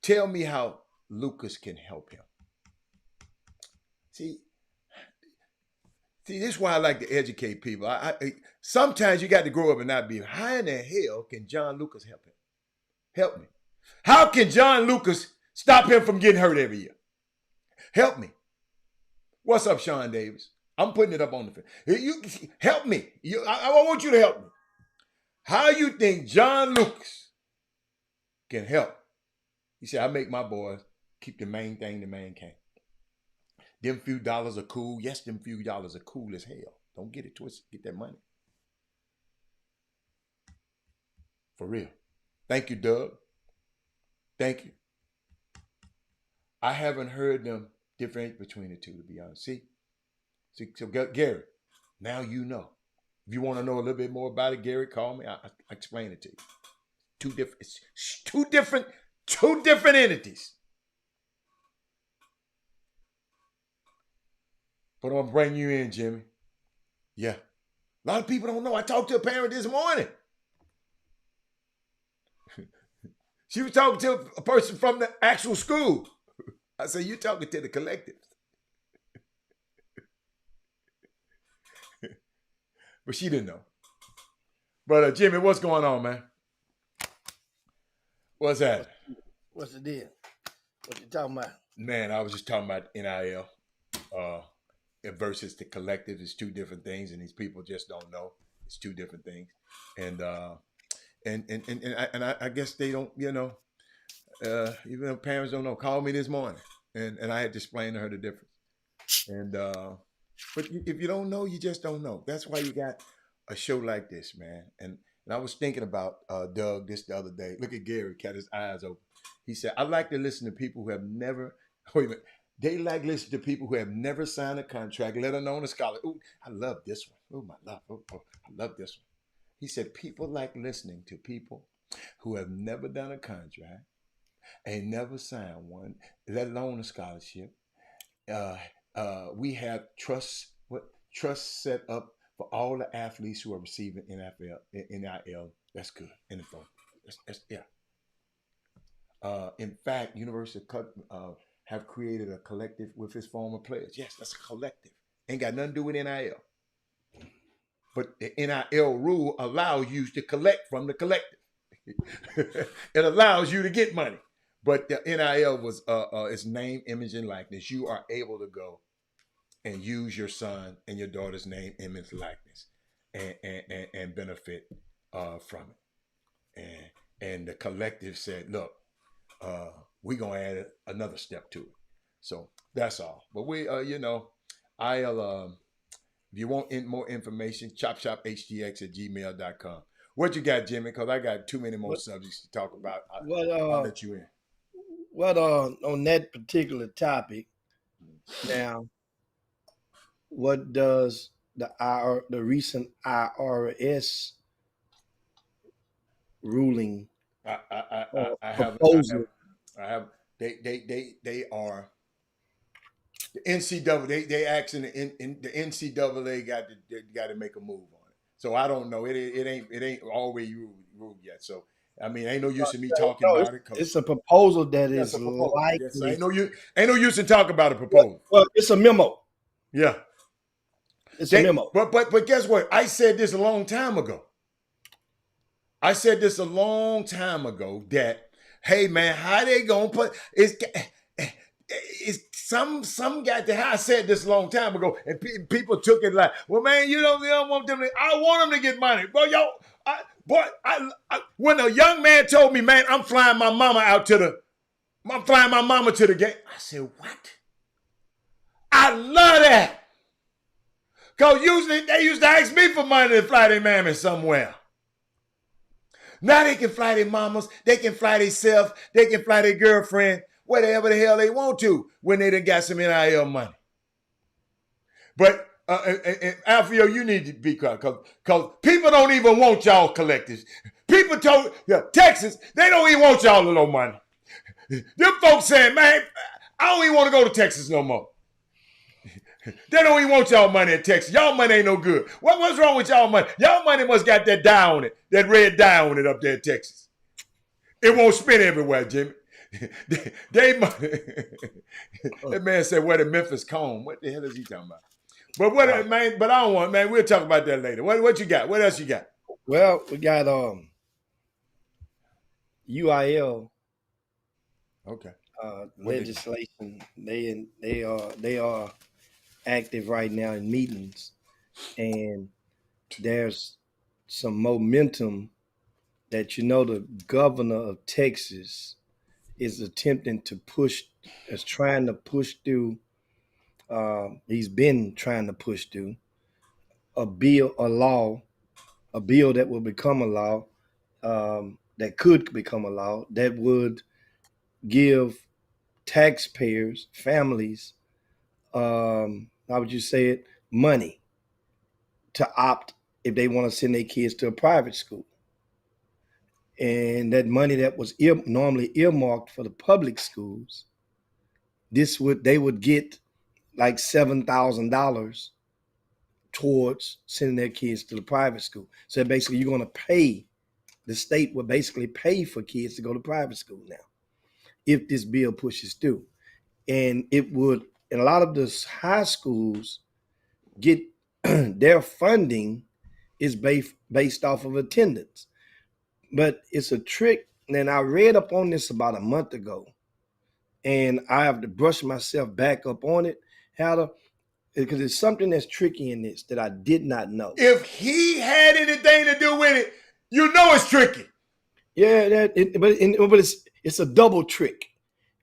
tell me how Lucas can help him. See, this is why I like to educate people. Sometimes you got to grow up and not be. How in the hell can John Lucas help him? Help me. How can John Lucas stop him from getting hurt every year? Help me. What's up, Sean Davis? I'm putting it up on the field. You help me. I want you to help me. How you think John Lucas can help? He said, I make my boys keep the main thing the man can. Them few dollars are cool. Yes, them few dollars are cool as hell. Don't get it twisted. Get that money. For real. Thank you, Doug. Thank you. I haven't heard them differentiate between the two, to be honest. See, so Gary, now you know. If you want to know a little bit more about it, Gary, call me. I explain it to you. It's two different entities. But I'm bringing you in, Jimmy. Yeah. A lot of people don't know. I talked to a parent this morning. She was talking to a person from the actual school. I said, you talking to the collective. But she didn't know. But Jimmy, what's going on, man? What's that? What's the deal? What you talking about? Man, I was just talking about NIL versus the collective. It's two different things, and these people just don't know. It's two different things, and I guess they don't. Even though parents don't know. Called me this morning, and I had to explain to her the difference. And but if you don't know, you just don't know. That's why you got a show like this, man. And I was thinking about Doug this the other day. Look at Gary, got his eyes open. He said, I like to listen to people who have never, wait a minute. They like listening to people who have never signed a contract, let alone a scholar. Oh, I love this one. Oh, my love. Oh, I love this one. He said, people like listening to people who have never done a contract, ain't never signed one, let alone a scholarship. We have trust set up for all the athletes who are receiving NIL. That's good. NFL. Yeah. In fact, University have created a collective with its former players. Yes, that's a collective. Ain't got nothing to do with NIL. But the NIL rule allows you to collect from the collective. It allows you to get money. But the NIL was its name, image, and likeness. You are able to go and use your son and your daughter's name, image, likeness, and benefit from it. And the collective said, look, we're going to add another step to it. So that's all. But we, I'll, if you want more information, chopshophtx@gmail.com. What you got, Jimmy? Because I got too many more subjects to talk about. I'll let you in. On that particular topic, now, what does the recent IRS ruling proposal? I have. They are the NCAA. They asking the NCAA got to make a move on it. So I don't know. It ain't always ruled yet. So I mean, ain't no use in me talking about it. It's a proposal that is likely. Yes, ain't no use in talking about a proposal. Well, it's a memo. Yeah, it's a memo. But guess what? I said this a long time ago. That, hey man, how they gonna put it's some got to. I said this a long time ago, and people took it like, well, man, you don't want them. I want them to get money, bro. When a young man told me, man, I'm flying my mama to the game. I said, what? I love that. Because usually they used to ask me for money to fly their mammy somewhere. Now they can fly their mamas, they can fly themselves, they can fly their girlfriend, whatever the hell they want to when they done got some NIL money. But Alfio, you need to be quiet because people don't even want y'all collectors. People told Texas, they don't even want y'all no money. Them folks saying, man, I don't even want to go to Texas no more. They don't even want y'all money in Texas. Y'all money ain't no good. What's wrong with y'all money? Y'all money must got that dye on it, that red dye on it up there in Texas. It won't spin everywhere, Jimmy. That man said, "What a Memphis comb." What the hell is he talking about? But man? But I don't want, man. We'll talk about that later. What you got? What else you got? Well, we got UIL. Okay. Legislation. They are active right now in meetings, and there's some momentum that the governor of Texas is attempting to trying to push through. He's been trying to push through a bill that will become a law, that could become a law that would give taxpayers, families, how would you say it, money to opt if they want to send their kids to a private school. And that money that was normally earmarked for the public schools, they would get like $7,000 towards sending their kids to the private school. So basically, you're going to pay. The state would basically pay for kids to go to private school now, if this bill pushes through. And it would, and a lot of the high schools get their funding is based off of attendance. But it's a trick. And I read up on this about a month ago, and I have to brush myself back up on it, because it's something that's tricky in this that I did not know. If he had anything to do with it, it's tricky. Yeah, but it's a double trick.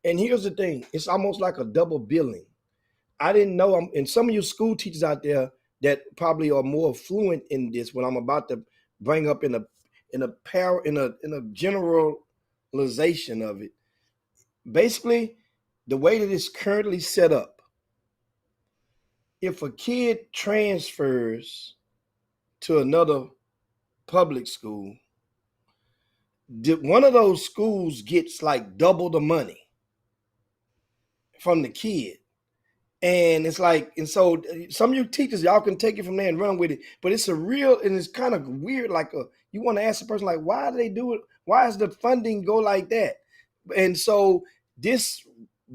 And here's the thing: it's almost like a double billing. I didn't know. And some of you school teachers out there that probably are more fluent in this, what I'm about to bring up in a generalization of it. Basically, the way that it's currently set up, if a kid transfers to another public school, one of those schools gets like double the money from the kid. And it's like, and so some of you teachers, y'all can take it from there and run with it. But it's and it's kind of weird. You want to ask the person, like, why do they do it? Why does the funding go like that? And so this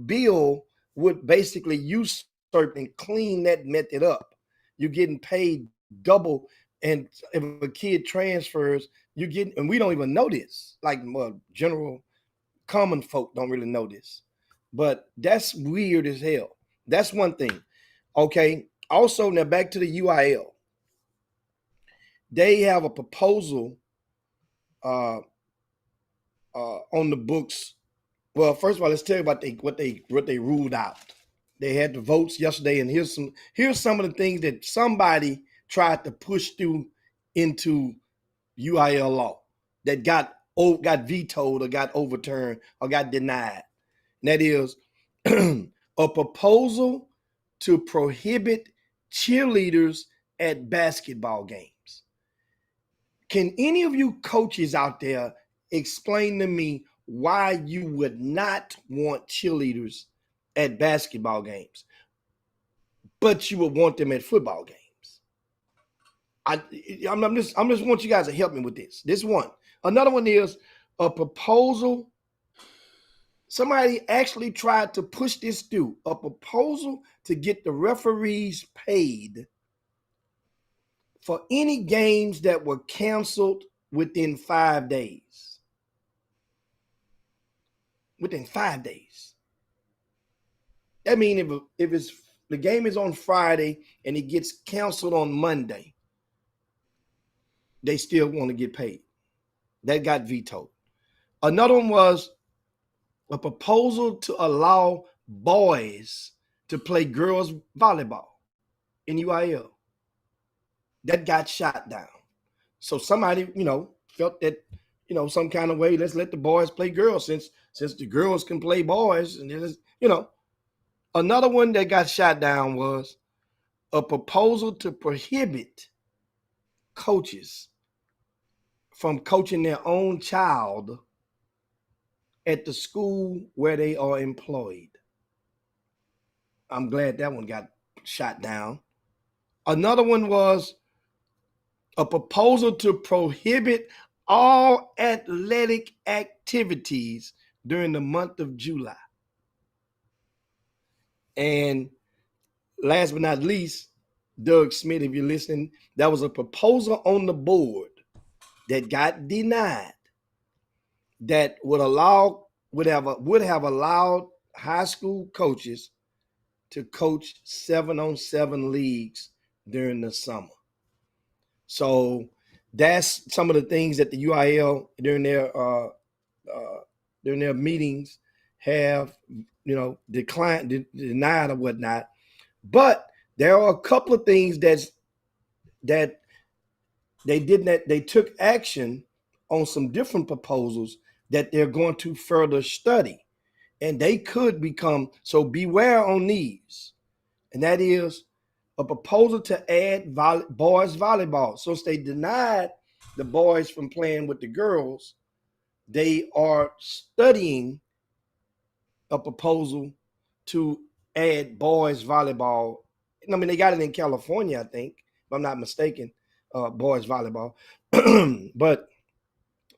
bill would basically usurp and clean that method up. You're getting paid double. And if a kid transfers, and we don't even know this. Like general common folk don't really know this. But that's weird as hell. That's one thing. Okay. Also, now back to the UIL. They have a proposal on the books. Well, first of all, let's tell you about what they ruled out. They had the votes yesterday, and here's some of the things that somebody tried to push through into UIL law that got vetoed or got overturned or got denied. And that is a proposal to prohibit cheerleaders at basketball games. Can any of you coaches out there explain to me why you would not want cheerleaders at basketball games, but you would want them at football games? I just want you guys to help me with this. This one. Another one is a proposal. Somebody actually tried to push this through, a proposal to get the referees paid for any games that were canceled within 5 days. Within 5 days. That means if the game is on Friday and it gets canceled on Monday, they still want to get paid. That got vetoed. Another one was a proposal to allow boys to play girls volleyball in UIL. That got shot down. So somebody, felt that, some kind of way, let's let the boys play girls since the girls can play boys. And then, another one that got shot down was a proposal to prohibit coaches from coaching their own child at the school where they are employed. I'm glad that one got shot down. Another one was a proposal to prohibit all athletic activities during the month of July. And last but not least, Doug Smith, if you're listening, that was a proposal on the board that got denied that would have allowed high school coaches to coach 7-on-7 leagues during the summer. So that's some of the things that the UIL during their meetings have, declined, denied, or whatnot. But there are a couple of things that they did not. They took action on some different proposals that they're going to further study, and they could become. So beware on these, and that is a proposal to add boys volleyball. So they denied the boys from playing with the girls, they are studying a proposal to add boys volleyball. I mean, they got it in California, I think, if I'm not mistaken, boys volleyball. But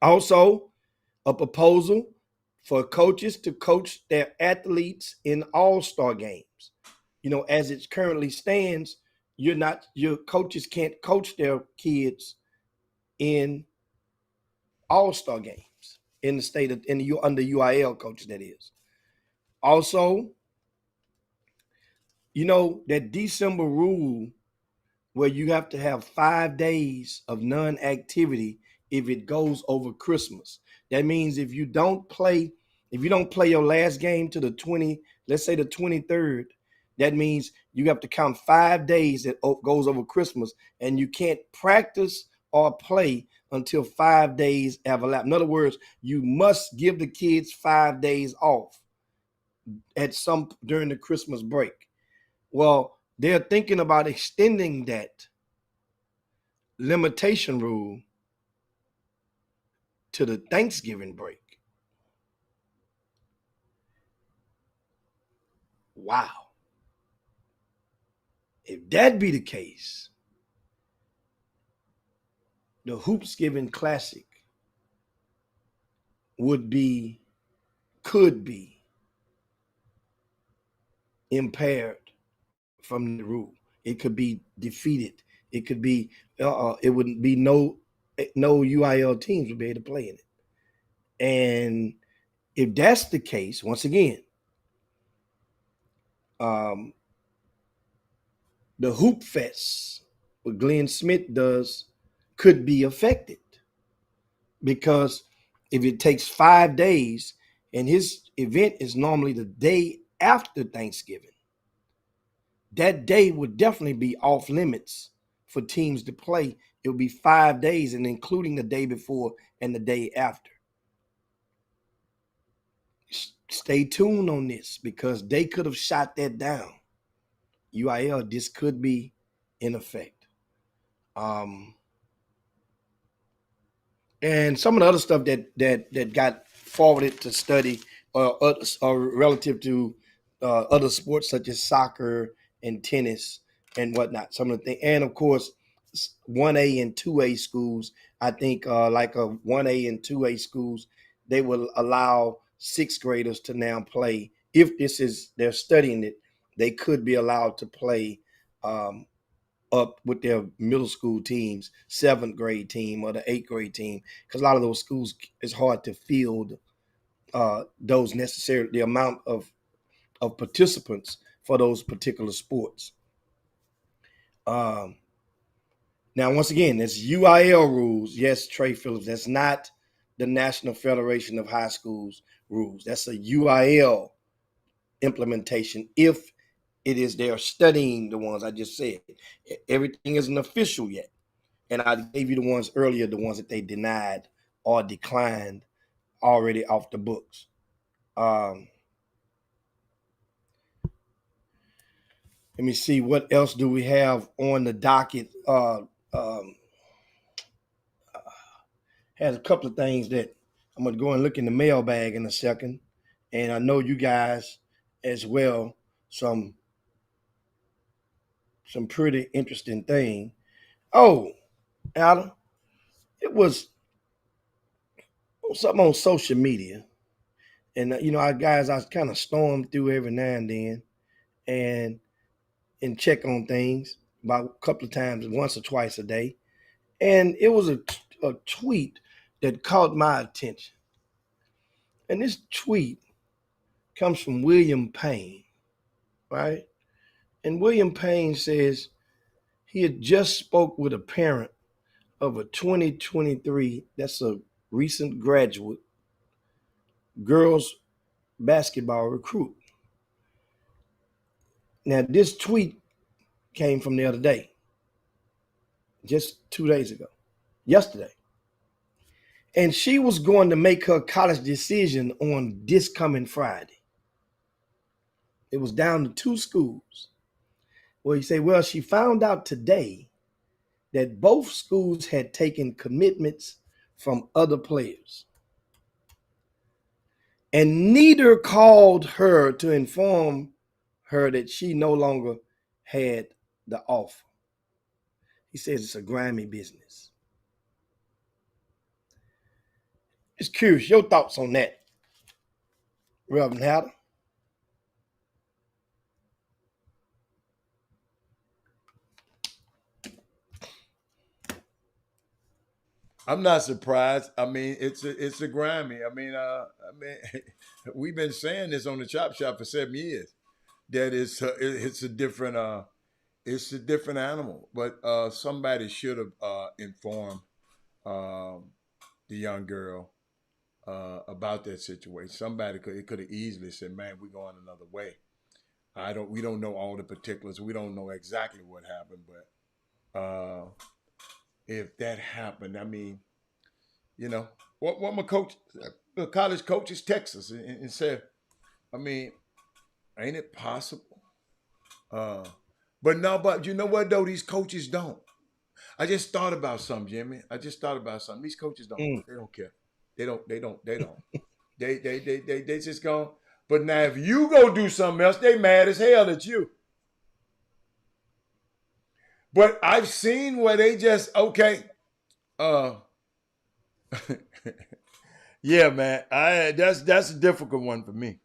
also a proposal for coaches to coach their athletes in all-star games. As it currently stands, your coaches can't coach their kids in all-star games in the state of under UIL coaches, that is. Also, that December rule where you have to have 5 days of non-activity if it goes over Christmas. That means if you don't play your last game to let's say the 23rd, that means you have to count 5 days that goes over Christmas, and you can't practice or play until 5 days have elapsed. In other words, you must give the kids 5 days off during the Christmas break. Well, they're thinking about extending that limitation rule to the Thanksgiving break. Wow. If that be the case, the Hoopsgiving Classic could be impaired from the rule. It could be defeated. It could be it wouldn't be no UIL teams would be able to play in it. And if that's the case, once again, the Hoop Fest, what Glenn Smith does, could be affected, because if it takes 5 days and his event is normally the day after Thanksgiving, that day would definitely be off limits for teams to play. It would be 5 days, and including the day before and the day after. Stay tuned on this, because they could have shot that down. UIL, this could be in effect. And some of the other stuff that got forwarded to study or relative to other sports such as soccer and tennis and whatnot. Some of the things, and of course, 1A and 2A schools. I think like a 1A and 2A schools, they will allow sixth graders to now play. If they're studying it, they could be allowed to play up with their middle school teams, 7th grade team or the 8th grade team, because a lot of those schools, it's hard to field the amount of participants for those particular sports. Now, once again, it's UIL rules. Yes, Trey Phillips, that's not the National Federation of High Schools rules. That's a UIL implementation if It is they're studying the ones I just said. Everything isn't official yet. And I gave you the ones earlier, the ones that they denied or declined already off the books. Let me see, what else do we have on the docket? Has a couple of things that I'm going to go and look in the mailbag in a second. And I know you guys as well, some pretty interesting thing. Oh, Adam, it was something on social media. And, I kind of storm through every now and then and check on things about a couple of times, once or twice a day. And it was a tweet that caught my attention. And this tweet comes from William Payne, right? And William Payne says he had just spoke with a parent of a 2023, that's a recent graduate, girls basketball recruit. Now, this tweet came from the other day, just 2 days ago, yesterday. And she was going to make her college decision on this coming Friday. It was down to 2 schools. Well, you say, well, she found out today that both schools had taken commitments from other players. And neither called her to inform her that she no longer had the offer. He says it's a grimy business. Just curious, your thoughts on that, Reverend Hatter? I'm not surprised. I mean, it's a grimy. I mean, we've been saying this on the Chop Shop for 7 years. That it's a different animal. But somebody should have informed the young girl about that situation. Somebody could have easily said, "Man, we're going another way." We don't know all the particulars. We don't know exactly what happened, but if that happened, I mean, what my coach, the college coaches, text us and said, I mean, ain't it possible? But you know what though? These coaches don't. I just thought about something, Jimmy. These coaches don't. They don't care. They don't. They just gone. But now if you go do something else, they mad as hell at you. But I've seen where they just, okay. Yeah, man. That's a difficult one for me.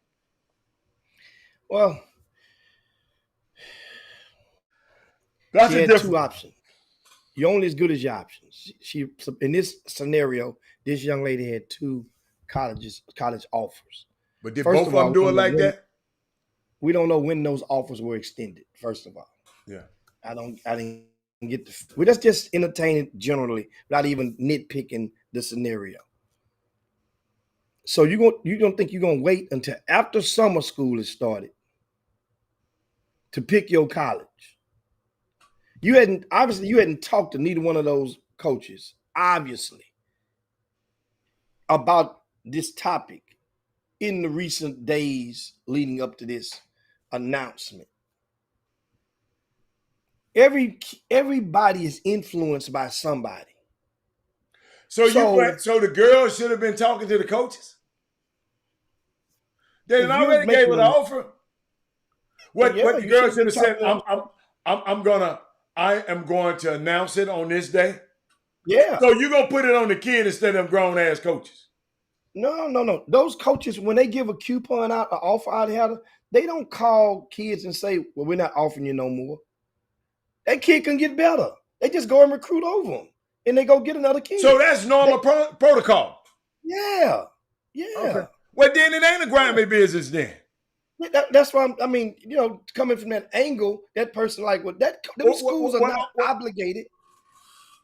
Well, That's she a had different 2 options. You're only as good as your options. She in this scenario, this young lady had 2 college offers. But did both of them do it like that? We don't know when those offers were extended, first of all. Yeah. I didn't get we're just entertaining generally, not even nitpicking the scenario. So you don't think you're gonna wait until after summer school is started to pick your college? You hadn't talked to neither one of those coaches, obviously, about this topic in the recent days leading up to this announcement. Everybody is influenced by somebody. So the girls should have been talking to the coaches? They already gave her the offer. What the girl should have said, I am going to announce it on this day. Yeah. So you're gonna put it on the kid instead of them grown ass coaches. No. Those coaches, when they give a coupon out, an offer out here, they don't call kids and say, well, we're not offering you no more. That kid can get better. They just go and recruit over them. And they go get another kid. So that's normal protocol. Yeah. Okay. Well, then it ain't a grimy business then. That's why coming from that angle, that person those schools are not obligated.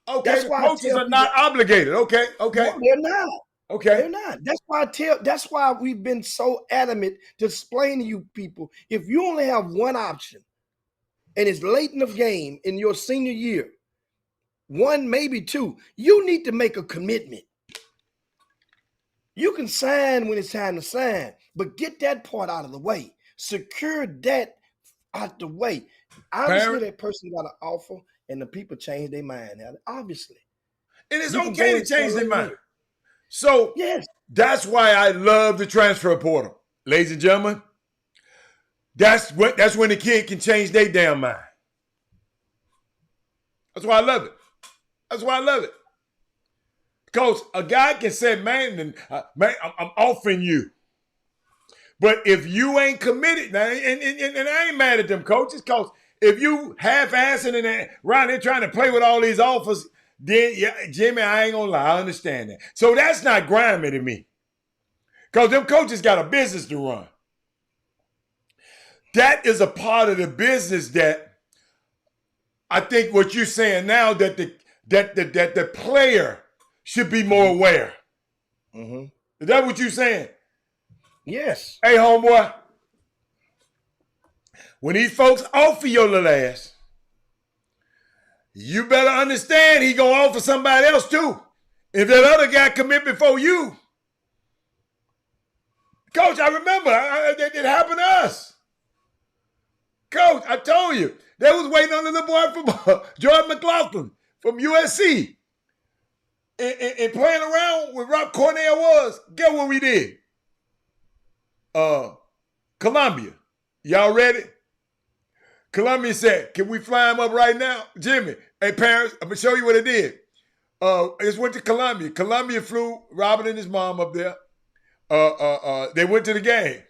Okay, that's why coaches are not obligated. Okay. No, they're not. Okay. They're not. That's why we've been so adamant to explain to you people, if you only have one option, and it's late in the game in your senior year, one, maybe two, you need to make a commitment. You can sign when it's time to sign, but get that part out of the way. Secure that out the way. Obviously, that person got an offer, and the people change their mind now. Obviously. And it's You can go okay to and change tell their them mind. that. So Yes. that's why I love the transfer portal. Ladies and gentlemen, that's when the kid can change their damn mind. That's why I love it. That's why I love it. Because a guy can say, man, I'm offering you. But if you ain't committed, now, and I ain't mad at them coaches, because if you half-assing and around here trying to play with all these offers, then, yeah, Jimmy, I ain't gonna lie, I understand that. So that's not grimy to me. Because them coaches got a business to run. That is a part of the business that I think what you're saying now, that the player should be more aware. Mm-hmm. Is that what you're saying? Yes. Hey, homeboy, when these folks offer your little ass, you better understand he gonna offer somebody else too. If that other guy commit before you, Coach, I remember it happened to us. Coach, I told you they was waiting on the little boy from Jordan McLaughlin from USC and playing around with Rob Cornell was. Guess what we did? Columbia, y'all ready? Columbia said, can we fly him up right now? Jimmy, hey, parents, I'm going to show you what it did. Just went to Columbia. Columbia flew Robert and his mom up there. They went to the game.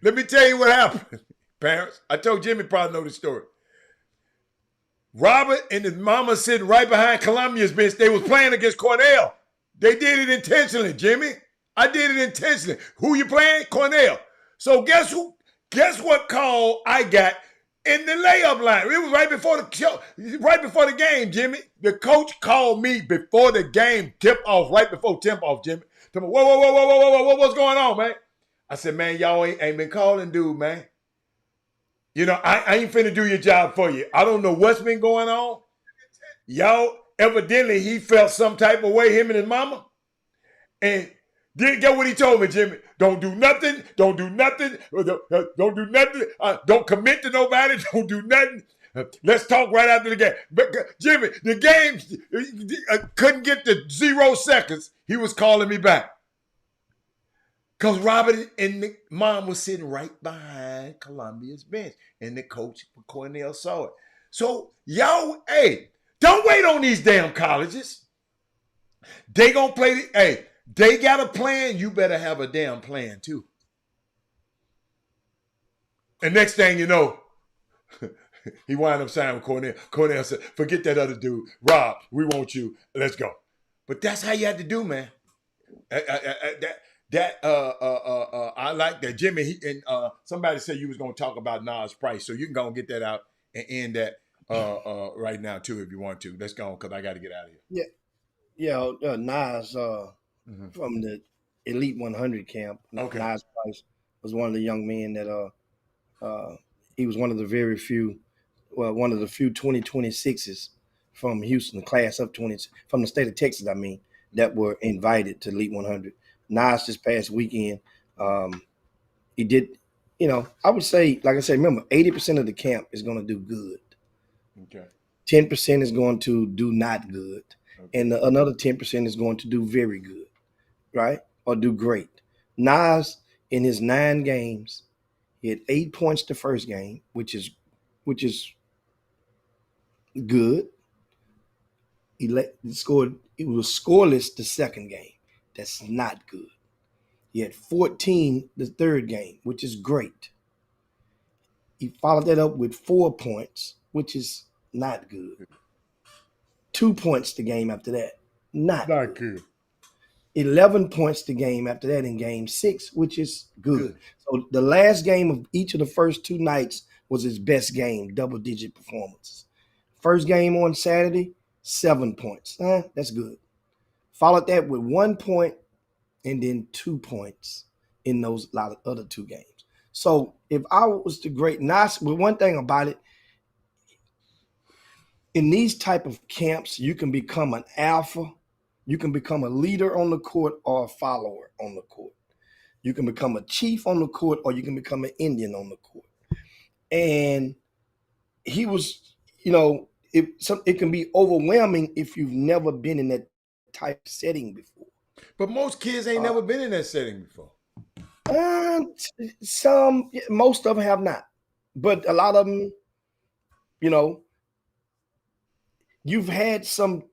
Let me tell you what happened, parents. I told Jimmy probably know the story. Robert and his mama sitting right behind Columbia's bench. They was playing against Cornell. They did it intentionally, Jimmy. I did it intentionally. Who you playing? Cornell. So guess who? Guess what call I got in the layup line? It was right before the game, Jimmy. The coach called me before the game tip off, right before tip off, Jimmy. Tell me, whoa, what's going on, man? I said, man, y'all ain't been calling, dude, man. You know, I ain't finna do your job for you. I don't know what's been going on. Y'all, evidently, he felt some type of way, him and his mama. And didn't get what he told me, Jimmy. Don't do nothing. Don't do nothing. Don't do nothing. Don't commit to nobody. Don't do nothing. Let's talk right after the game. But Jimmy, the game couldn't get to 0 seconds. He was calling me back. Because Robert and the mom was sitting right behind Columbia's bench. And the coach for Cornell saw it. So, y'all, hey, don't wait on these damn colleges. They gonna play, they got a plan. You better have a damn plan too. And next thing you know, he wound up signing with Cornell. Cornell said, forget that other dude. Rob, we want you. Let's go. But that's how you had to do, man. I like that. Jimmy, somebody said you was going to talk about Nas Price, so you can go and get that out and end that right now too if you want to. Let's go because I got to get out of here. Yeah, Nas from the Elite 100 camp. Okay. Nas Price was one of the young men that he was one of the very few, one of the few 2026s from Houston, the class of 20 from the state of Texas, I mean, that were invited to Elite 100. Nas this past weekend, he did, I would say, like I said, remember, 80% of the camp is going to do good. Okay. 10% is going to do not good. Okay. And another 10% is going to do very good, right? Or do great. Nas, in his 9 games, he had 8 points the first game, which is good. He was scoreless the second game. That's not good. He had 14 the third game, which is great. He followed that up with 4 points, which is not good. 2 points the game after that, not good. 11 points the game after that in game 6, which is good. So the last game of each of the first 2 nights was his best game, double-digit performance. First game on Saturday, 7 points. That's good. Followed that with 1 point and then 2 points in those other 2 games. So if I was to grade Nas, with one thing about it, in these type of camps, you can become an alpha, you can become a leader on the court or a follower on the court. You can become a chief on the court or you can become an Indian on the court. And he was, it can be overwhelming if you've never been in that type of setting before. But most kids ain't never been in that setting before. Most of them have not. But a lot of them, you've had some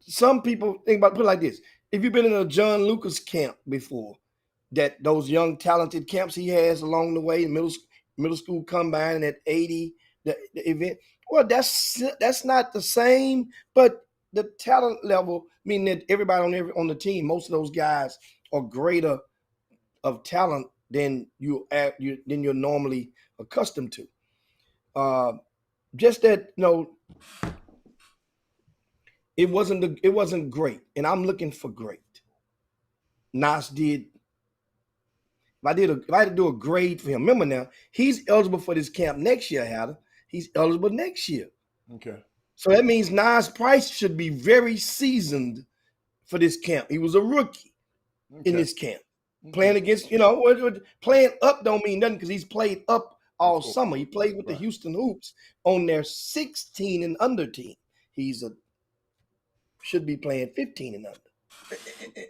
people think about, put it like this. If you've been in a John Lucas camp before, that those young talented camps he has along the way, middle school combine at 80, the event, well, that's not the same, but the talent level, meaning that everybody on the team, most of those guys are greater of talent than you're normally accustomed to. Just that, it wasn't great, and I'm looking for great. Nas did. If I had to do a grade for him, remember now, he's eligible for this camp next year, Hatter. He's eligible next year. Okay. So that means Nas Price should be very seasoned for this camp. He was a rookie in this camp. Playing against, playing up don't mean nothing because he's played up all summer. He played with the Houston Hoops on their 16 and under team. Should be playing 15 and under.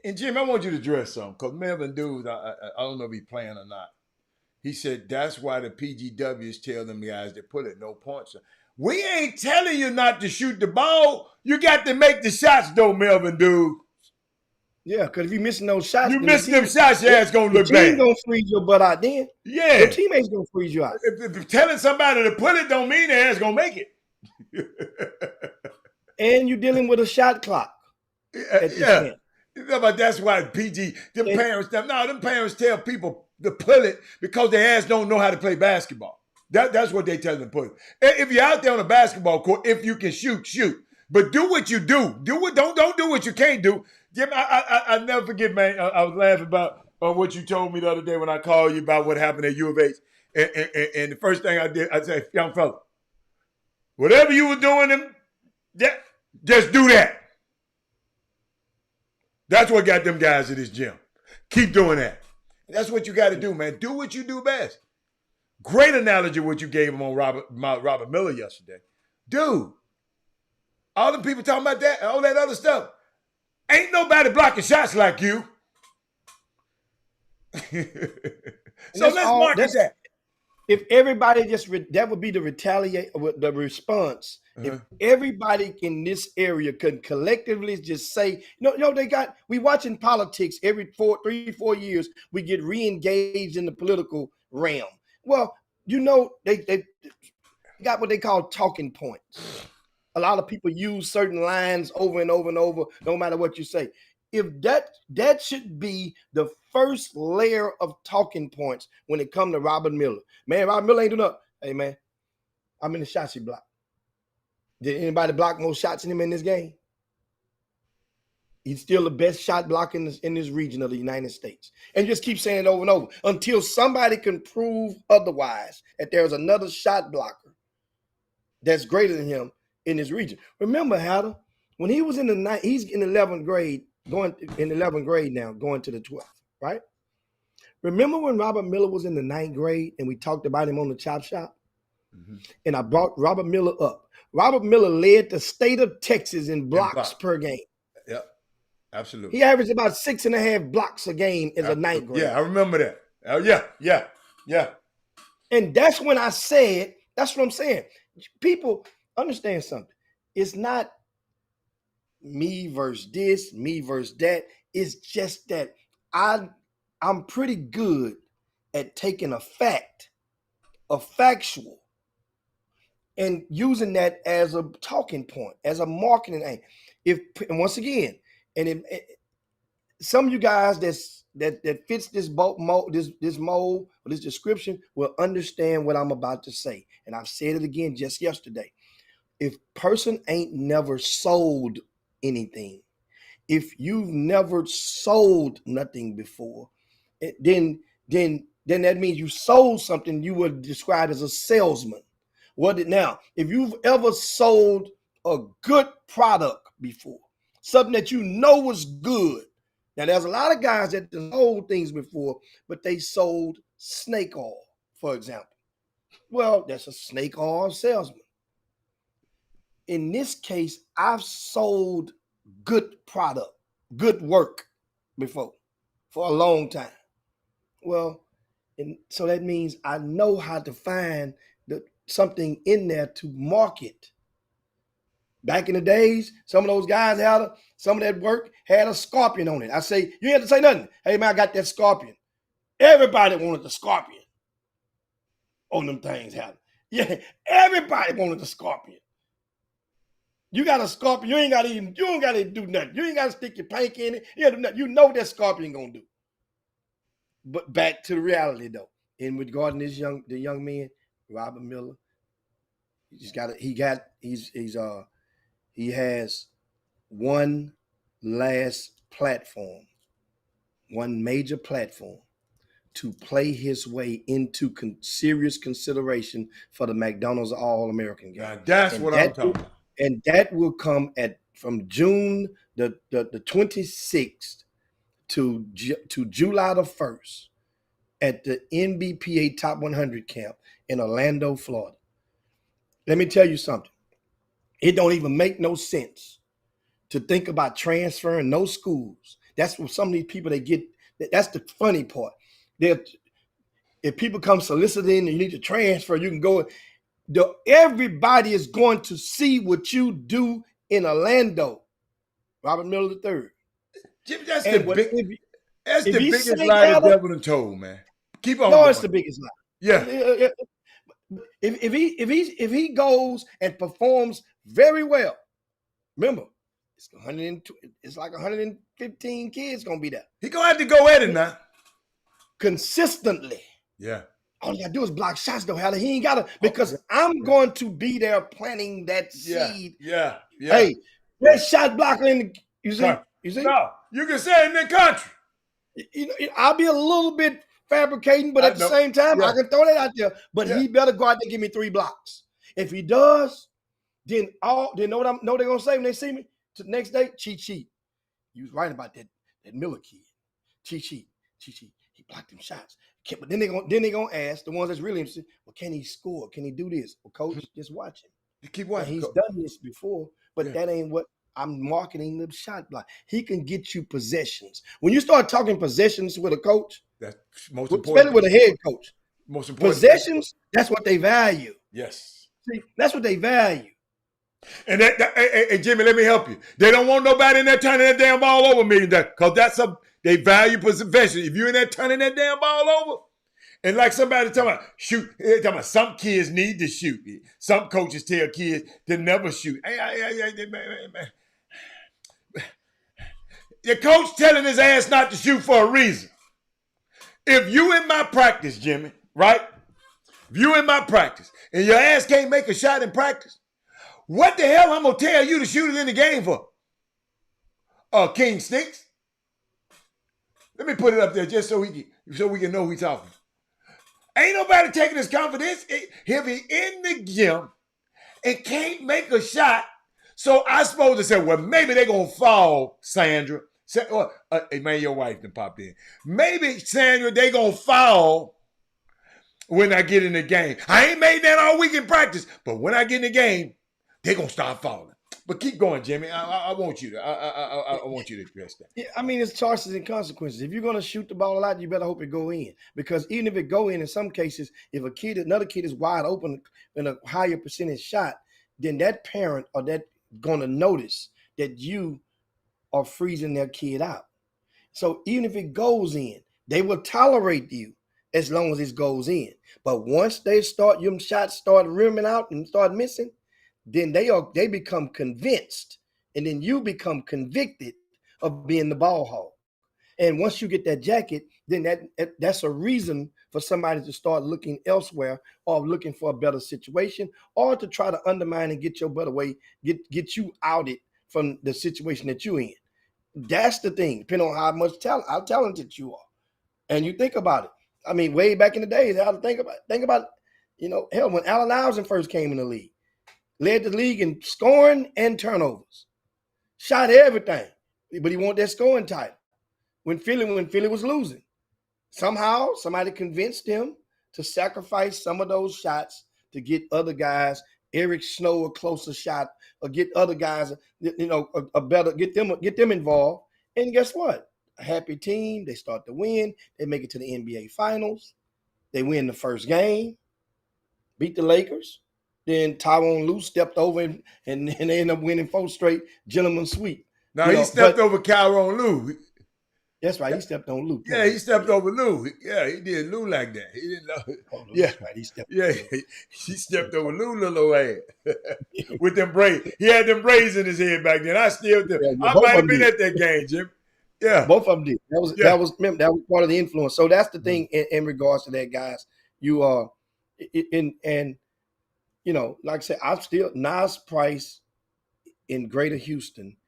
And Jim, I want you to address something because Melvin Dude, I don't know if he's playing or not. He said that's why the PGWs tell them guys to put it no points. We ain't telling you not to shoot the ball. You got to make the shots though, Melvin Dude. Yeah, because if you're missing those shots, you miss them shots, your ass gonna look bad. Your team gonna freeze your butt out then. Yeah, your teammates gonna freeze you out. If telling somebody to put it don't mean their ass gonna make it. And you're dealing with a shot clock. Yeah. But that's why them parents tell people to pull it because their ass don't know how to play basketball. That's what they tell them to put it. If you're out there on a basketball court, if you can shoot, shoot. But do what you do. Don't do what you can't do. Jim, I never forget, man. I was laughing about what you told me the other day when I called you about what happened at U of H. And the first thing I did, I said, young fella, whatever you were doing, just do that. That's what got them guys to this gym. Keep doing that. That's what you got to do, man. Do what you do best. Great analogy what you gave him on Robert Miller yesterday. Dude, all them people talking about that, all that other stuff. Ain't nobody blocking shots like you. So let's market that. If everybody that would be the response. If everybody in this area could collectively just say, we watching politics every 3-4 years, we get re-engaged in the political realm. Well, they got what they call talking points. A lot of people use certain lines over and over and over, no matter what you say. If that should be the first layer of talking points when it comes to Robert Miller. Man, Robert Miller ain't doing nothing. Hey, man, I'm in the shots he blocked. Did anybody block more shots than him in this game? He's still the best shot blocker in this region of the United States. And just keep saying it over and over until somebody can prove otherwise, that there's another shot blocker that's greater than him in this region. Remember, Hatter, when he was he's in 11th grade, going to the 12th, right? Remember when Robert Miller was in the 9th grade and we talked about him on the Chop Shop? Mm-hmm. And I brought Robert Miller up. Robert Miller led the state of Texas in blocks per game. Yep, absolutely. He averaged about 6.5 blocks a game as a 9th grader. Yeah, I remember that. Oh, yeah. And that's when I said, that's what I'm saying. People understand something. It's not me versus this, me versus that. It's just that I'm pretty good at taking a factual, and using that as a talking point, as a marketing aim. And once again, some of you guys that fits this mold, or this description will understand what I'm about to say. And I've said it again just yesterday. If person ain't never sold anything, if you've never sold nothing before, then that means you sold something you would describe as a salesman. Now, if you've ever sold a good product before, something that you know was good. Now, there's a lot of guys that sold things before, but they sold snake oil, for example. Well, that's a snake oil salesman. In this case, I've sold good product, good work before for a long time. Well, and so that means I know how to find something in there to market. Back in the days, some of those guys some of that work had a scorpion on it. I say, you ain't have to say nothing. Hey man, I got that scorpion. Everybody wanted the scorpion on them things happen. Yeah, everybody wanted the scorpion. You got a scorpion, you don't gotta even do nothing. You ain't gotta stick your paint in it. You, do nothing. You know that scorpion gonna do. But back to the reality though. In regarding the young man, Robert Miller, he has one last platform, one major platform to play his way into serious consideration for the McDonald's All-American game. Now, that's what I'm talking about. And that will come from June the 26th to July the 1st at the NBPA Top 100 camp in Orlando, Florida. Let me tell you something. It don't even make no sense to think about transferring no schools. That's what some of these people, they get. That's the funny part. If people come soliciting and you need to transfer, you can go. Everybody is going to see what you do in Orlando. Robert Miller III. Jimmy, that's the biggest lie the devil done told, man. Keep on. No, it's the biggest lie. Yeah. If he goes and performs very well, remember, it's like 115 kids gonna be there. He gonna have to go at it now. Consistently. Yeah. All you gotta do is block shots though, Halle. He ain't gotta, because I'm going to be there planting that seed. Yeah. Hey, that shot blocker in the, you see? No, you can say it in the country. I'll be a little bit fabricating, but at the same time, I can throw that out there. But he better go out there and give me 3 blocks. If he does, then know what they're gonna say when they see me. The next day, cheat. You was right about that Miller kid. Cheat. He blocked them shots. But then they're gonna ask the ones that's really interested. Well, can he score? Can he do this? Well, coach, just watch him. You keep watching. He's done this before, but that ain't what I'm marketing the shot block. He can get you possessions. When you start talking possessions with a coach, that's most important. Especially with a head coach. Most important. Possessions, that's what they value. Yes. See, that's what they value. And hey, Jimmy, let me help you. They don't want nobody in there turning that damn ball over me, because they value possession. If you're in there turning that damn ball over, and like somebody talking about shoot, talking about some kids need to shoot. Some coaches tell kids to never shoot. Man. The coach telling his ass not to shoot for a reason. If you in my practice, Jimmy, right? If you in my practice and your ass can't make a shot in practice, what the hell I'm gonna tell you to shoot it in the game for? King Sticks. Let me put it up there just so we can know who we talking. Ain't nobody taking his confidence if he in the gym and can't make a shot. So I supposed to say, well, maybe they gonna fall, Sandra. Hey, man, your wife done popped in. Maybe, Sandra, they gonna fall when I get in the game. I ain't made that all week in practice, but when I get in the game, they gonna start falling. But keep going, Jimmy. I want you to. I want you to address that. Yeah, I mean, it's choices and consequences. If you're gonna shoot the ball a lot, you better hope it go in. Because even if it go in some cases, if another kid is wide open in a higher percentage shot, then that parent or that gonna notice that you are freezing their kid out. So even if it goes in, they will tolerate you as long as it goes in. But once your shots start rimming out and start missing, then they become convinced, and then you become convicted of being the ball hog. And once you get that jacket, then that's a reason for somebody to start looking elsewhere or looking for a better situation or to try to undermine and get your better way, get you outed from the situation that you're in. That's the thing, depending on how talented you are. And you think about it. I mean, way back in the days, how to think about, hell, when Allen Iverson first came in the league, led the league in scoring and turnovers, shot everything, but he wanted that scoring title. When Philly was losing, somehow somebody convinced him to sacrifice some of those shots to get other guys, Eric Snow, a closer shot, or get other guys, a better, get them involved. And guess what? A happy team. They start to win. They make it to the NBA Finals. They win the first game, beat the Lakers. Then Tyronn Lue stepped over and they end up winning 4 straight gentlemen sweep. Now he stepped over Tyronn Lue. That's right. He stepped on Lue. Yeah, he stepped over Lue. Yeah, he did Lue like that. He didn't know. Yeah, right. He stepped. Yeah, he stepped over Lue little ass with them braids. He had them braids in his head back then. I might have been at that game, Jim. Yeah, both of them did. That was part of the influence. So that's the thing in regards to that, guys. You are like I said, I'm still Nas Price in Greater Houston.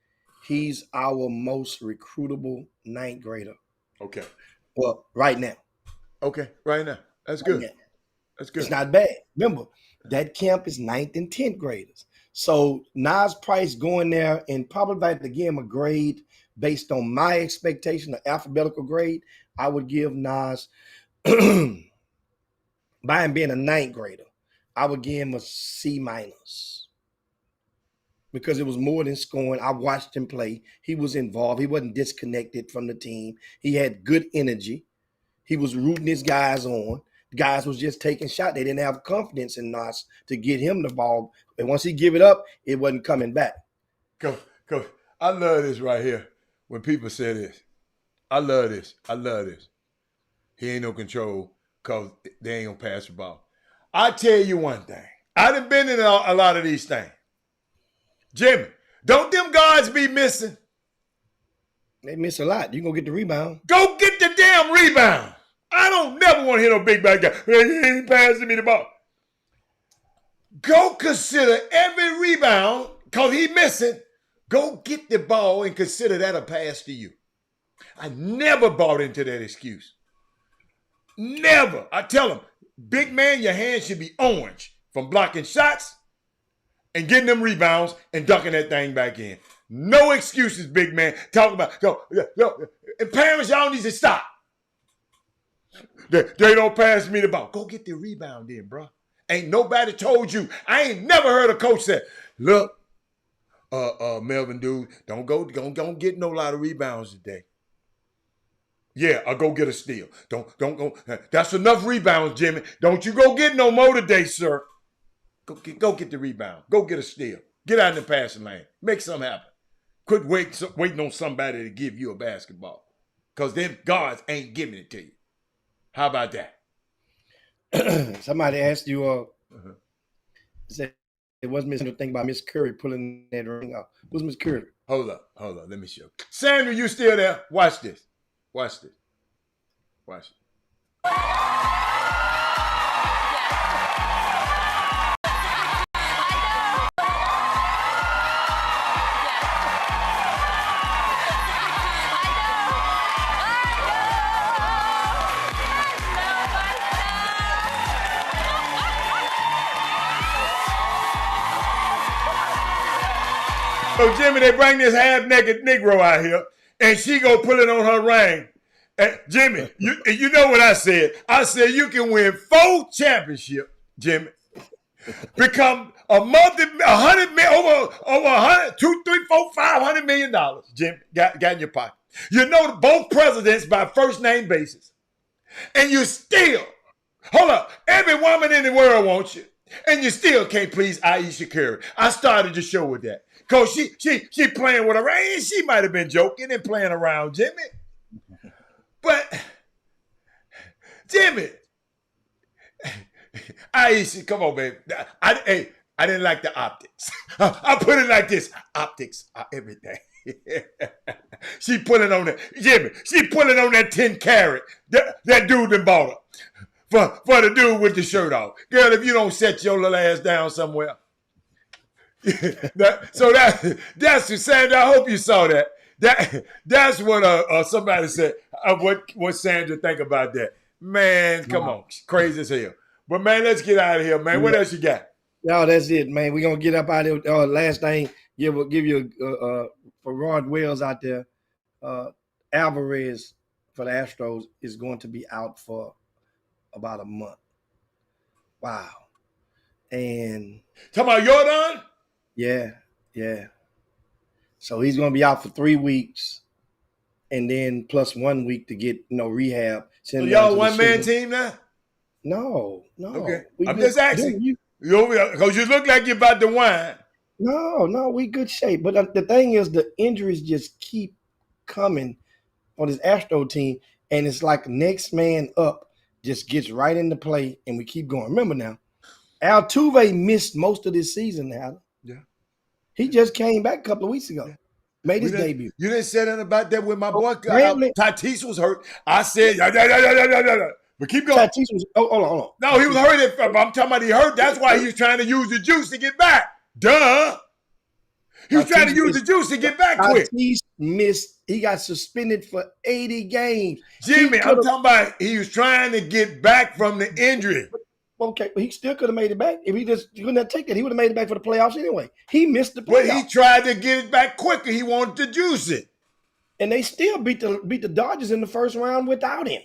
He's our most recruitable 9th grader. Okay. Well, right now. Okay, right now. That's good. Now. That's good. It's not bad. Remember, that camp is 9th and 10th graders. So Nas Price going there and probably to give him a grade based on my expectation, the alphabetical grade, I would give Nas, by him being a 9th grader, I would give him a C-, because it was more than scoring. I watched him play. He was involved. He wasn't disconnected from the team. He had good energy. He was rooting his guys on. The guys was just taking shots. They didn't have confidence in Nas to get him the ball. And once he give it up, it wasn't coming back. Coach, I love this right here when people say this. I love this. He ain't no control because they ain't gonna pass the ball. I tell you one thing. I done been in a lot of these things. Jimmy, don't them guards be missing? They miss a lot. You gonna get the rebound. Go get the damn rebound. I don't never want to hear no big bad guy. He ain't passing me the ball. Go consider every rebound, because he missing. Go get the ball and consider that a pass to you. I never bought into that excuse. Never. I tell him, big man, your hands should be orange from blocking shots and getting them rebounds and dunking that thing back in. No excuses, big man. Talk about, and parents, y'all need to stop. They don't pass me the ball. Go get the rebound then, bro. Ain't nobody told you. I ain't never heard a coach say, look, Melvin, dude, don't get no lot of rebounds today. Yeah, I'll go get a steal. Don't go. That's enough rebounds, Jimmy. Don't you go get no more today, sir. Go get the rebound. Go get a steal. Get out in the passing lane. Make something happen. Quit waiting on somebody to give you a basketball. Because them guards ain't giving it to you. How about that? Somebody asked you, said it wasn't missing a thing about Miss Curry pulling that ring off. Who's Miss Curry? Hold up. Let me show you. Sandra, you still there? Watch this. Watch it. So Jimmy, they bring this half-naked Negro out here, and she go put it on her ring. And Jimmy, you know what I said? I said you can win 4 championships, Jimmy. Become over 100, 2, 3, 4, $500 million, Jimmy, got in your pocket. You know both presidents by first name basis. And you still, hold up, every woman in the world wants you. And you still can't please Aisha Curry. I started the show with that. Because she playing with her, and she might have been joking and playing around, Jimmy. But, Jimmy, Aisha, come on, baby. I didn't like the optics. I put it like this. Optics are everything. She pulling on that, Jimmy, she pulling on that 10 carat. That dude that bought her. For the dude with the shirt off. Girl, if you don't set your little ass down somewhere. That's Sandra. I hope you saw that. That's what somebody said. What Sandra think about that? Man, come on, crazy as hell. But man, let's get out of here, man. What else you got? No, that's it, man. We're gonna get up out of there. Last thing, give you for Rod Wells out there. Alvarez for the Astros is going to be out for about a month. Wow. And Talking about Jordan? yeah. So he's gonna be out for 3 weeks, and then plus 1 week to get rehab. So Send y'all one man team now? No. Okay. We I'm good- just asking. Because you look like you're about to whine. No, we good shape. But the thing is, the injuries just keep coming on this Astro team, and it's like next man up just gets right into play, and we keep going. Remember now, Altuve missed most of this season now. Yeah. He just came back a couple of weeks ago. Yeah. Made his debut. You didn't say nothing about that when my boy Brantley- Tatis was hurt. I said, yeah. But keep going. Tatis was, hold on. No, he was hurt. I'm talking about he hurt. That's why he was trying to use the juice to get back. Duh. He was trying to use the juice to get back quick. Tatis missed. He got suspended for 80 games. Jimmy, I'm talking about he was trying to get back from the injury. Okay, but he still could have made it back. If he just couldn't have taken it, he would have made it back for the playoffs anyway. He missed the But playoffs. he tried to get it back quicker. He wanted to juice it. And they still beat the Dodgers in the first round without him.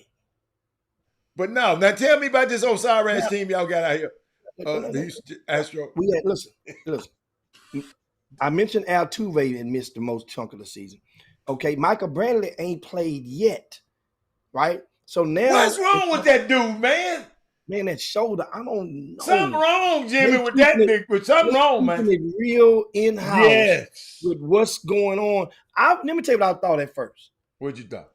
But now tell me about this Osiris team y'all got out here. Astro. Listen. I mentioned Altuve and missed the most chunk of the season. Okay, Michael Brantley ain't played yet, right? So now What's wrong with that dude, man? Man, that shoulder, I don't know. Something wrong, Jimmy, with that big. With something wrong, man. It real in-house yes. with what's going on. Let me tell you what I thought at first. What'd you thought?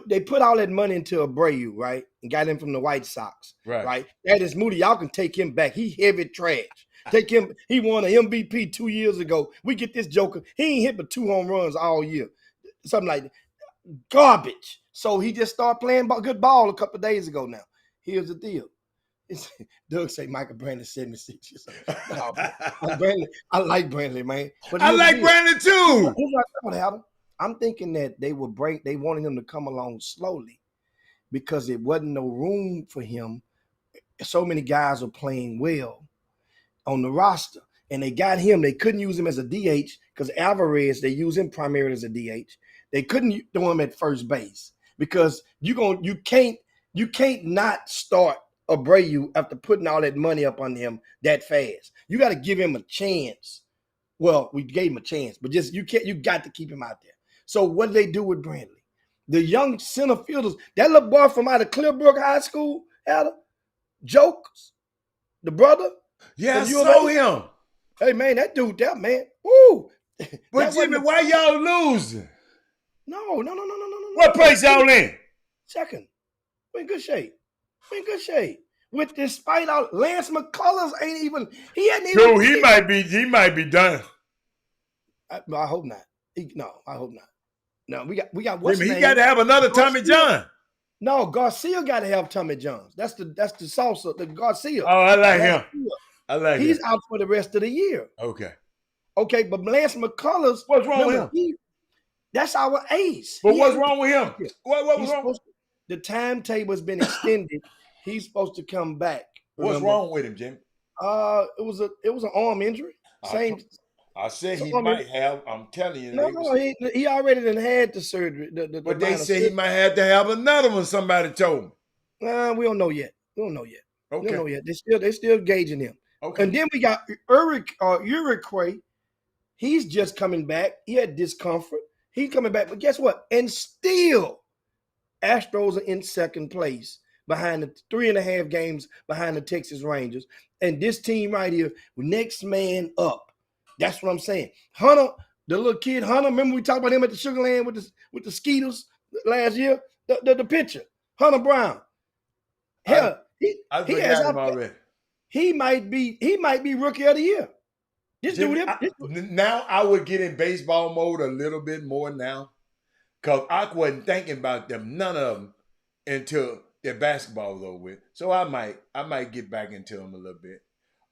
They put all that money into Abreu, right? And got him from the White Sox. Right. That is Moody. Y'all can take him back. He heavy trash. Take him. He won an MVP 2 years ago. We get this joker. He ain't hit but 2 home runs all year. Something like that. Garbage. So he just started playing good ball a couple of days ago now. Here's the deal. Doug say Michael Brantley 76 years old. No, I like Brantley, man. But I like Brantley too. Here's what I thought, Adam. I'm thinking that they wanted him to come along slowly because it wasn't no room for him. So many guys are playing well on the roster. And they got him. They couldn't use him as a DH because Alvarez, they use him primarily as a DH. They couldn't throw him at first base because you can't not start Abreu after putting all that money up on him that fast. You got to give him a chance. Well, we gave him a chance, but you got to keep him out there. So what did they do with Brantley? The young center fielders, that little boy from out of Clearbrook High School, Adam, Jokes, the brother. Yeah, I saw him. Hey, man, that man. Woo. But Jimmy, why y'all losing? No. What place y'all in? Second. We're in good shape. With despite all Lance McCullers he hadn't even. Dude, he might be done. I hope not. I hope not. No, we got what's Jimmy, he got to have another Tommy John. No, Garcia got to have Tommy Johns. That's the salsa, the Garcia. Oh, I like him. He's out for the rest of the year. Okay, but Lance McCullers. What's wrong with him? That's our ace. But what's wrong with him? What was wrong? The timetable has been extended. He's supposed to come back. Remember? What's wrong with him, Jimmy? It was an arm injury. I said he might have. I'm telling you. No, he already done had the surgery. But they say he might have to have another one. Somebody told me. We don't know yet. Okay. We don't know yet. They still gauging him. Okay. And then we got Uruguay. He's just coming back. He had discomfort. He's coming back. But guess what? And still, Astros are in second place behind the 3.5 games behind the Texas Rangers. And this team right here, next man up. That's what I'm saying. Hunter, the little kid Hunter, remember we talked about him at the Sugar Land with the Skeeters last year? The pitcher, Hunter Brown. Hell, I forgot him already. He might be rookie of the year. Now I would get in baseball mode a little bit more now. Because I wasn't thinking about them, none of them, until their basketball was over with. So I might get back into them a little bit.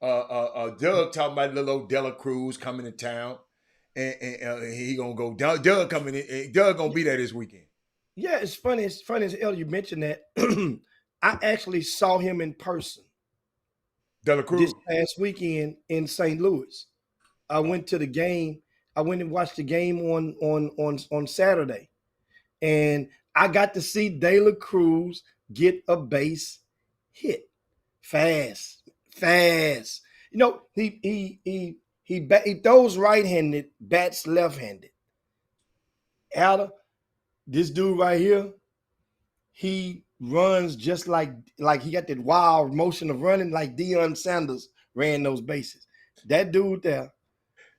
Doug talking about little old Dela Cruz coming to town, and he gonna go. Doug coming in. Doug gonna be there this weekend. Yeah, it's funny. It's funny as hell you mentioned that. I actually saw him in person. De La this Cruz. past weekend in St. Louis. I went to the game. I went and watched the game on Saturday, and I got to see De La Cruz get a base hit fast. You know, he throws right-handed, bats left-handed. Alda, this dude right here, he runs just like he got that wild motion of running like Deion Sanders ran those bases. That dude there,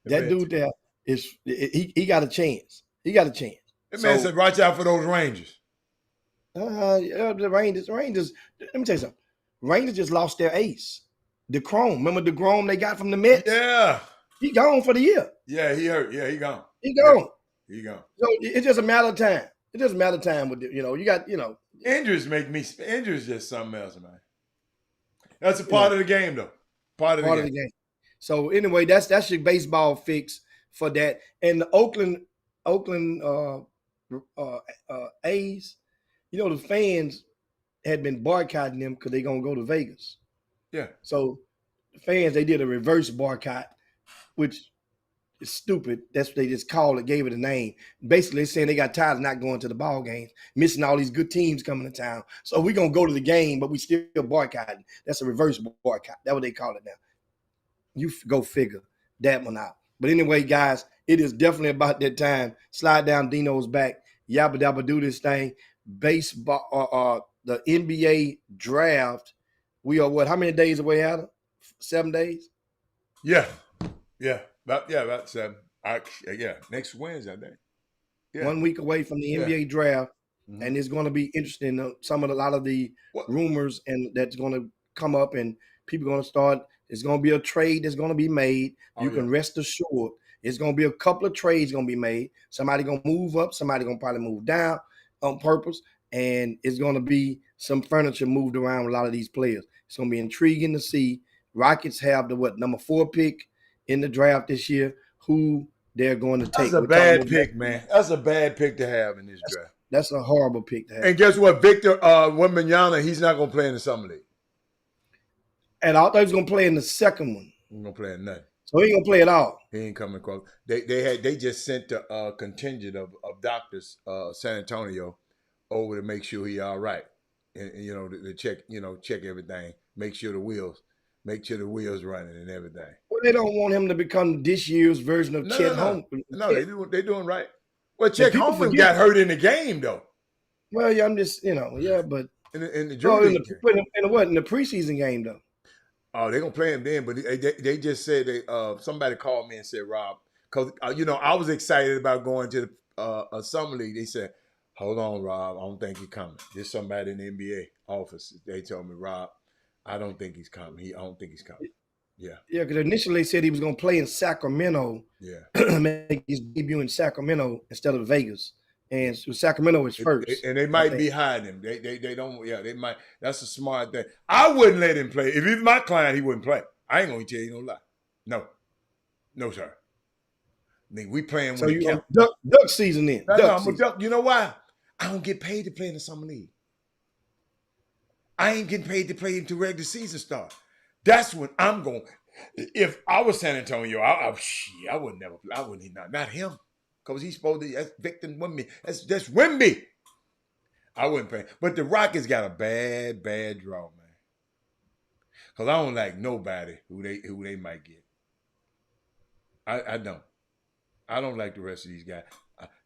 that dude there is he got a chance. He got a chance. That man said, watch out for those Rangers. The Rangers. Let me tell you something. Rangers just lost their ace, DeGrom. Remember DeGrom they got from the Mets? Yeah. He gone for the year. Yeah, he hurt. Yeah, he gone. He gone. Yeah, he gone. So it's just a matter of time. It just a matter of time with you got injuries injuries just something else, man. That's a part of the game, though. Part of the game. So anyway, that's your baseball fix for that. And the Oakland A's, the fans had been boycotting them because they're gonna go to Vegas. Yeah. So the fans, they did a reverse boycott, which is stupid. That's what they just called it, gave it a name. Basically, saying they got tired of not going to the ball games, missing all these good teams coming to town. So we're gonna go to the game, but we still boycotting. That's a reverse boycott. That's what they call it now. You go figure that one out. But anyway, guys, it is definitely about that time. Slide down Dino's back. Yabba dabba do this thing. Baseball, the NBA draft. We are what? How many days away, Adam? 7 days? Yeah. About 7. Next Wednesday, I think. Yeah. 1 week away from the NBA draft. Mm-hmm. And it's going to be interesting. A lot of the rumors and that's going to come up, and people are going to start. It's going to be a trade that's going to be made. You can rest assured. It's going to be a couple of trades going to be made. Somebody going to move up. Somebody going to probably move down on purpose. And it's going to be some furniture moved around with a lot of these players. It's going to be intriguing to see. Rockets have the number 4 pick in the draft this year. Who they're going to take. That's a bad pick, man. That's a bad pick to have in this draft. That's a horrible pick to have. And guess what? Victor Wembanyama, he's not going to play in the summer league. And I thought he was going to play in the second one. He's going to play in nothing. So he ain't going to play at all. He ain't coming across. They just sent a contingent of doctors, San Antonio, over to make sure he all right. And to check everything, make sure the wheels running and everything. Well, they don't want him to become this year's version of Chet Holmgren. No, they're doing right. Well, Chet Holmgren got hurt in the game though. Well, yeah, I'm just but in the preseason game though. Oh, they're gonna play him then, but they just said somebody called me and said, Rob, because I was excited about going to a summer league. They said, hold on, Rob, I don't think he's coming. There's somebody in the NBA office. They told me, Rob, I don't think he's coming. I don't think he's coming. Yeah. Yeah, because initially they said he was going to play in Sacramento. Yeah. Make his debut in Sacramento instead of Vegas. And so Sacramento is first. And they might be hiding him. They don't, they might. That's a smart thing. I wouldn't let him play. If he's my client, he wouldn't play. I ain't going to tell you no lie. No. No, sir. I mean, we playing so you duck season then. I'm a duck. You know why? I don't get paid to play in the summer league. I ain't getting paid to play until regular season starts. That's when I'm going. If I was San Antonio, I would never play. I wouldn't. Not him, because he's supposed to. That's Victor Wemby. That's Wemby. I wouldn't play. But the Rockets got a bad draw, man. Because I don't like nobody who they might get. I don't. I don't like the rest of these guys.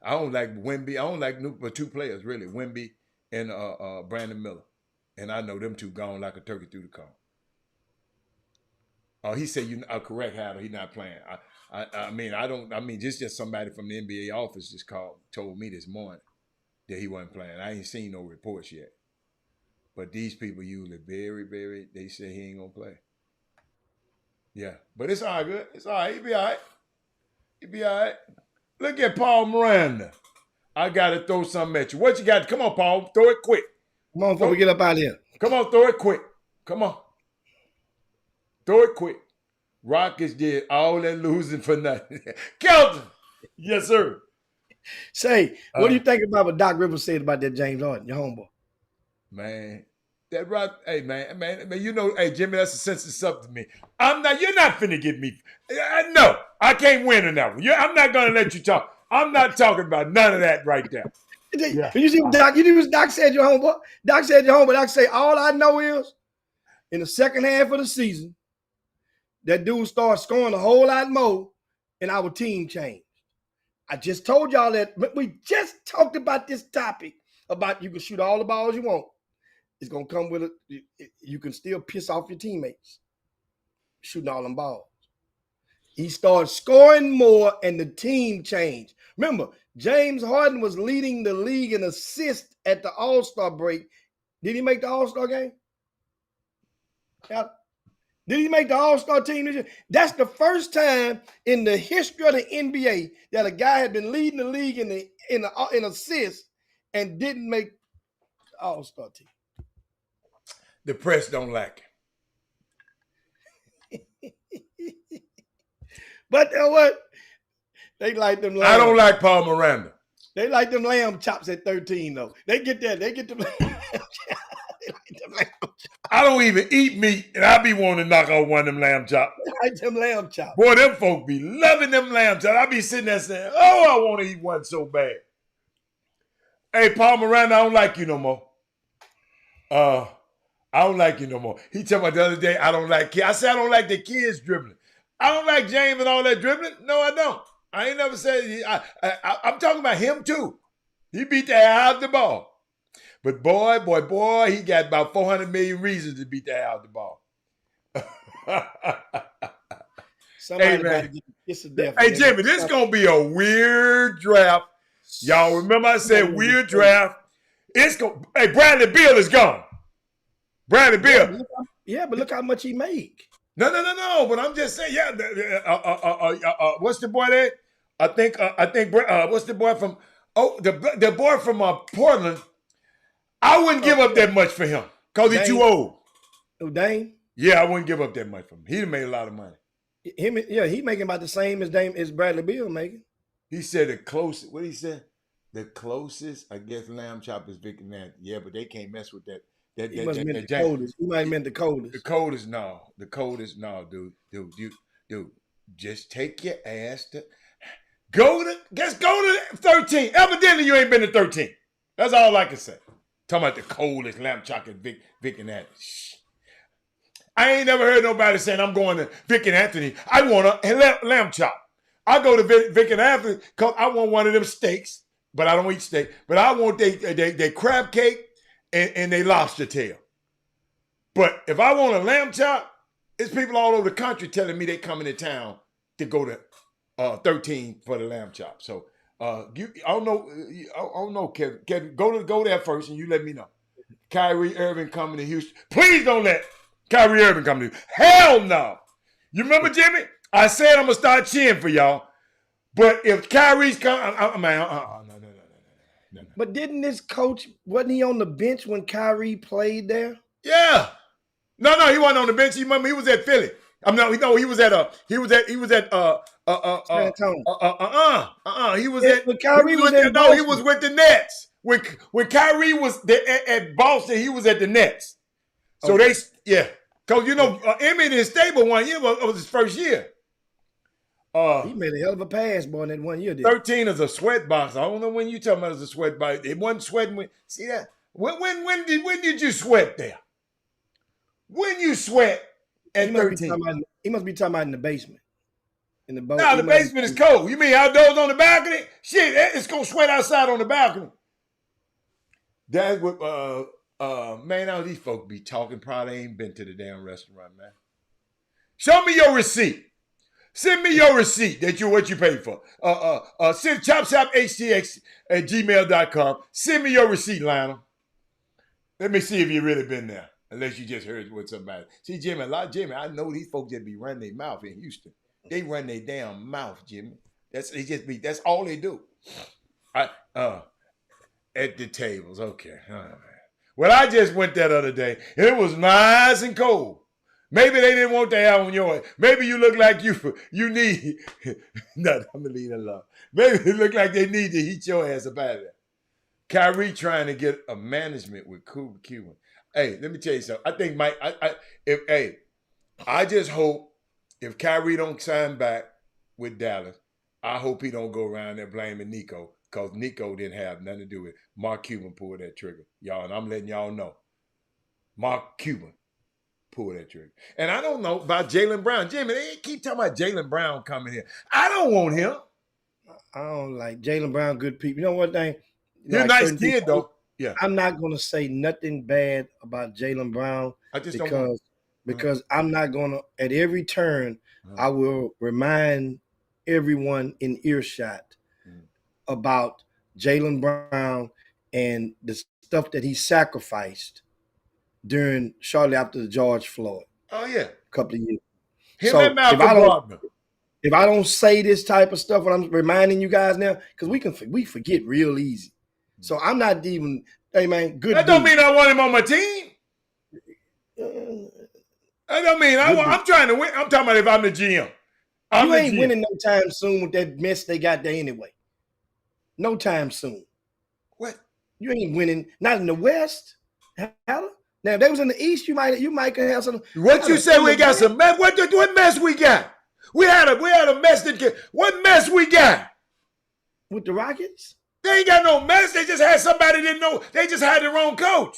I don't like Wemby. I don't like but 2 players really, Wemby and Brandon Miller. And I know them 2 gone like a turkey through the cone. He said you are correct, Hatter. He's not playing. I mean, just somebody from the NBA office just told me this morning that he wasn't playing. I ain't seen no reports yet. But these people usually very, very, they say he ain't gonna play. Yeah. But it's all good. It's all right. He'll be all right. He'll be all right. Look at Paul Miranda. I gotta throw something at you. What you got? Come on, Paul. Throw it quick. Come on, before we get up out of here. Come on, throw it quick. Come on. Throw it quick. Rockets did all that losing for nothing. Kelton. Yes, sir. Say, what do you think about what Doc Rivers said about that James Harden, your homeboy? Man, That right. Hey, man, you know, hey, Jimmy, that's a sensitive subject to me. You're not finna get me. No, I can't win on that one. I'm not gonna let you talk. I'm not talking about none of that right there. Yeah. You see what Doc, you see what Doc said, your homeboy? Doc said, your homeboy, Doc say, all I know is in the second half of the season, that dude started scoring a whole lot more and our team changed. I just told y'all that. We just talked about this topic about you can shoot all the balls you want. It's going to come with it. You can still piss off your teammates shooting all them balls. He started scoring more and the team changed. Remember, James Harden was leading the league in assists at the All-Star break. Did he make the All-Star game? Yeah. Did he make the All-Star team this year? That's the first time in the history of the NBA that a guy had been leading the league in assists and didn't make the All-Star team. The press don't like it. But you know what? They like them. I don't like Paul Miranda. They like them lamb chops at 13, though. They get that. They get them lamb chops. They like them lamb chops. I don't even eat meat, and I be wanting to knock out one of them lamb chops. They like them lamb chops. Boy, them folk be loving them lamb chops. I be sitting there saying, oh, I want to eat one so bad. Hey, Paul Miranda, I don't like you no more. I don't like you no more. He told me the other day, I don't like kids. I said I don't like the kids dribbling. I don't like James and all that dribbling. No, I don't. I ain't never said, I'm talking about him too. He beat the hell out of the ball. But boy, he got about 400 million reasons to beat the hell out of the ball. Somebody got to get kiss of death. Hey, Jimmy, this is going to be a weird draft. Y'all remember I said weird draft? It's going. Hey, Bradley Beal is gone. Bradley Beal. Yeah, but look how much he make. No. But I'm just saying, yeah. What's the boy there? I think. What's the boy from? Oh, the boy from Portland. I wouldn't give up that much for him because he's too old. Oh, Dame? Yeah, I wouldn't give up that much for him. He'd made a lot of money. He making about the same as Bradley Beal making. He said the closest. What he said? The closest, I guess, lamb chop is Vic and that. Yeah, but they can't mess with that. He must have meant the coldest. He might have meant the coldest. The coldest, no. The coldest, no, dude. Just take your ass to go to 13. Evidently, you ain't been to 13. That's all I can say. Talking about the coldest lamb chop at Vic and that. I ain't never heard nobody saying I'm going to Vic and Anthony. I want a lamb chop. I go to Vic and Anthony because I want one of them steaks, but I don't eat steak. But I want they crab cake and they lobster tail. But if I want a lamb chop, it's people all over the country telling me they coming to town to go to 13 for the lamb chop. So I don't know, Kevin. Go there first, and you let me know. Kyrie Irving coming to Houston. Please don't let Kyrie Irving come to you. Hell no. You remember, Jimmy? I said I'm gonna start cheering for y'all. But if Kyrie's coming, no. But didn't this coach, wasn't he on the bench when Kyrie played there? Yeah. No, he wasn't on the bench. He was at Philly. He was at He was with the Nets. When Kyrie was at Boston, he was at the Nets. So because Emmitt is stable 1 year was his first year. He made a hell of a pass, boy, in that 1 year. 13 is a sweat box. I don't know when you talking about as a sweat box. It wasn't sweating when. See that? When did you sweat there? When you sweat at 13? He must be talking about in the basement. In the boat. No, the basement is cold. You mean outdoors on the balcony? Shit, it's gonna sweat outside on the balcony. That's what man, all these folks be talking. Probably ain't been to the damn restaurant, man. Show me your receipt. Send me your receipt what you paid for. Send Chop Shop Htx at gmail.com. Send me your receipt, Lionel. Let me see if you really been there. Unless you just heard what somebody. See, Jimmy, I know these folks that be running their mouth in Houston. They run their damn mouth, Jimmy. That's all they do. At the tables, okay. Well, I just went that other day, and it was nice and cold. Maybe they didn't want to have on yours. Maybe you look like you need. No, I'm gonna leave it alone. Maybe it look like they need to heat your ass up out of there. Kyrie trying to get a management with Cuban. Hey, let me tell you something. I think Mike. I just hope if Kyrie don't sign back with Dallas, I hope he don't go around there blaming Nico, because Nico didn't have nothing to do with it. Mark Cuban pulled that trigger, y'all, and I'm letting y'all know. Mark Cuban pulled that trigger. And I don't know about Jaylen Brown. Jimmy, they keep talking about Jaylen Brown coming here. I don't want him. I don't like Jaylen Brown. Good people. You know what thing? He's a nice kid, though. Yeah. I'm not going to say nothing bad about Jaylen Brown because I'm not going to, at every turn, I will remind everyone in earshot about Jaylen Brown and the stuff that he sacrificed shortly after the George Floyd. Oh, yeah. A couple of years. Him and Malcolm Gardner. If I don't say this type of stuff, when I'm reminding you guys now, because we forget real easy. So I'm not even, hey man, good. That don't mean I want him on my team. That don't mean I'm trying to win. I'm talking about if I'm the GM. You ain't winning no time soon with that mess they got there anyway. No time soon. What? You ain't winning. Not in the West. Now, if they was in the East, you might have some. What you say? We got some mess. What mess we got? We had a mess what mess we got? With the Rockets? They ain't got no mess. They just had somebody didn't know. They just had the wrong coach.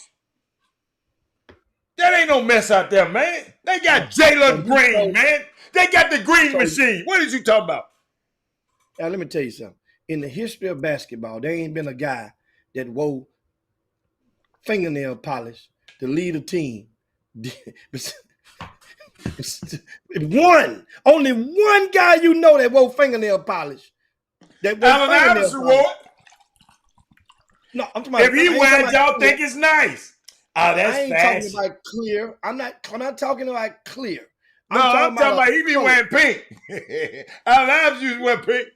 That ain't no mess out there, man. They got Jalen Green, man. They got the green machine. What is you talking about? Now, let me tell you something. In the history of basketball, there ain't been a guy that wore fingernail polish to lead a team. Only one guy you know that wore fingernail polish. Allen Iverson wore it. No, I'm talking about. If he wears, y'all think it's nice. Oh, that's I ain't fast. talking about clear. I'm not talking about clear. I'm talking about he be wearing pink. Allen Iverson used to wear pink.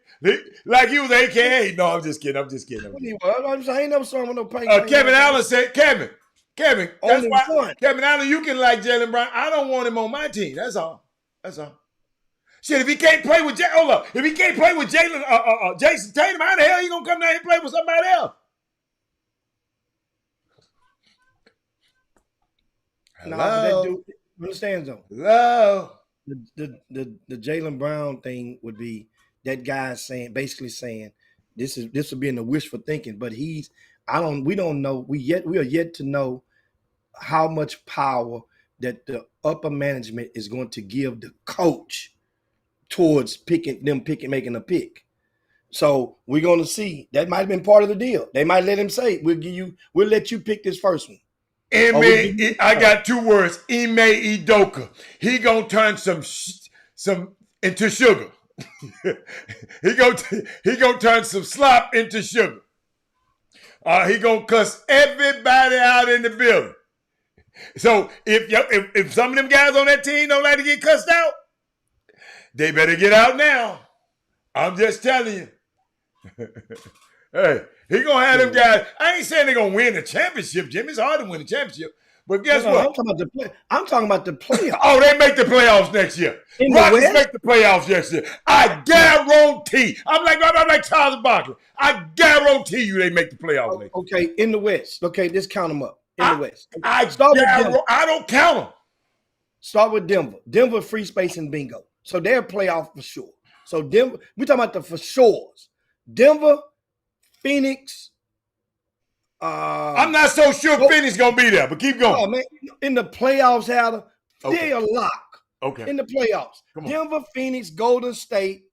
Like he was AKA. No, I'm just kidding. I ain't never saw him with no pink. Kevin Allen said, Kevin, that's why. One. Kevin Allen, you can like Jaylen Brown. I don't want him on my team. That's all. Shit, if he can't play with if he can't play with Jason Tatum, how the hell he gonna come down here and play with somebody else? No, but that dude understands though. Hello. The Jaylen Brown thing would be that guy basically saying this would be in the wishful thinking, but we don't know. We are yet to know how much power that the upper management is going to give the coach towards making a pick. So we're going to see. That might have been part of the deal. They might let him say, we'll let you pick this first one. I got two words. Ime Udoka. He gonna turn some into sugar. he gonna turn some slop into sugar. He gonna cuss everybody out in the building. So if some of them guys on that team don't like to get cussed out, they better get out now. I'm just telling you. Hey, he gonna have them guys. I ain't saying they're gonna win the championship, Jim. It's hard to win the championship. But guess what? I'm talking about the playoffs. Oh, they make the playoffs next year. Rockets make the playoffs next year. I guarantee. I'm like Charles Barkley. I guarantee you they make the playoffs next year. Okay, in the West. Okay, just count them up. In the West. I don't count them. Start with Denver. Denver, free space and bingo. So they're playoff for sure. So Denver, we're talking about the for sures. Denver, Phoenix. I'm not so sure Phoenix gonna be there, but keep going. Oh man, in the playoffs, they're a lock. Okay. In the playoffs, Denver, Phoenix, Golden State,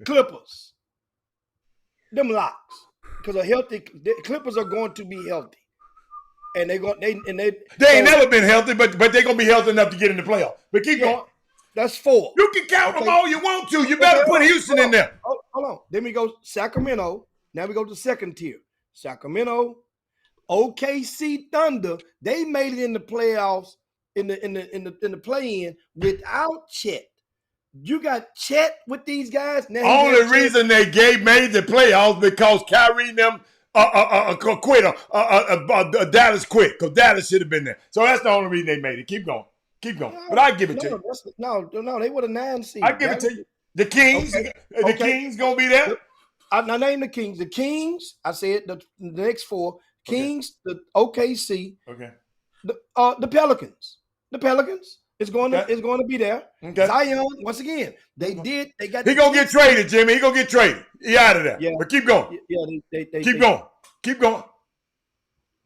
Clippers. Them locks, because the Clippers are going to be healthy. And they ain't never been healthy, but they're gonna be healthy enough to get in the playoffs. But keep going. That's 4. You can count them all you want to. You better put Houston in there. Hold on. Then we go Sacramento. Now we go to second tier. Sacramento, OKC Thunder. They made it in the playoffs in the play-in without Chet. You got Chet with these guys. Now only reason they made the playoffs because Kyrie and them quit. Dallas quit because Dallas should have been there. So that's the only reason they made it. Keep going. But I give it to you. No, they were the 9 seed. I give it to you. The Kings, Kings gonna be there. I named the Kings. The Kings, I said the next four. Kings, the OKC, Okay. the Pelicans. The Pelicans is going to be there. Okay. Zion, once again, they got He gonna get traded, Jimmy. He gonna get traded. He out of there. Yeah. But keep going. Yeah, Keep going. Keep going.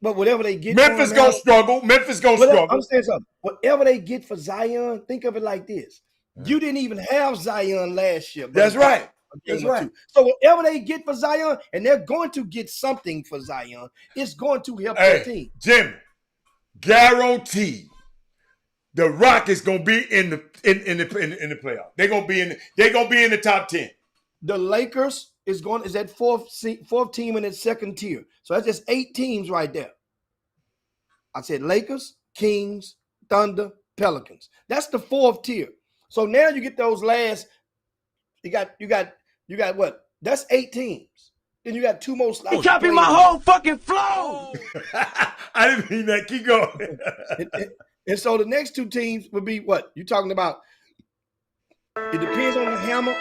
But whatever they get, Memphis gonna struggle. Memphis gonna struggle. Understand something. Whatever they get for Zion, think of it like this: you didn't even have Zion last year. That's right. That's right. So whatever they get for Zion, and they're going to get something for Zion, it's going to help their team. Jimmy, guaranteed, the Rockets gonna be in the playoff. They're gonna be in the top 10. The Lakers is that fourth team in its second tier. So that's just 8 teams right there. I said Lakers, Kings, Thunder, Pelicans. That's the 4th tier. So now you get those last. You got what? That's 8 teams. Then you got 2 more slots. You copy my whole fucking flow. I didn't mean that. Keep going. and so the next 2 teams would be what? You talking about? It depends on the hammer.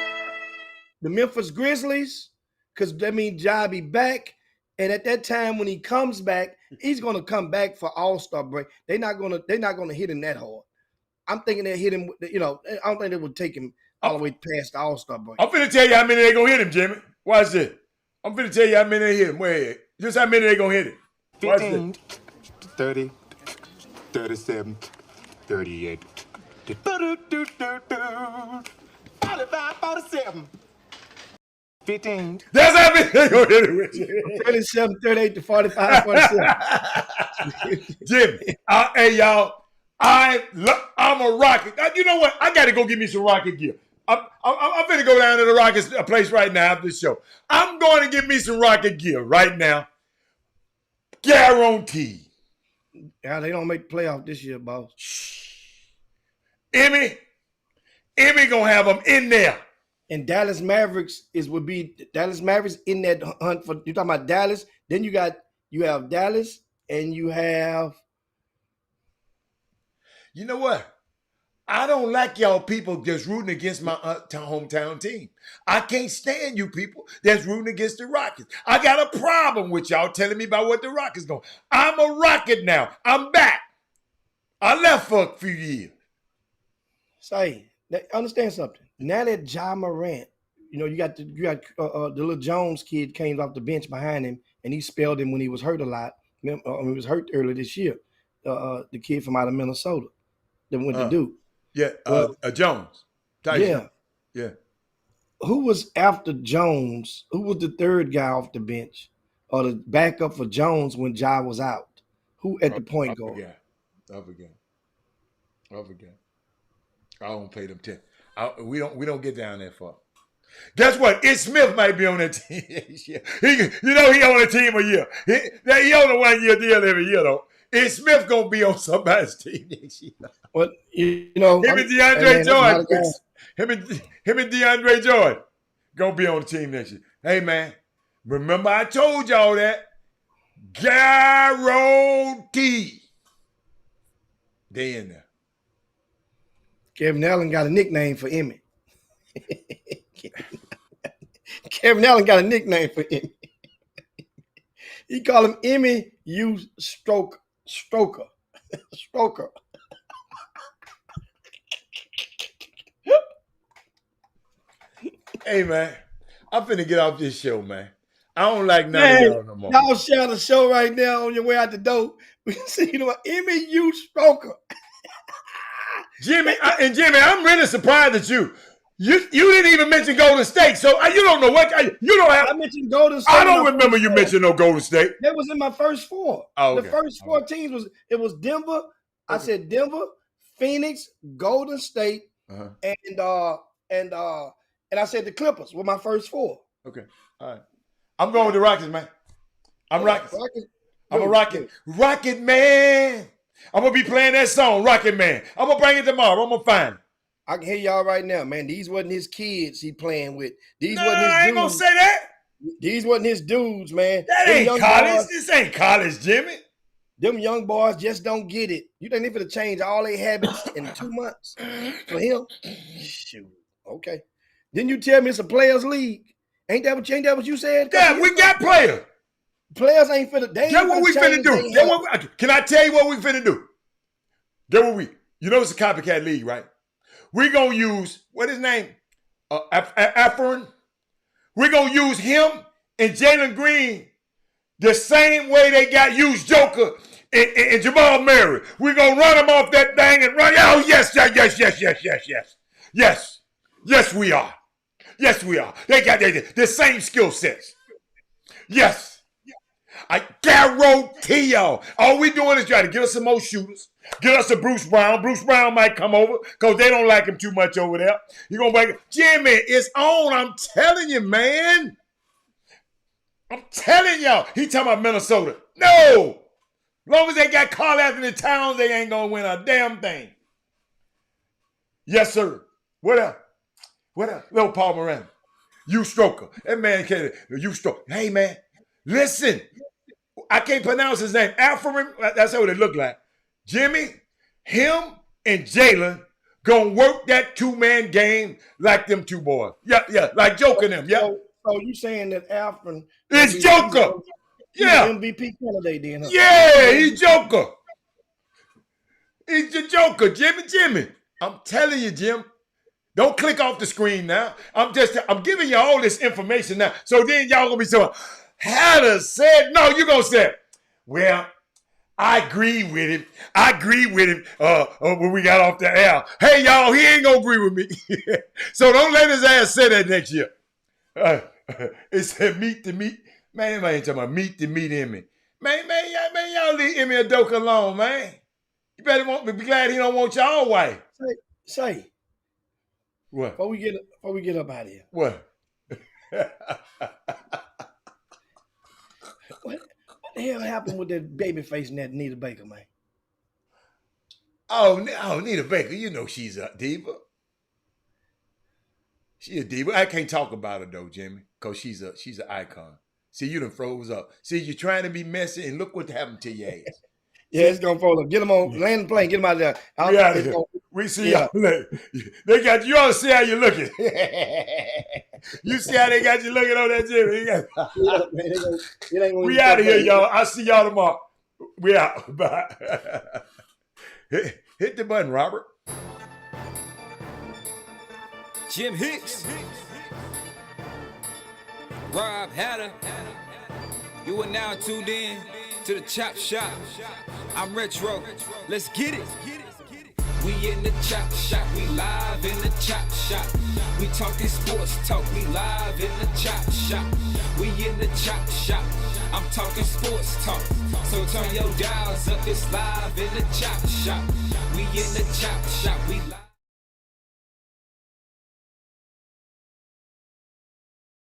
The Memphis Grizzlies, because that means Ja be back. And at that time when he comes back, he's gonna come back for All-Star break. They're not gonna hit him that hard. I'm thinking they'll hit him, I don't think they would take him all the way past the All-Star break. I'm finna tell you how many they gonna hit him, Jimmy. Watch this. I'm finna tell you how many they hit him. Wait, just how many they gonna hit him. 15, 30, 37, 38, 45, 47. 15. That's how many they gonna hit him with you. 37, 38 to 45, 47. Jimmy, hey y'all, I'm a Rocket. You know what? I gotta go get me some Rocket gear. I'm finna go down to the Rockets place right now after the show. I'm going to get me some Rocket gear right now. Guaranteed. Yeah, they don't make the playoff this year, boss. Emmy gonna have them in there. And Dallas Mavericks would be Dallas Mavericks in that hunt for. You talking about Dallas? Then you have Dallas and you have. You know what? I don't like y'all people just rooting against my hometown team. I can't stand you people that's rooting against the Rockets. I got a problem with y'all telling me about what the Rockets doing. I'm a Rocket now. I'm back. I left for a few years. Say, understand something. Now that Ja Morant, you got the little Jones kid came off the bench behind him, and he spelled him when he was hurt a lot. He was hurt earlier this year. The kid from out of Minnesota that went to Duke. Yeah, Jones. Tyson. Yeah. Who was after Jones? Who was the third guy off the bench or the backup for Jones when Ja was out? Who at the point guard? I forget. I don't pay them 10. We don't get down that far. Guess what? Ish Smith might be on that team. He on a team a year. He on a 1-year deal every year though. Ish Smith gonna be on somebody's team next year. Well, him and DeAndre Jordan. Him and DeAndre Jordan gonna be on the team next year. Hey man, remember I told y'all that. Guaranteed. They in there. Kevin Allen got a nickname for Emmy. Kevin Allen got a nickname for Emmy. He call him Emmy U Stroker. Hey man, I'm finna get off this show, man. I don't like none of y'all no more. Y'all share the show right now on your way out the door. We see Emmy U Stroker. Jimmy, I'm really surprised at you. You didn't even mention Golden State, so you don't know what you don't have. I mentioned Golden State. I don't remember you mentioning no Golden State. That was in my first 4. Oh, okay. The first 4 teams was Denver. Okay. I said Denver, Phoenix, Golden State, and I said the Clippers were my first 4. Okay, all right. I'm going with the Rockets, man. I'm Rockets. I'm a Rocket. Rocket Man. I'm going to be playing that song, Rocket Man. I'm going to bring it tomorrow. I'm going to find it. I can hear y'all right now, man. These wasn't his kids he playing with. These no, wasn't his dudes. I ain't going to say that. These wasn't his dudes, man. That ain't college. Boys, this ain't college, Jimmy. Them young boys just don't get it. You think they're going to change all their habits in 2 months for him? Shoot. Okay. Then you tell me it's a players' league Ain't that what you said? Yeah, we got players. Players ain't finna. They ain't Get what we finna do. Get what can I tell you what we finna do? Get what you know it's a copycat league, right? We gonna use, what his name? Afron. We gonna use him and Jalen Green the same way they got used Joker and Jamal Murray. We gonna run them off that thing and run. Oh, yes, we are. Yes, we are. They got the same skill sets. Yes. I guarantee y'all. All we doing is trying to get us some more shooters. Get us a Bruce Brown. Bruce Brown might come over because they don't like him too much over there. You gonna make Jimmy, it's on. I'm telling you, man. I'm telling y'all. He talking about Minnesota. No. As long as they got Carl Anthony Towns, they ain't gonna win a damn thing. Yes, sir. What up? Little Paul Moran. You stroker. That man can't. You stroker. Hey, man. Listen. I can't pronounce his name. Afron, that's what it looked like. Jimmy, him, and Jalen gonna work that two-man game like them two boys. Yeah, like Joker them. Yeah. So you saying that Afron is Joker? Yeah. MVP candidate then? Huh? Yeah, he's Joker. He's the Joker, Jimmy. I'm telling you, Jim. Don't click off the screen now. I'm giving you all this information now. So then y'all gonna be saying, Hannah said, no, you gonna say, well, I agree with him. When we got off the air. Hey, y'all, he ain't gonna agree with me. So don't let his ass say that next year. It said meet the meat. Man, I ain't talking about meet the meat Emmy. Man, y'all leave Emmy Adoka alone, man. You better be glad he don't want y'all wife. Say. What? Before we get up out of here. What? What the hell happened with that baby face and that Nita Baker, man? Oh, Nita Baker, you know she's a diva. She a diva. I can't talk about her though, Jimmy, because she's an icon. See, you done froze up. See, you're trying to be messy, and look what happened to your ass. Yeah, it's gonna fall up. Get them on land the plane. Get them out of there. We out of here. We see y'all. They got you. All see how you looking. You see how they got you looking on that Jimmy. We out of here, y'all. I'll see y'all tomorrow. We out. Bye. Hit the button, Robert. Jim Hicks. Rob Hatter. You are now tuned in to the Chop Shop. I'm Retro. Let's get it. We in the Chop Shop. We live in the Chop Shop. We talking sports talk. We live in the Chop Shop. We in the Chop Shop. I'm talking sports talk. So turn your dials up. It's live in the Chop Shop. We in the Chop Shop. We live.